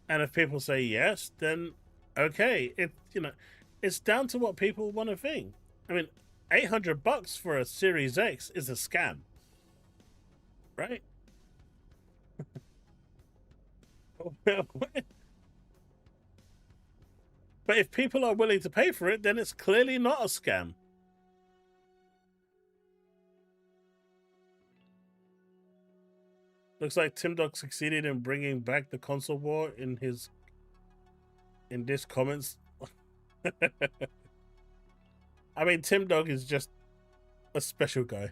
And if people say yes, then okay. It's down to what people want to think. I mean, $800 for a Series X is a scam, right? But if people are willing to pay for it, then it's clearly not a scam. Looks like Tim Dog succeeded in bringing back the console war in this comments. I mean, Tim Dog is just a special guy.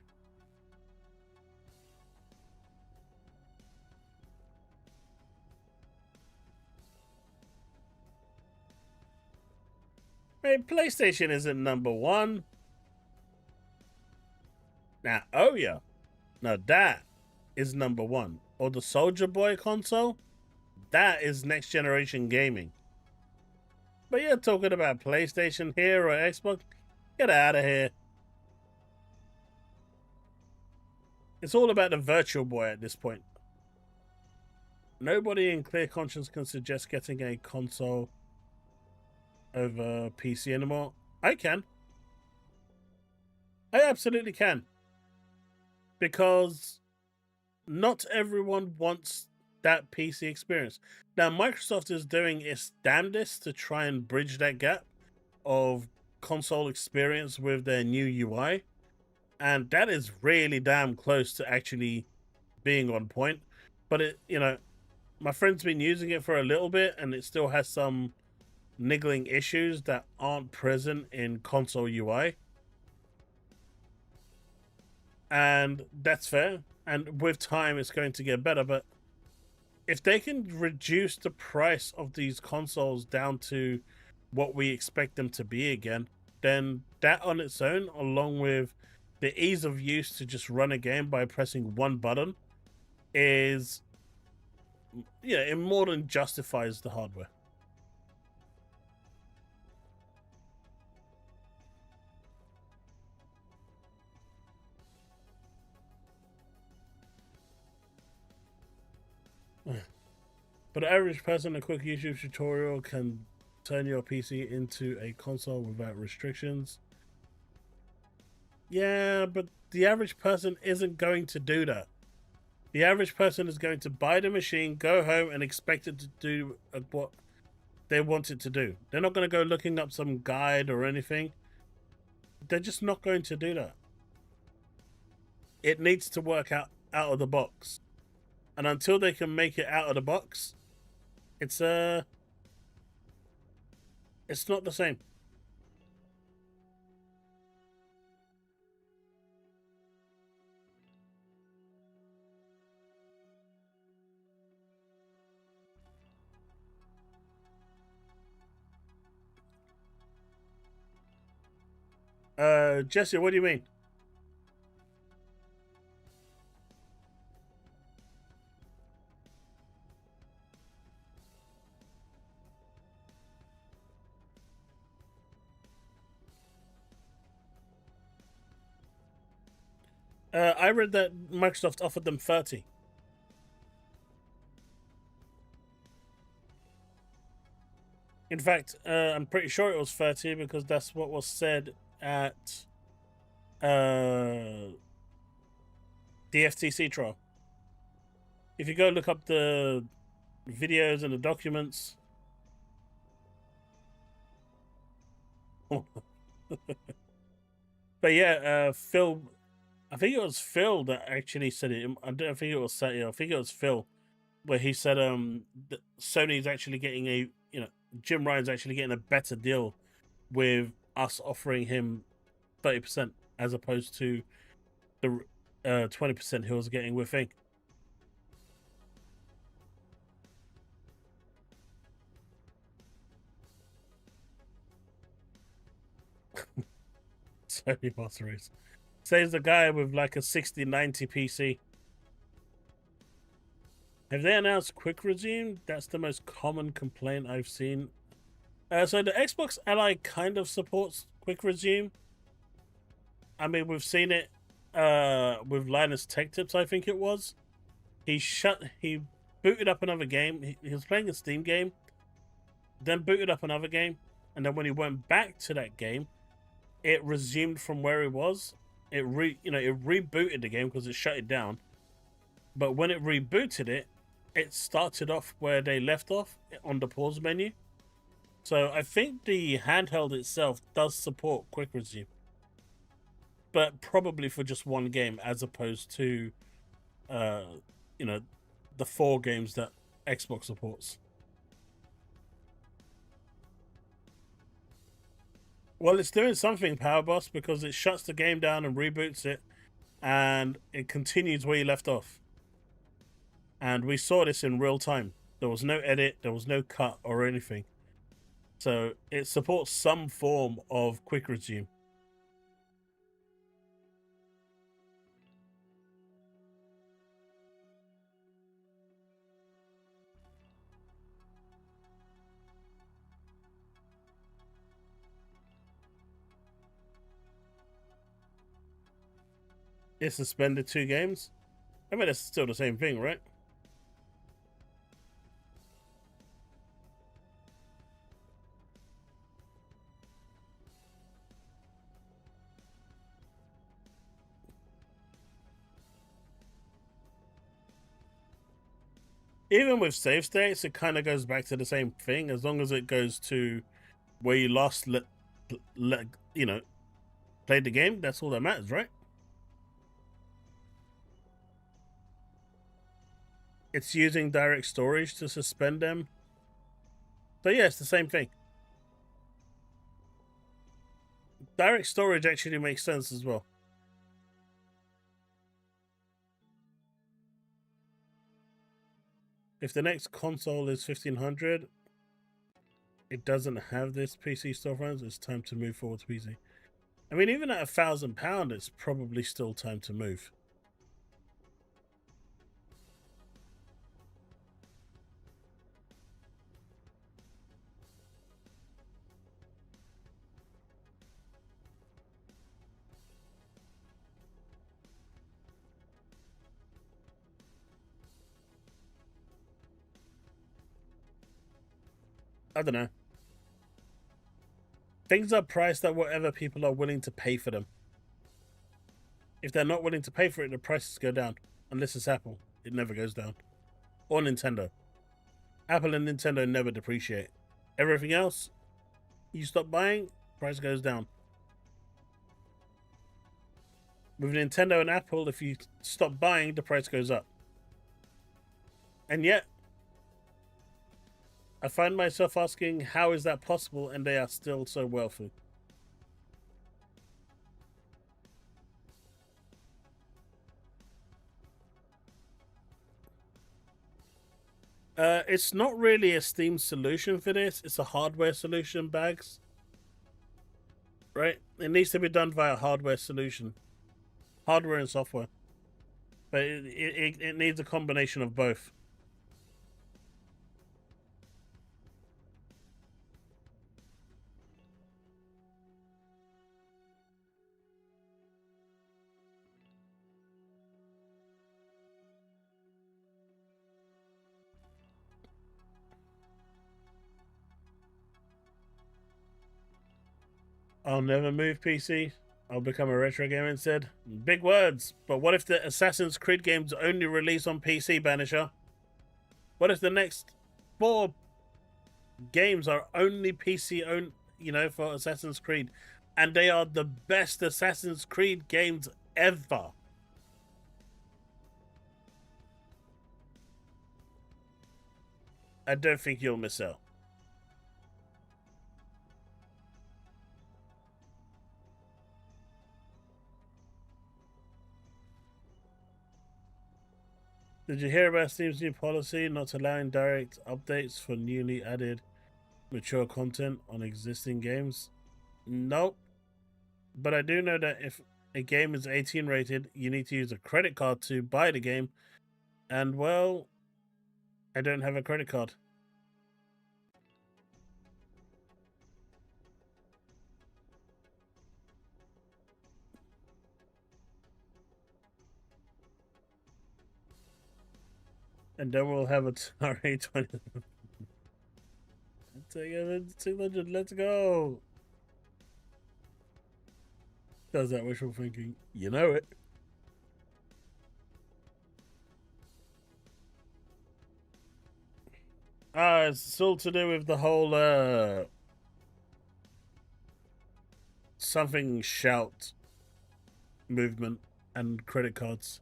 Hey, PlayStation isn't number one. Now, oh yeah. Now that is number one. Or the Soldier Boy console, that is next generation gaming. But you're talking about PlayStation here or Xbox? Get out of here. It's all about the Virtual Boy at this point. Nobody in clear conscience can suggest getting a console over PC anymore. I can. I absolutely can. Because not everyone wants that PC experience. Now, Microsoft is doing its damnedest to try and bridge that gap of console experience with their new UI. And that is really damn close to actually being on point. But it, you know, my friend's been using it for a little bit and it still has some niggling issues that aren't present in console UI. And that's fair. And with time, it's going to get better. But if they can reduce the price of these consoles down to what we expect them to be again, then that on its own, along with the ease of use to just run a game by pressing one button, is, yeah, it more than justifies the hardware. But the average person, a quick YouTube tutorial can turn your PC into a console without restrictions. Yeah, but the average person isn't going to do that. The average person is going to buy the machine, go home, and expect it to do what they want it to do. They're not going to go looking up some guide or anything. They're just not going to do that. It needs to work out of the box. And until they can make it out of the box, it's not the same. Jesse, what do you mean? I read that Microsoft offered them 30. In fact, I'm pretty sure it was 30 because that's what was said at the FTC trial. If you go look up the videos and the documents. But yeah, Phil, I think it was Phil that actually said it. I don't think it was Satya. I think it was Phil, where he said Sony's actually getting Jim Ryan's actually getting a better deal with us offering him 30% as opposed to the 20% he was getting with Inc. Sony Master Race. Says the guy with like a 6090 PC. Have they announced quick resume? That's the most common complaint I've seen. So the Xbox Ally kind of supports quick resume. I mean, we've seen it with Linus Tech Tips, I think it was. He booted up another game. He was playing a Steam game, then booted up another game, and then when he went back to that game, it resumed from where it was. It rebooted the game because it shut it down. But when it rebooted it, it started off where they left off on the pause menu. So I think the handheld itself does support quick resume, but probably for just one game as opposed to, the 4 games that Xbox supports. Well, it's doing something, Power Boss, because it shuts the game down and reboots it, and it continues where you left off. And we saw this in real time. There was no edit, there was no cut or anything. So it supports some form of quick resume. It suspended 2 games. I mean, it's still the same thing, right? Even with save states, it kind of goes back to the same thing. As long as it goes to where you last played the game, that's all that matters, right? It's using direct storage to suspend them. So yeah, it's the same thing. Direct storage actually makes sense as well. If the next console is 1500, it doesn't have this PC storefront, it's time to move forward to PC. I mean, even at £1,000, it's probably still time to move. I don't know. Things are priced at whatever people are willing to pay for them. If they're not willing to pay for it, the prices go down. Unless it's Apple, it never goes down. Or Nintendo. Apple and Nintendo never depreciate. Everything else, you stop buying, price goes down. With Nintendo and Apple, if you stop buying, the price goes up. And yet, I find myself asking, how is that possible? And they are still so wealthy. It's not really a Steam solution for this. It's a hardware solution, Bags. Right? It needs to be done via hardware solution. Hardware and software. But it needs a combination of both. I'll never move PC. I'll become a retro gamer instead. Big words. But what if the Assassin's Creed games only release on PC, Banisher? What if the next 4 games are only PC owned, for Assassin's Creed, and they are the best Assassin's Creed games ever? I don't think you'll miss out. Did you hear about Steam's new policy not allowing direct updates for newly added mature content on existing games? Nope. But I do know that if a game is 18 rated, you need to use a credit card to buy the game. And well, I don't have a credit card. And then we'll have a Atari 20. Take it 600, let's go. Does that wishful thinking? You know it. It's all to do with the whole something shout movement and credit cards.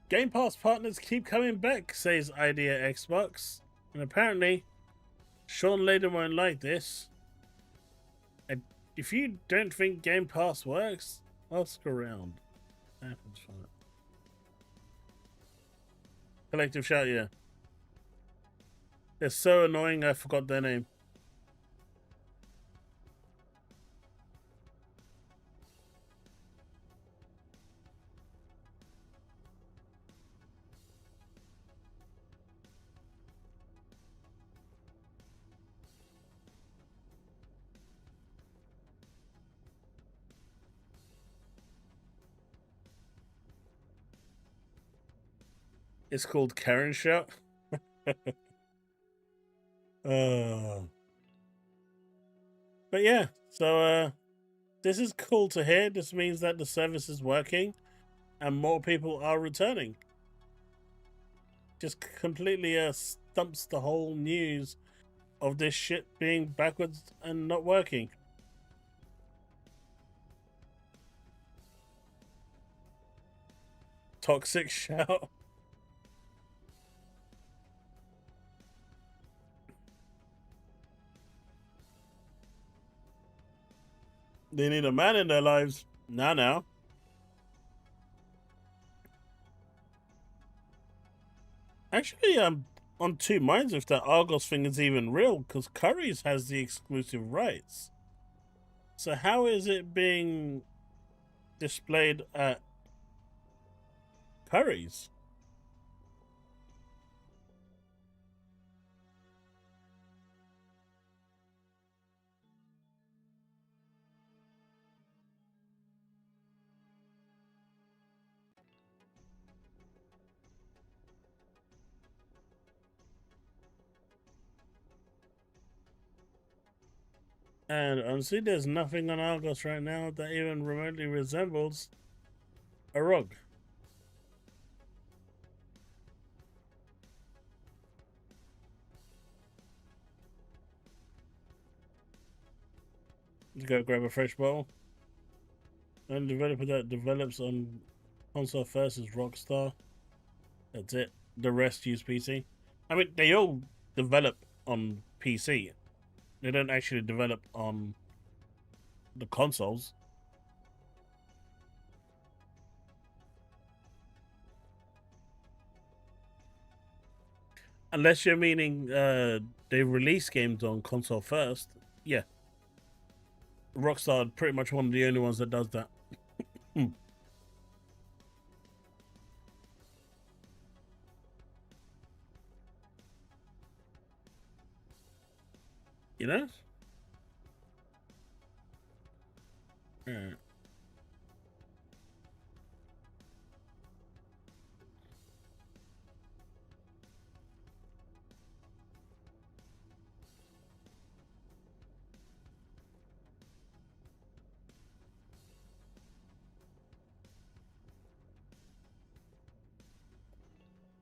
Game Pass partners keep coming back, says Idea Xbox. And apparently, Sean Layden won't like this. And if you don't think Game Pass works, ask around. Happens fine. Collective Shout, yeah. They're so annoying, I forgot their name. It's called Karen Shout. But yeah, so this is cool to hear. This means that the service is working and more people are returning. Just completely stumps the whole news of this shit being backwards and not working. Toxic Shout. They need a man in their lives. Now. Actually, I'm on two minds if that Argos thing is even real, because Curry's has the exclusive rights. So how is it being displayed at Curry's? And honestly, there's nothing on Argos right now that even remotely resembles a rug. You go grab a fresh bottle. And the developer that develops on console first is Rockstar. That's it. The rest use PC. I mean, they all develop on PC. They don't actually develop on the consoles. Unless you're meaning they release games on console first. Yeah. Rockstar are pretty much one of the only ones that does that. You know? Alright.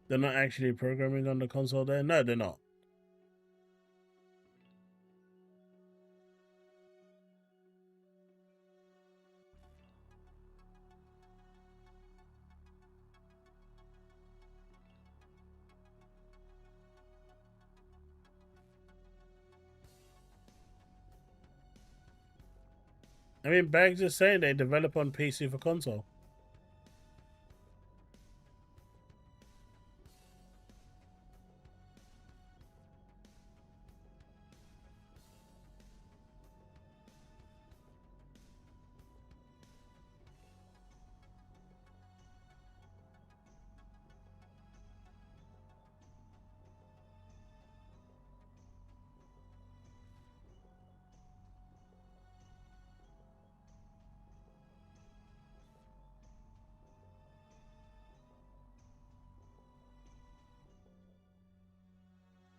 They're not actually programming on the console there? No, they're not. I mean, Bags is saying they develop on PC for console.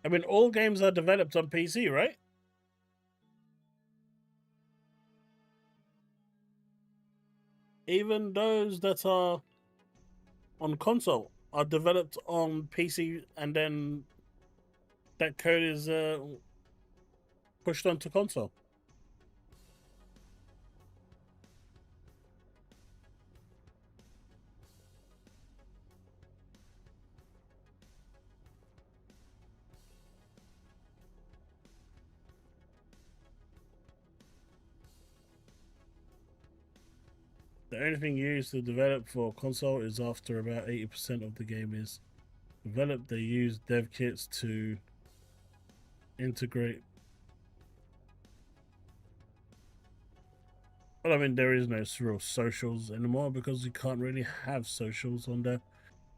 I mean, all games are developed on PC, right? Even those that are on console are developed on PC, and then that code is pushed onto console. The only thing used to develop for console is after about 80% of the game is developed, they use dev kits to integrate. Well, I mean, there is no real socials anymore because you can't really have socials on there.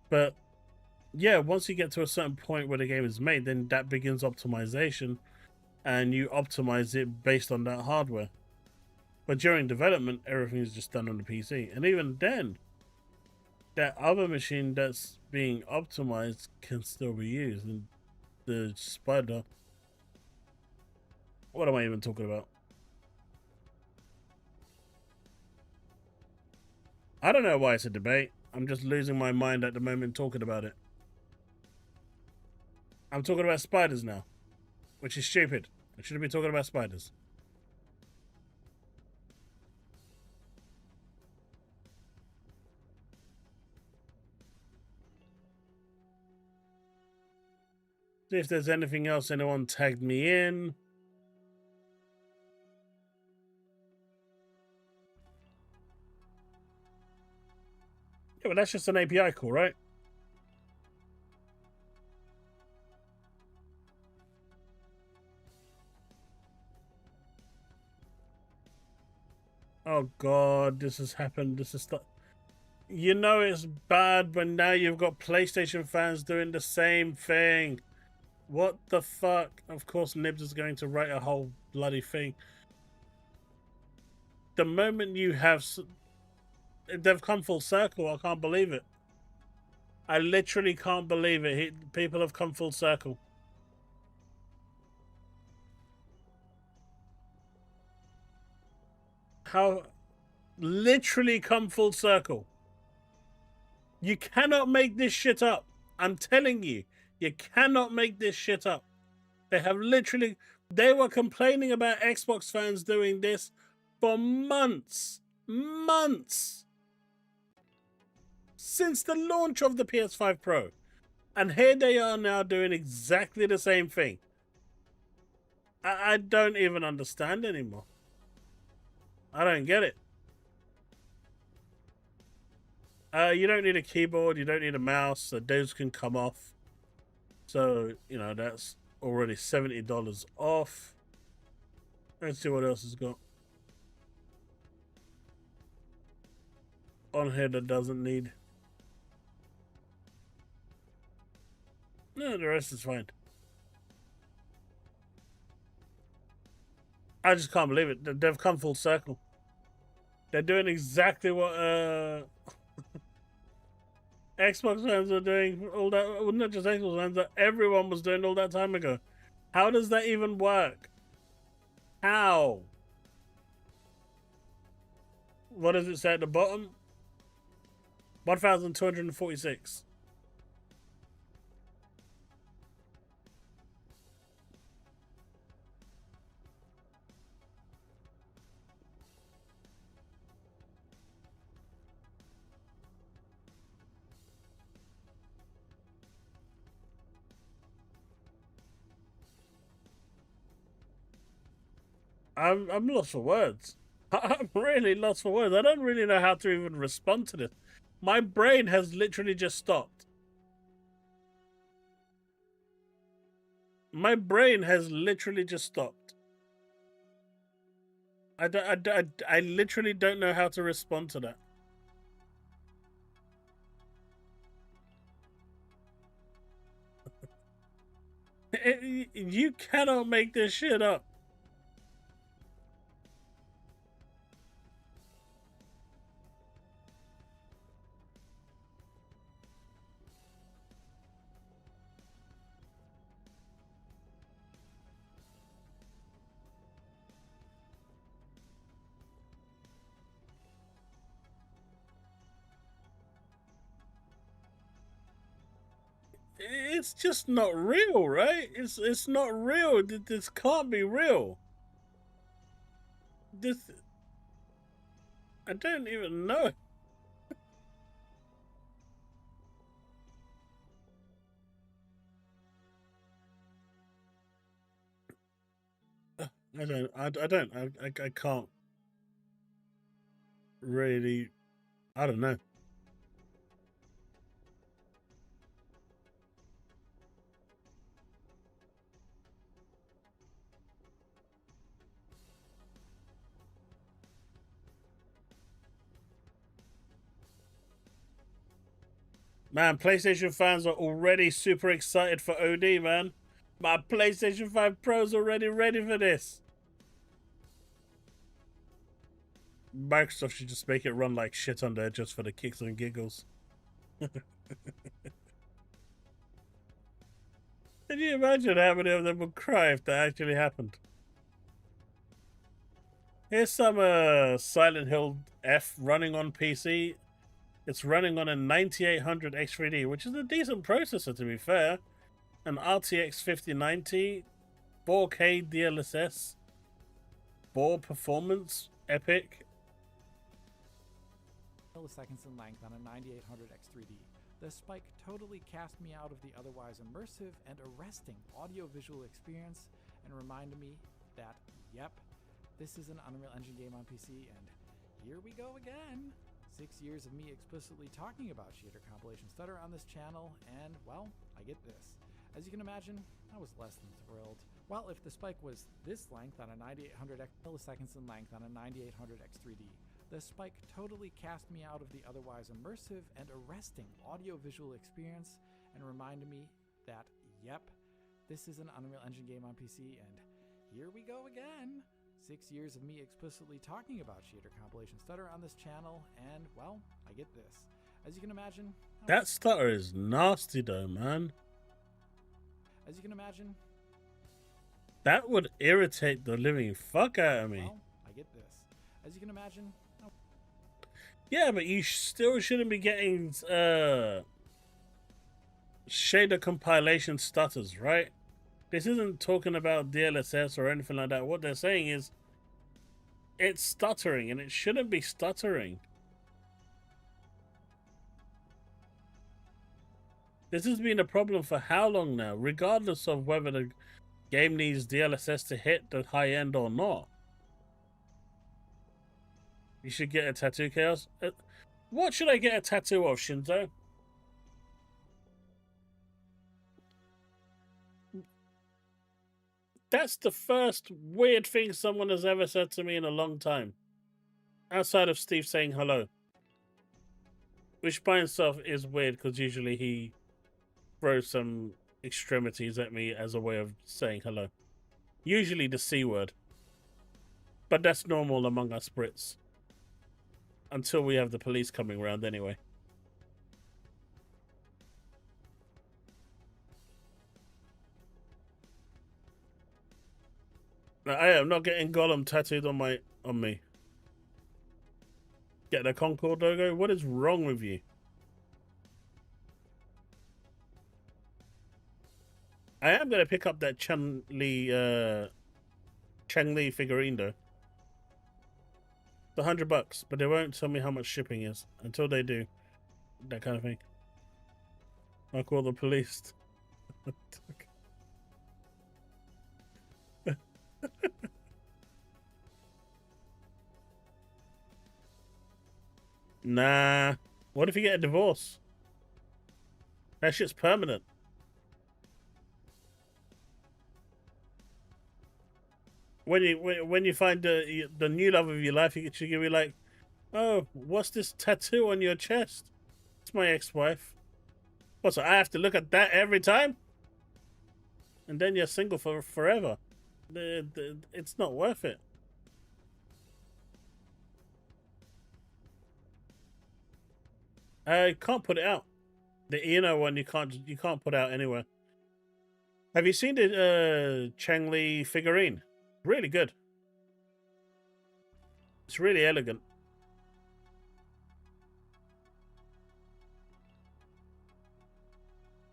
But yeah, once you get to a certain point where the game is made, then that begins optimization, and you optimize it based on that hardware. But during development, everything is just done on the PC. And even then, that other machine that's being optimized can still be used. And the spider... What am I even talking about? I don't know why it's a debate. I'm just losing my mind at the moment talking about it. I'm talking about spiders now, which is stupid. I shouldn't be talking about spiders. See if there's anything else anyone tagged me in. Yeah, but that's just an API call, right? Oh god, this has happened. This is you know it's bad, but now you've got PlayStation fans doing the same thing. What the fuck? Of course Nibs is going to write a whole bloody thing. The moment you have... They've come full circle. I can't believe it. I literally can't believe it. People have come full circle. How... Literally come full circle. You cannot make this shit up. I'm telling you. You cannot make this shit up. They have literally... They were complaining about Xbox fans doing this for months. Months. Since the launch of the PS5 Pro. And here they are now doing exactly the same thing. I don't even understand anymore. I don't get it. You don't need a keyboard. You don't need a mouse. Those can come off. So, you know, that's already $70 off. Let's see what else it's got on here that doesn't need. No, the rest is fine. I just can't believe it. They've come full circle. They're doing exactly what Xbox fans are doing all that. Well, not just Xbox fans, that everyone was doing all that time ago. How does that even work? How? What does it say at the bottom? 1,246. I'm lost for words. I'm really lost for words. I don't really know how to even respond to this. My brain has literally just stopped. My brain has literally just stopped. I literally don't know how to respond to that. You cannot make this shit up. It's just not real, right? It's not real. This can't be real. This... I don't even know. I can't really... I don't know. Man, PlayStation fans are already super excited for OD, man. My PlayStation 5 Pro's already ready for this. Microsoft should just make it run like shit on there just for the kicks and giggles. Can you imagine how many of them would cry if that actually happened? Here's some Silent Hill F running on PC. It's running on a 9800 X3D, which is a decent processor to be fair. An RTX 5090, 4K DLSS, board performance, epic. Milliseconds in length on a 9800 X3D. The spike totally cast me out of the otherwise immersive and arresting audio-visual experience and reminded me that, yep, this is an Unreal Engine game on PC, and here we go again. 6 years of me explicitly talking about shader compilation stutter on this channel, and, well, I get this. As you can imagine, I was less than thrilled. Well, if the spike was this length on a 9800 milliseconds in length on a 9800 X3D, the spike totally cast me out of the otherwise immersive and arresting audio-visual experience and reminded me that, yep, this is an Unreal Engine game on PC, and here we go again. 6 years of me explicitly talking about shader compilation stutter on this channel, and, well, I get this. As you can imagine... That stutter is nasty though, man. As you can imagine... That would irritate the living fuck out of me. Well, I get this. As you can imagine... Yeah, but you still shouldn't be getting shader compilation stutters, right? This isn't talking about DLSS or anything like that. What they're saying is it's stuttering, and it shouldn't be stuttering. This has been a problem for how long now, regardless of whether the game needs DLSS to hit the high end or not. You should get a tattoo, Chaos. What should I get a tattoo of, Shinzo? That's the first weird thing someone has ever said to me in a long time. Outside of Steve saying hello. Which by himself is weird because usually he throws some extremities at me as a way of saying hello. Usually the C word. But that's normal among us Brits. Until we have the police coming around anyway. I am not getting Gollum tattooed on me. Get the Concord logo? What is wrong with you? I am going to pick up that Chang-Li figurine though. It's $100, but they won't tell me how much shipping is until they do. That kind of thing. I'll call the police. Nah. What if you get a divorce? That shit's permanent. When you find the new love of your life, you should be like, oh, what's this tattoo on your chest? It's my ex-wife. What, so I have to look at that every time? And then you're single for forever. It's not worth it. I can't put it out. The Eno one you can't put out anywhere. Have you seen the Chang-Li figurine? Really good. It's really elegant.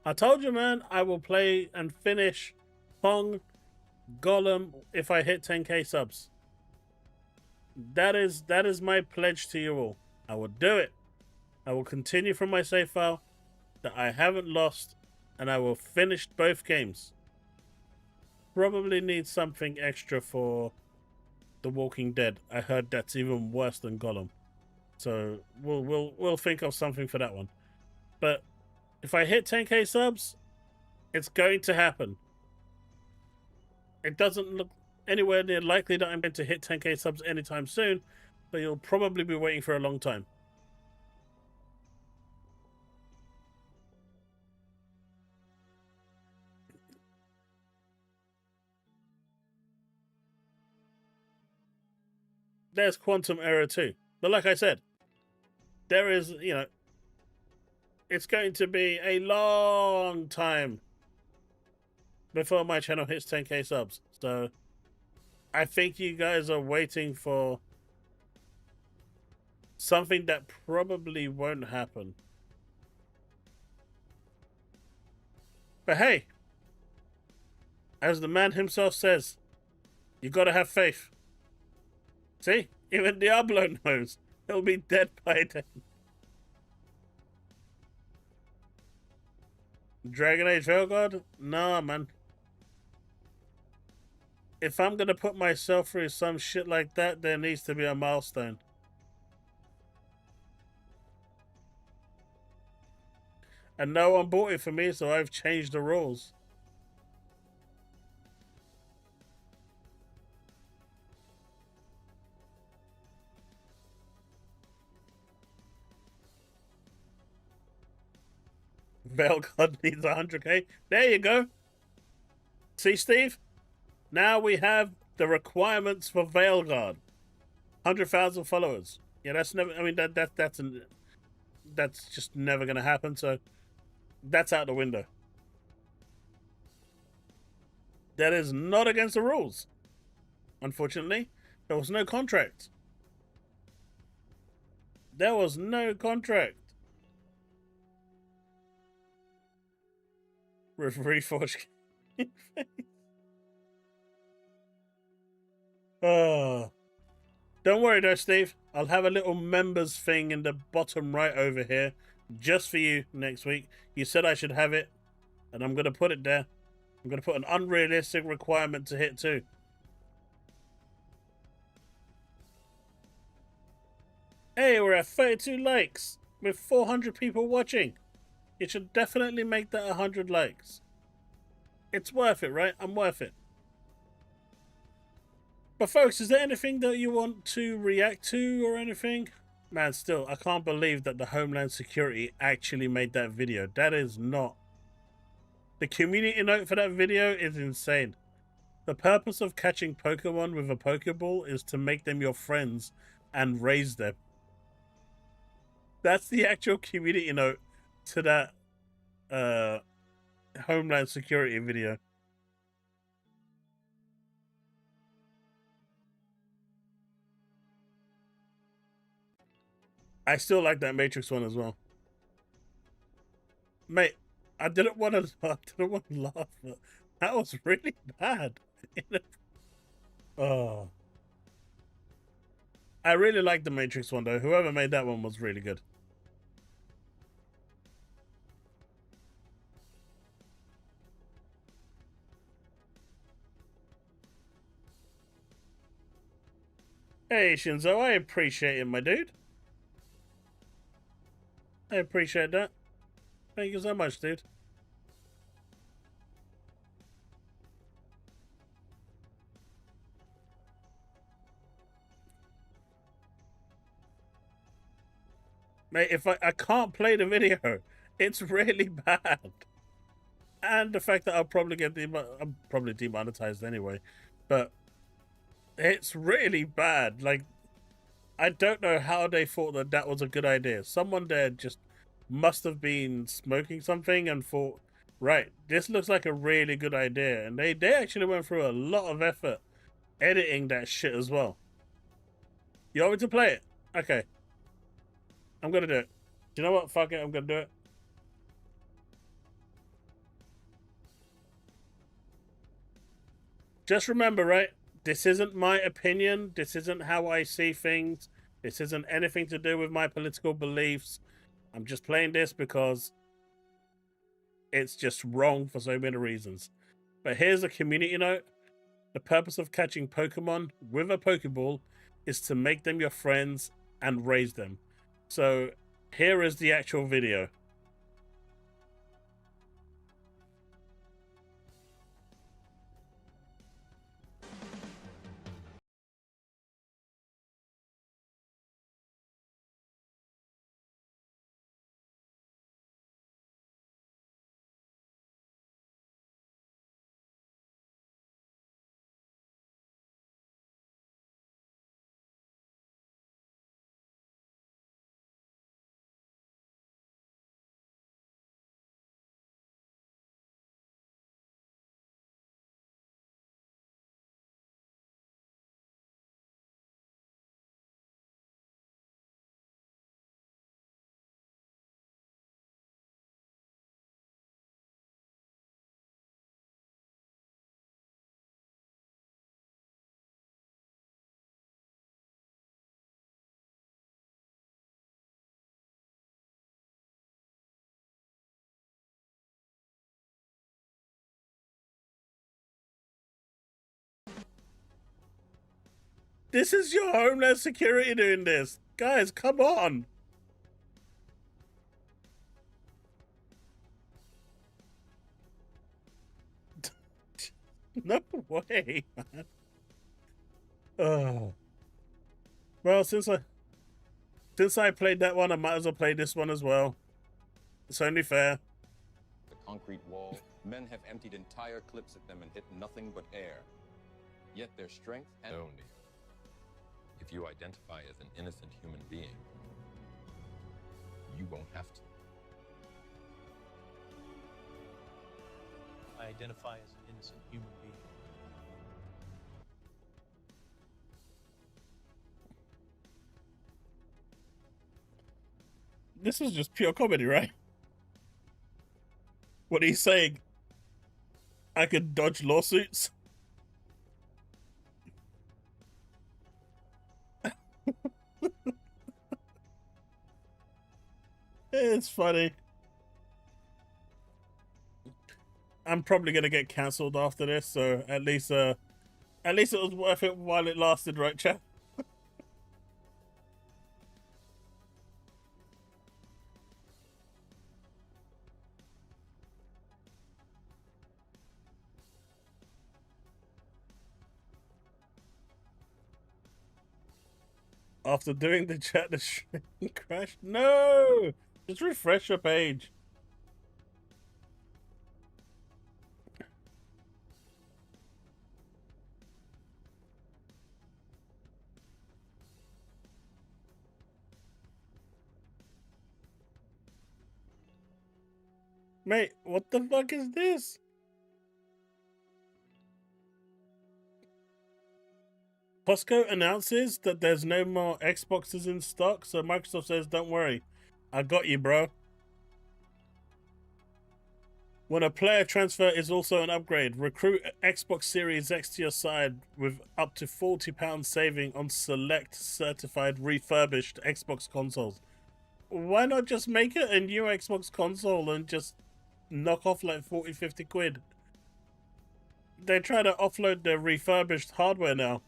I told you, man, I will play and finish Pong Gollum if I hit 10k subs. That is my pledge to you all. I will do it. I will continue from my save file that I haven't lost, and I will finish both games. Probably need something extra for The Walking Dead. I heard that's even worse than Gollum. So we'll think of something for that one. But if I hit 10k subs, it's going to happen. It doesn't look anywhere near likely that I'm going to hit 10k subs anytime soon, but you'll probably be waiting for a long time. there's quantum error too. But like I said, there is, it's going to be a long time before my channel hits 10k subs. So I think you guys are waiting for something that probably won't happen. But hey, as the man himself says, you gotta have faith. See? Even Diablo knows he'll be dead by then. Dragon Age Veilguard? Nah, man. If I'm gonna put myself through some shit like that, there needs to be a milestone. And no one bought it for me, so I've changed the rules. Veilguard needs 100k. There you go. See, Steve? Now we have the requirements for Veilguard. 100,000 followers. Yeah, that's never. I mean, that's just never gonna happen. So that's out the window. That is not against the rules. Unfortunately, there was no contract. There was no contract. With Reforged. Oh. Don't worry though, Steve. I'll have a little members thing in the bottom right over here just for you next week. You said I should have it, and I'm going to put it there. I'm going to put an unrealistic requirement to hit too. Hey, we're at 32 likes with 400 people watching. You should definitely make that 100 likes. It's worth it, right? I'm worth it. But folks, is there anything that you want to react to or anything? Man, still, I can't believe that the Homeland Security actually made that video. That is not... The community note for that video is insane. The purpose of catching Pokemon with a Pokeball is to make them your friends and raise them. That's the actual community note to that Homeland Security video. I still like that Matrix one as well. Mate, I didn't want to laugh, but that was really bad. Oh. I really like the Matrix one though. Whoever made that one was really good. Hey Shinzo, I appreciate it, my dude. I appreciate that. Thank you so much, dude. Mate, if I can't play the video, it's really bad. And the fact that I'll probably get I'm probably demonetized anyway, but it's really bad. Like, I don't know how they thought that that was a good idea. Someone there just must have been smoking something and thought, right, this looks like a really good idea. And they actually went through a lot of effort editing that shit as well. You want me to play it? Okay. I'm gonna do it. Do you know what? Fuck it, I'm gonna do it. Just remember, right? This isn't my opinion. This isn't how I see things. This isn't anything to do with my political beliefs. I'm just playing this because it's just wrong for so many reasons. But here's a community note. The purpose of catching Pokemon with a Pokeball is to make them your friends and raise them. So here is the actual video. This is your Homeland Security doing this. Guys, come on. No way, man. Oh. Well, since I played that one, I might as well play this one as well. It's only fair. The concrete wall, men have emptied entire clips at them and hit nothing but air. Yet their strength and... No, Neil. If you identify as an innocent human being, you won't have to. I identify as an innocent human being. This is just pure comedy, right? What he's saying? I could dodge lawsuits? It's funny. I'm probably gonna get cancelled after this, so at least it was worth it while it lasted, right, chap? After doing the chat, the stream crashed. No! Just refresh your page. Mate, what the fuck is this? Costco announces that there's no more Xboxes in stock, so Microsoft says, don't worry, I got you, bro. When a player transfer is also an upgrade, recruit Xbox Series X to your side with up to £40 saving on select certified refurbished Xbox consoles. Why not just make it a new Xbox console and just knock off like 40-50 quid? They try to offload their refurbished hardware now.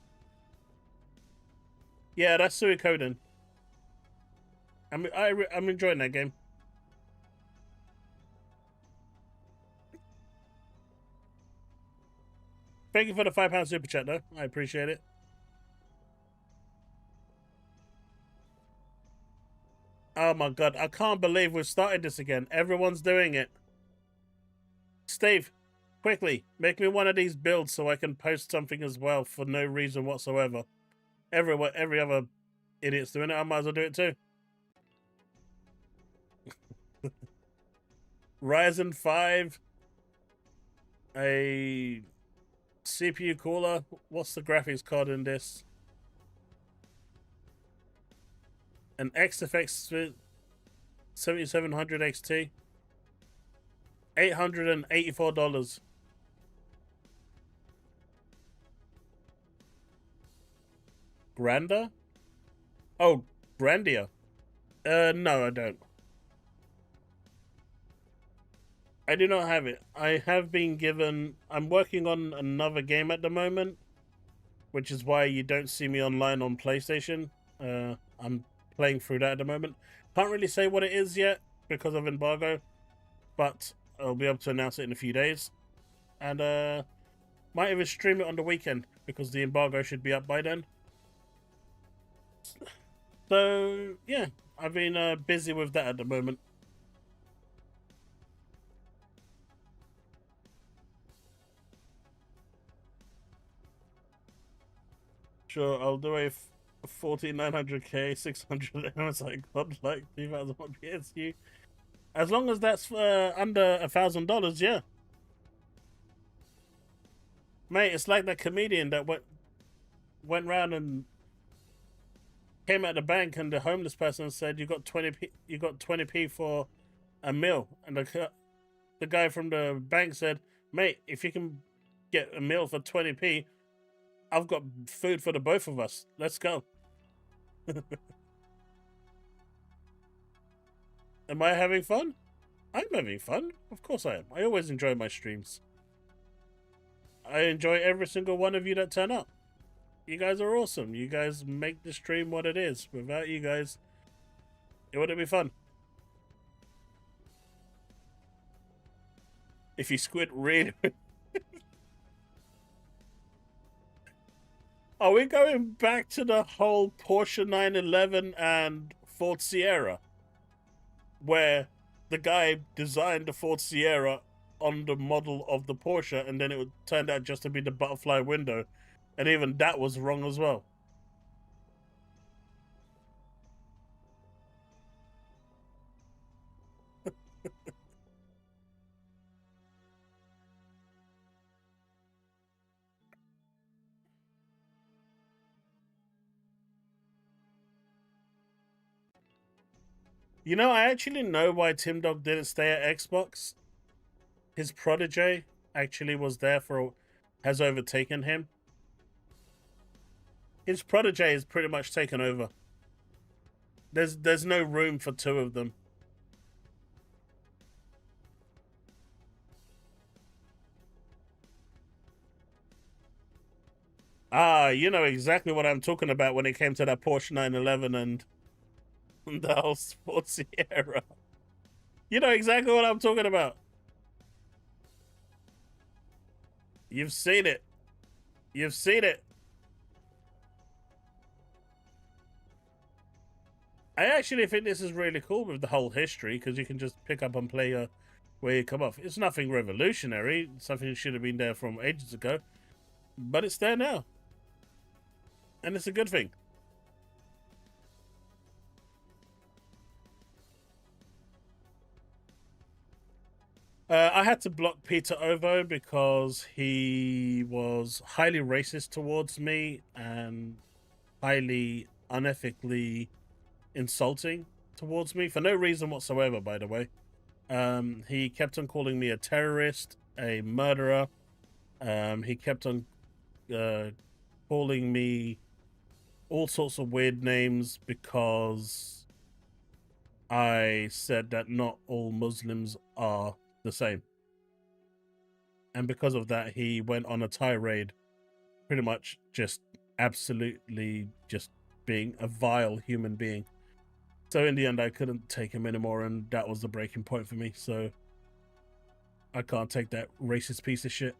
Yeah, that's Suikoden. I'm enjoying that game. Thank you for the £5 super chat, though. I appreciate it. Oh my god, I can't believe we've started this again. Everyone's doing it. Steve, quickly, make me one of these builds so I can post something as well for no reason whatsoever. Every other idiot's doing it, I might as well do it too. Ryzen 5, a CPU cooler. What's the graphics card in this? An XFX 7700 XT. $884. Granda? Oh, Grandia. No, I don't. I do not have it. I have been given... I'm working on another game at the moment, which is why you don't see me online on PlayStation. I'm playing through that at the moment. Can't really say what it is yet because of embargo, but I'll be able to announce it in a few days. And might even stream it on the weekend because the embargo should be up by then. So, yeah, I've been busy with that at the moment. Sure, I'll do a 4900K, 600 MSI God, like 2001 PSU. As long as that's under $1,000, yeah. Mate, it's like that comedian that went round and came at the bank, and the homeless person said, "You got 20p. You got 20p for a meal." And the guy from the bank said, "Mate, if you can get a meal for 20p, I've got food for the both of us. Let's go." Am I having fun? I'm having fun. Of course I am. I always enjoy my streams. I enjoy every single one of you that turn up. You guys are awesome. You guys make the stream what it is. Without you guys, it wouldn't be fun. If you squid really... Are we going back to the whole Porsche 911 and Ford Sierra? Where the guy designed the Ford Sierra on the model of the Porsche, and then it turned out just to be the butterfly window. And even that was wrong as well. You know, I actually know why Tim Dog didn't stay at Xbox. His protege actually was there has overtaken him. His protege is pretty much taken over. There's no room for two of them. Ah, you know exactly what I'm talking about when it came to that Porsche 911 and the whole Sports Sierra. You know exactly what I'm talking about. You've seen it. You've seen it. I actually think this is really cool with the whole history, because you can just pick up and play where you come off. It's nothing revolutionary. It's something that should have been there from ages ago. But it's there now. And it's a good thing. I had to block Peter Ovo because he was highly racist towards me and highly unethically insulting towards me for no reason whatsoever, by the way. He kept on calling me a terrorist, a murderer. He kept on calling me all sorts of weird names because I said that not all Muslims are the same. And because of that, he went on a tirade, pretty much just absolutely just being a vile human being. So in the end, I couldn't take him anymore, and that was the breaking point for me. So I can't take that racist piece of shit.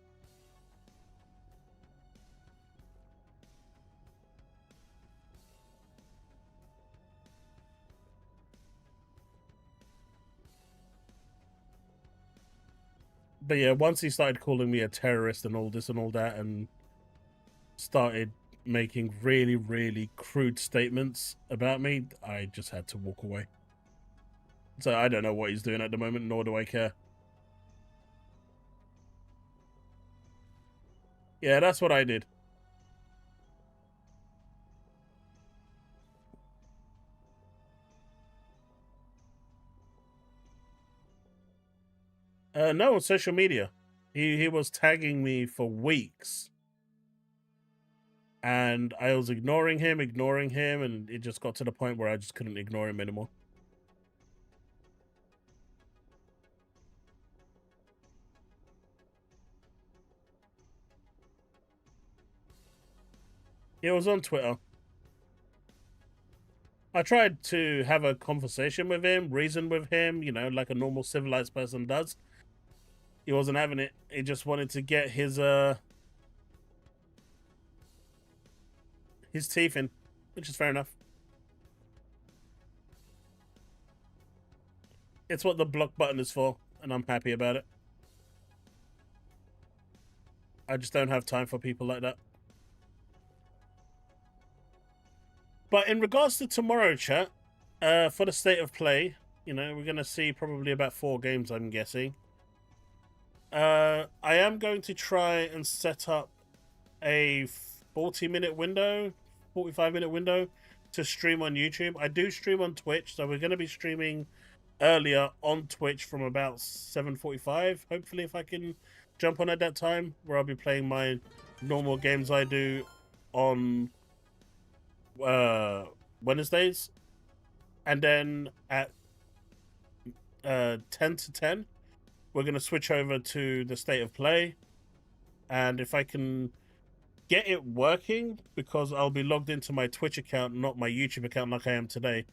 But yeah, once he started calling me a terrorist and all this and all that, and started making really, really crude statements about me, I just had to walk away. So I don't know what he's doing at the moment, nor do I care. Yeah, that's what I did. No, on social media. He was tagging me for weeks. And I was ignoring him, and it just got to the point where I just couldn't ignore him anymore. It was on Twitter. I tried to have a conversation with him, reason with him, you know, like a normal civilized person does. He wasn't having it. He just wanted to get his teeth in, which is fair enough. It's what the block button is for, and I'm happy about it. I just don't have time for people like that. But in regards to tomorrow, chat, for the state of play, you know, we're going to see probably about 4 games, I'm guessing. I am going to try and set up a 40-minute window, 45-minute window to stream on YouTube. I do stream on Twitch, so we're going to be streaming earlier on Twitch from about 7:45. Hopefully, if I can jump on at that time, where I'll be playing my normal games I do on Wednesdays. And then at 10 to 10, we're going to switch over to the state of play. And if I can get it working, because I'll be logged into my Twitch account, not my YouTube account like I am today.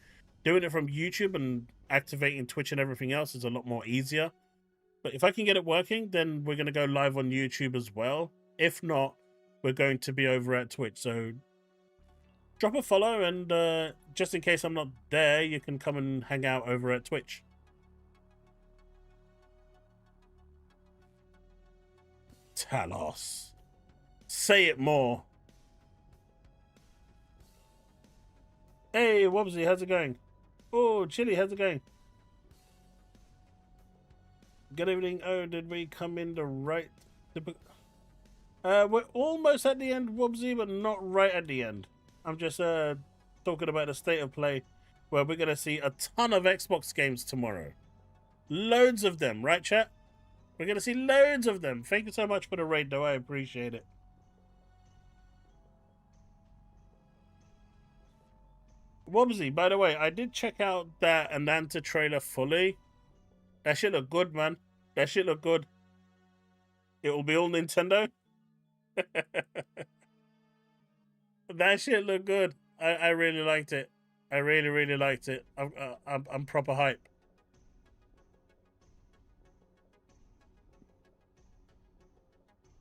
Doing it from YouTube and activating Twitch and everything else is a lot more easier. But if I can get it working, then we're going to go live on YouTube as well. If not, we're going to be over at Twitch. So drop a follow, and just in case I'm not there, you can come and hang out over at Twitch. Talos. Say it more. Hey, Wobbsy, how's it going? Oh, Chili, how's it going? Good evening. Oh, did we come in the right... we're almost at the end, Wobbsy, but not right at the end. I'm just talking about the state of play, where we're going to see a ton of Xbox games tomorrow. Loads of them, right, chat? We're going to see loads of them. Thank you so much for the raid, though. I appreciate it. Wobbsy, by the way, I did check out that Ananta trailer fully. That shit look good, man. That shit look good. It will be all Nintendo. That shit look good. I really liked it. I really liked it. I'm proper hype.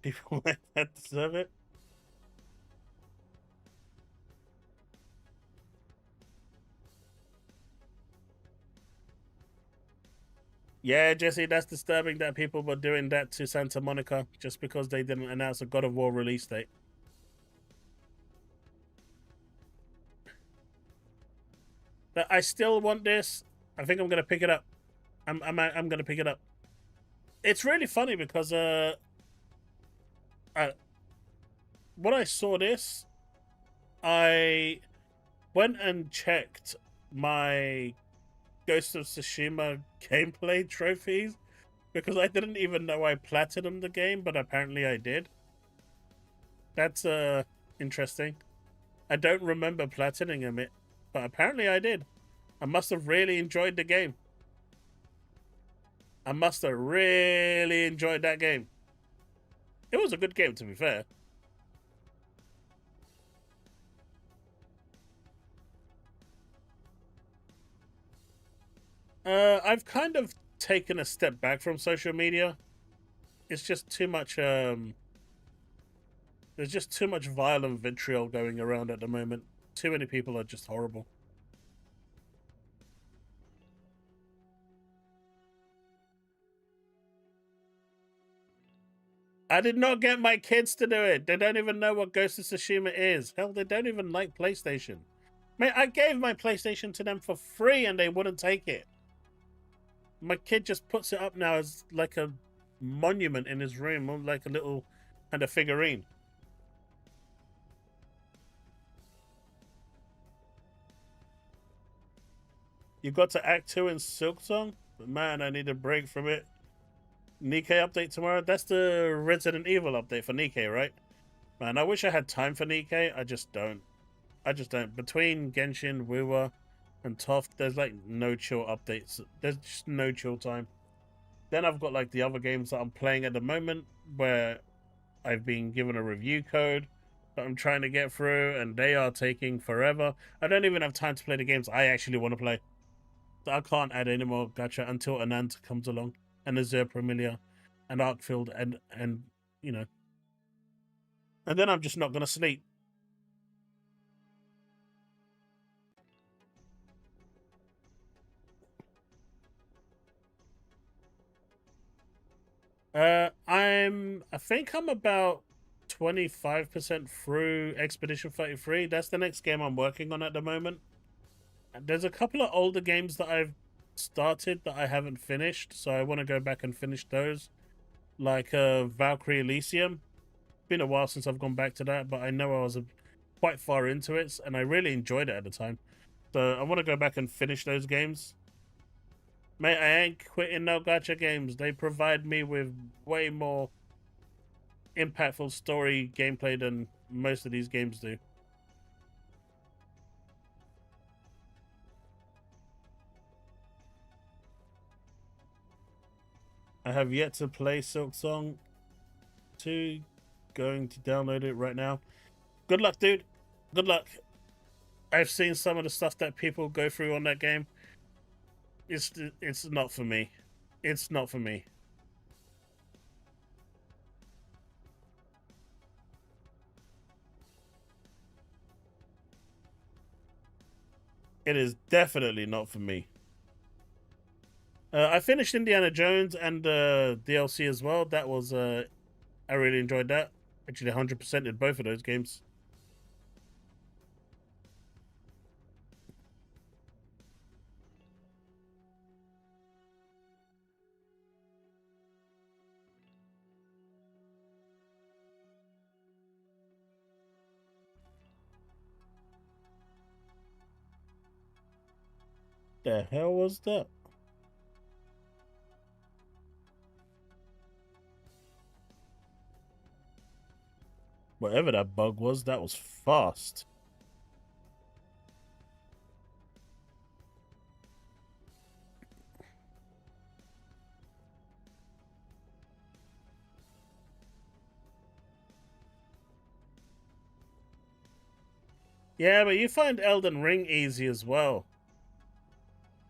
People like that deserve it. Yeah, Jesse, that's disturbing that people were doing that to Santa Monica just because they didn't announce a God of War release date. But I still want this. I think I'm gonna pick it up. I'm gonna pick it up. It's really funny because when I saw this, I went and checked my Ghost of Tsushima gameplay trophies, because I didn't even know I platinumed the game, but apparently I did. That's interesting. I don't remember platinuming it, but apparently I did. I must have really enjoyed the game. I must have really enjoyed that game. It was a good game, to be fair. I've kind of taken a step back from social media. It's just too much, there's just too much violent vitriol going around at the moment. Too many people are just horrible. I did not get my kids to do it. They don't even know what Ghost of Tsushima is. Hell, they don't even like PlayStation. Mate, I gave my PlayStation to them for free and they wouldn't take it. My kid just puts it up now as like a monument in his room, like a little kind of figurine. You got to Act 2 in Silksong? But man, I need a break from it. Nikkei update tomorrow? That's the Resident Evil update for Nikkei, right? Man, I wish I had time for Nikkei. I just don't. Between Genshin, Wuwa, and Toft, there's like no chill updates. There's just no chill time. Then I've got like the other games that I'm playing at the moment where I've been given a review code that I'm trying to get through, and they are taking forever. I don't even have time to play the games I actually want to play. So I can't add any more gacha until Ananta comes along, and Azure Premilia, and Arkfield, and you know. And then I'm just not gonna sleep. I think I'm about 25% through Expedition 33. That's the next game I'm working on at the moment. And there's a couple of older games that I've started that I haven't finished, so I want to go back and finish those. Like Valkyrie Elysium. Been a while since I've gone back to that, but I know I was quite far into it, and I really enjoyed it at the time. So I want to go back and finish those games. Mate, I ain't quitting no gacha games. They provide me with way more impactful story gameplay than most of these games do. I have yet to play Silksong 2. going to download it right now. Good luck, dude. Good luck. I've seen some of the stuff that people go through on that game. It's not for me. It's not for me. It is definitely not for me. I finished Indiana Jones and DLC as well. That was I really enjoyed that. Actually, 100% in both of those games. The hell was that? Whatever that bug was, that was fast. Yeah, but you find Elden Ring easy as well.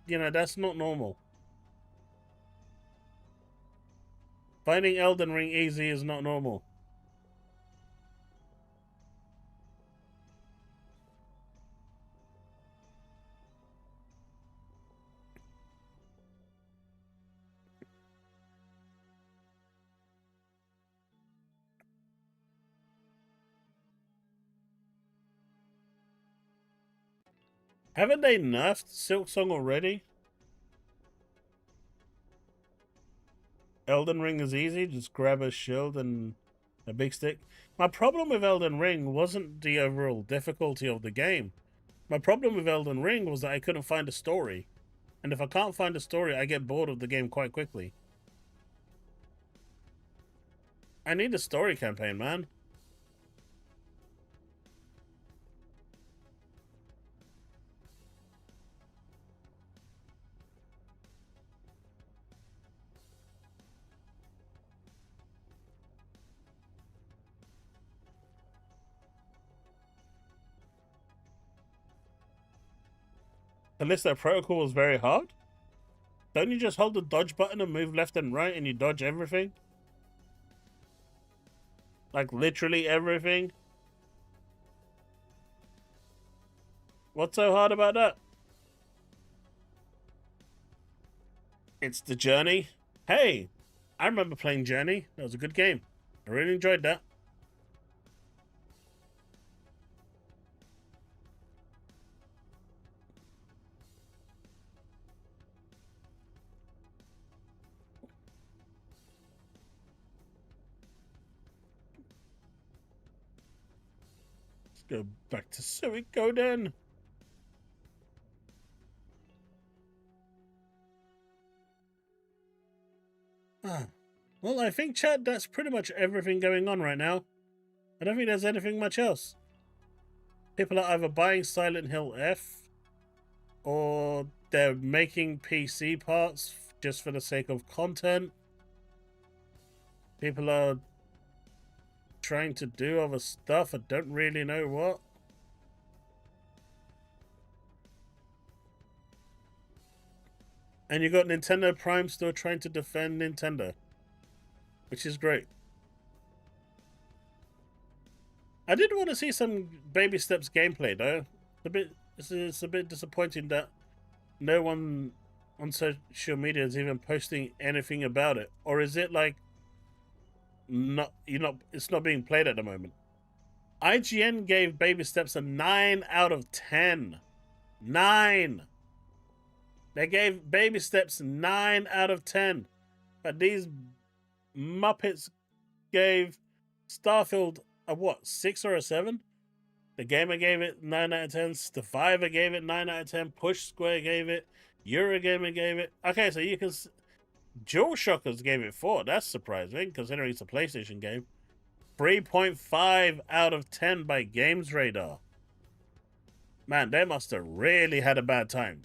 You know, that's not normal. Finding Elden Ring easy is not normal. Haven't they nerfed Silksong already? Elden Ring is easy. Just grab a shield and a big stick. My problem with Elden Ring wasn't the overall difficulty of the game. My problem with Elden Ring was that I couldn't find a story. And if I can't find a story, I get bored of the game quite quickly. I need a story campaign, man. Callisto Protocol was very hard? Don't you just hold the dodge button and move left and right and you dodge everything? Like literally everything? What's so hard about that? It's the Journey. Hey, I remember playing Journey. That was a good game. I really enjoyed that. Let's go back to Suiko then. Well, I think, chat, that's pretty much everything going on right now. I don't think there's anything much else. People are either buying Silent Hill F, or they're making PC parts just for the sake of content. People are trying to do other stuff. I don't really know what. And you got Nintendo Prime still trying to defend Nintendo, which is great. I did want to see some Baby Steps gameplay though. It's a bit disappointing that no one on social media is even posting anything about it. Or is it like it's not being played at the moment? IGN gave Baby Steps a 9 out of 10. 9. They gave Baby Steps 9 out of 10. But these Muppets gave Starfield a what, 6 or a 7? The Gamer gave it 9 out of 10. Survivor gave it 9 out of 10. Push Square gave it. Eurogamer gave it. Okay, so you can... DualShockers gave it 4. That's surprising, considering it's a PlayStation game. 3.5 out of 10 by Games Radar. Man, they must have really had a bad time.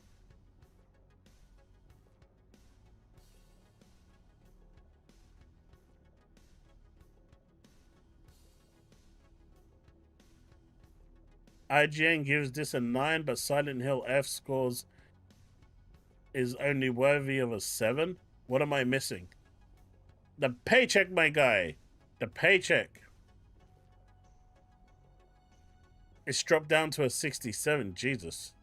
IGN gives this a 9, but Silent Hill F scores is only worthy of a 7. What am I missing? The paycheck, my guy. The paycheck. It's dropped down to a 67. Jesus.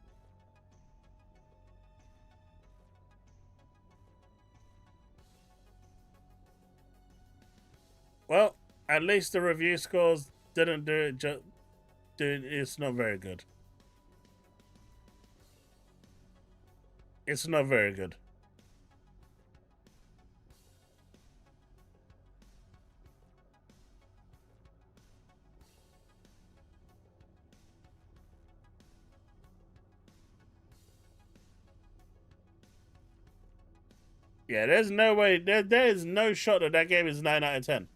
Well, at least the review scores didn't do it. It's not very good. It's not very good. Yeah, there's no way. There is no shot that game is 9 out of 10.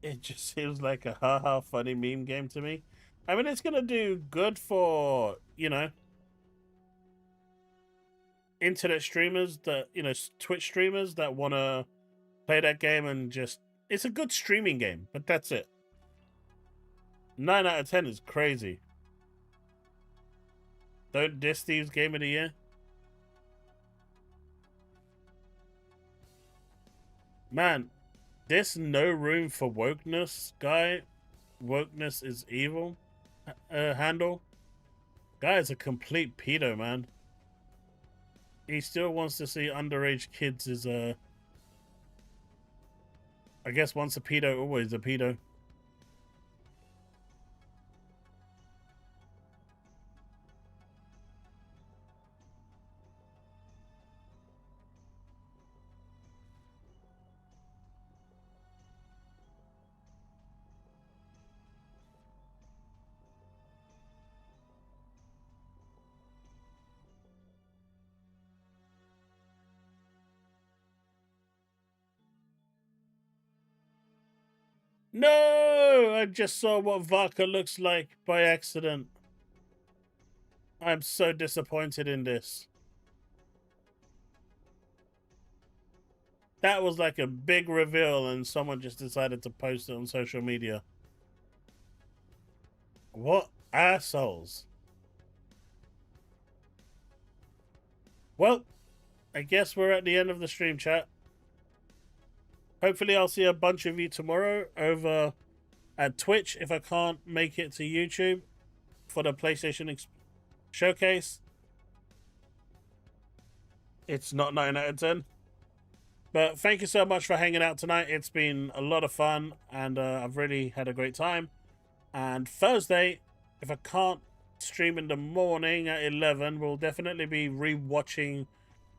It just seems like a haha funny meme game to me. I mean, it's gonna do good for, you know, internet streamers that, you know, Twitch streamers that want to play that game and just, it's a good streaming game, but that's it. 9 out of 10 is crazy. Don't diss Steve's Game of the Year. Man, this no room for wokeness guy, wokeness is evil handle. Guy is a complete pedo, man. He still wants to see underage kids as a... I guess once a pedo, always a pedo. No! I just saw what Vodka looks like by accident. I'm so disappointed in this. That was like a big reveal and someone just decided to post it on social media. What assholes. Well, I guess we're at the end of the stream, chat. Hopefully I'll see a bunch of you tomorrow over at Twitch if I can't make it to YouTube for the PlayStation showcase. It's not 9 out of 10. But thank you so much for hanging out tonight. It's been a lot of fun and I've really had a great time. And Thursday, if I can't stream in the morning at 11, we'll definitely be re-watching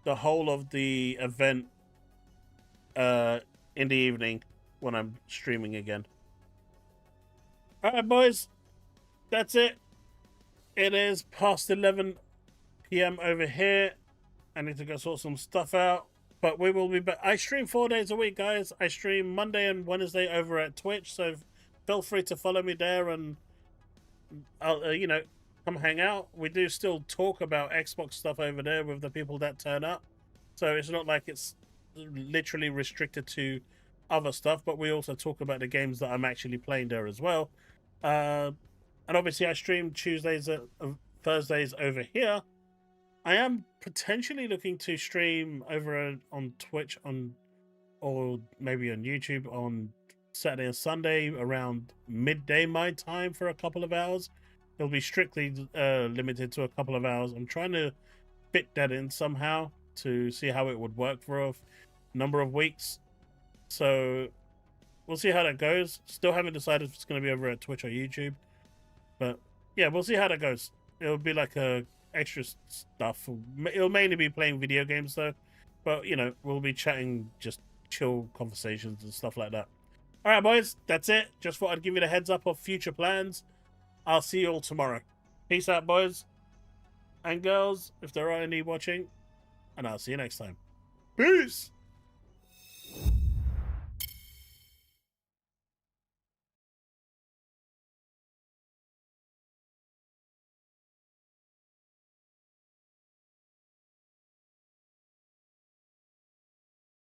the whole of the event in the evening when I'm streaming again. Alright, boys. That's it. It is past 11 p.m. over here. I need to go sort some stuff out. But we will be back. I stream 4 days a week, guys. I stream Monday and Wednesday over at Twitch. So feel free to follow me there and, you know, come hang out. We do still talk about Xbox stuff over there with the people that turn up. So it's not like it's literally restricted to other stuff, but we also talk about the games that I'm actually playing there as well. And obviously I stream Tuesdays and Thursdays over here. I am potentially looking to stream over on Twitch or maybe on YouTube on Saturday and Sunday around midday my time for a couple of hours. It'll be strictly limited to a couple of hours. I'm trying to fit that in somehow to see how it would work for a number of weeks. So we'll see how that goes. Still haven't decided if it's going to be over at Twitch or YouTube. But yeah, we'll see how that goes. It'll be like a extra stuff. It'll mainly be playing video games though. But, you know, we'll be chatting just chill conversations and stuff like that. All right, boys, that's it. Just thought I'd give you the heads up of future plans. I'll see you all tomorrow. Peace out, boys and girls, if there are any watching. And I'll see you next time. Peace!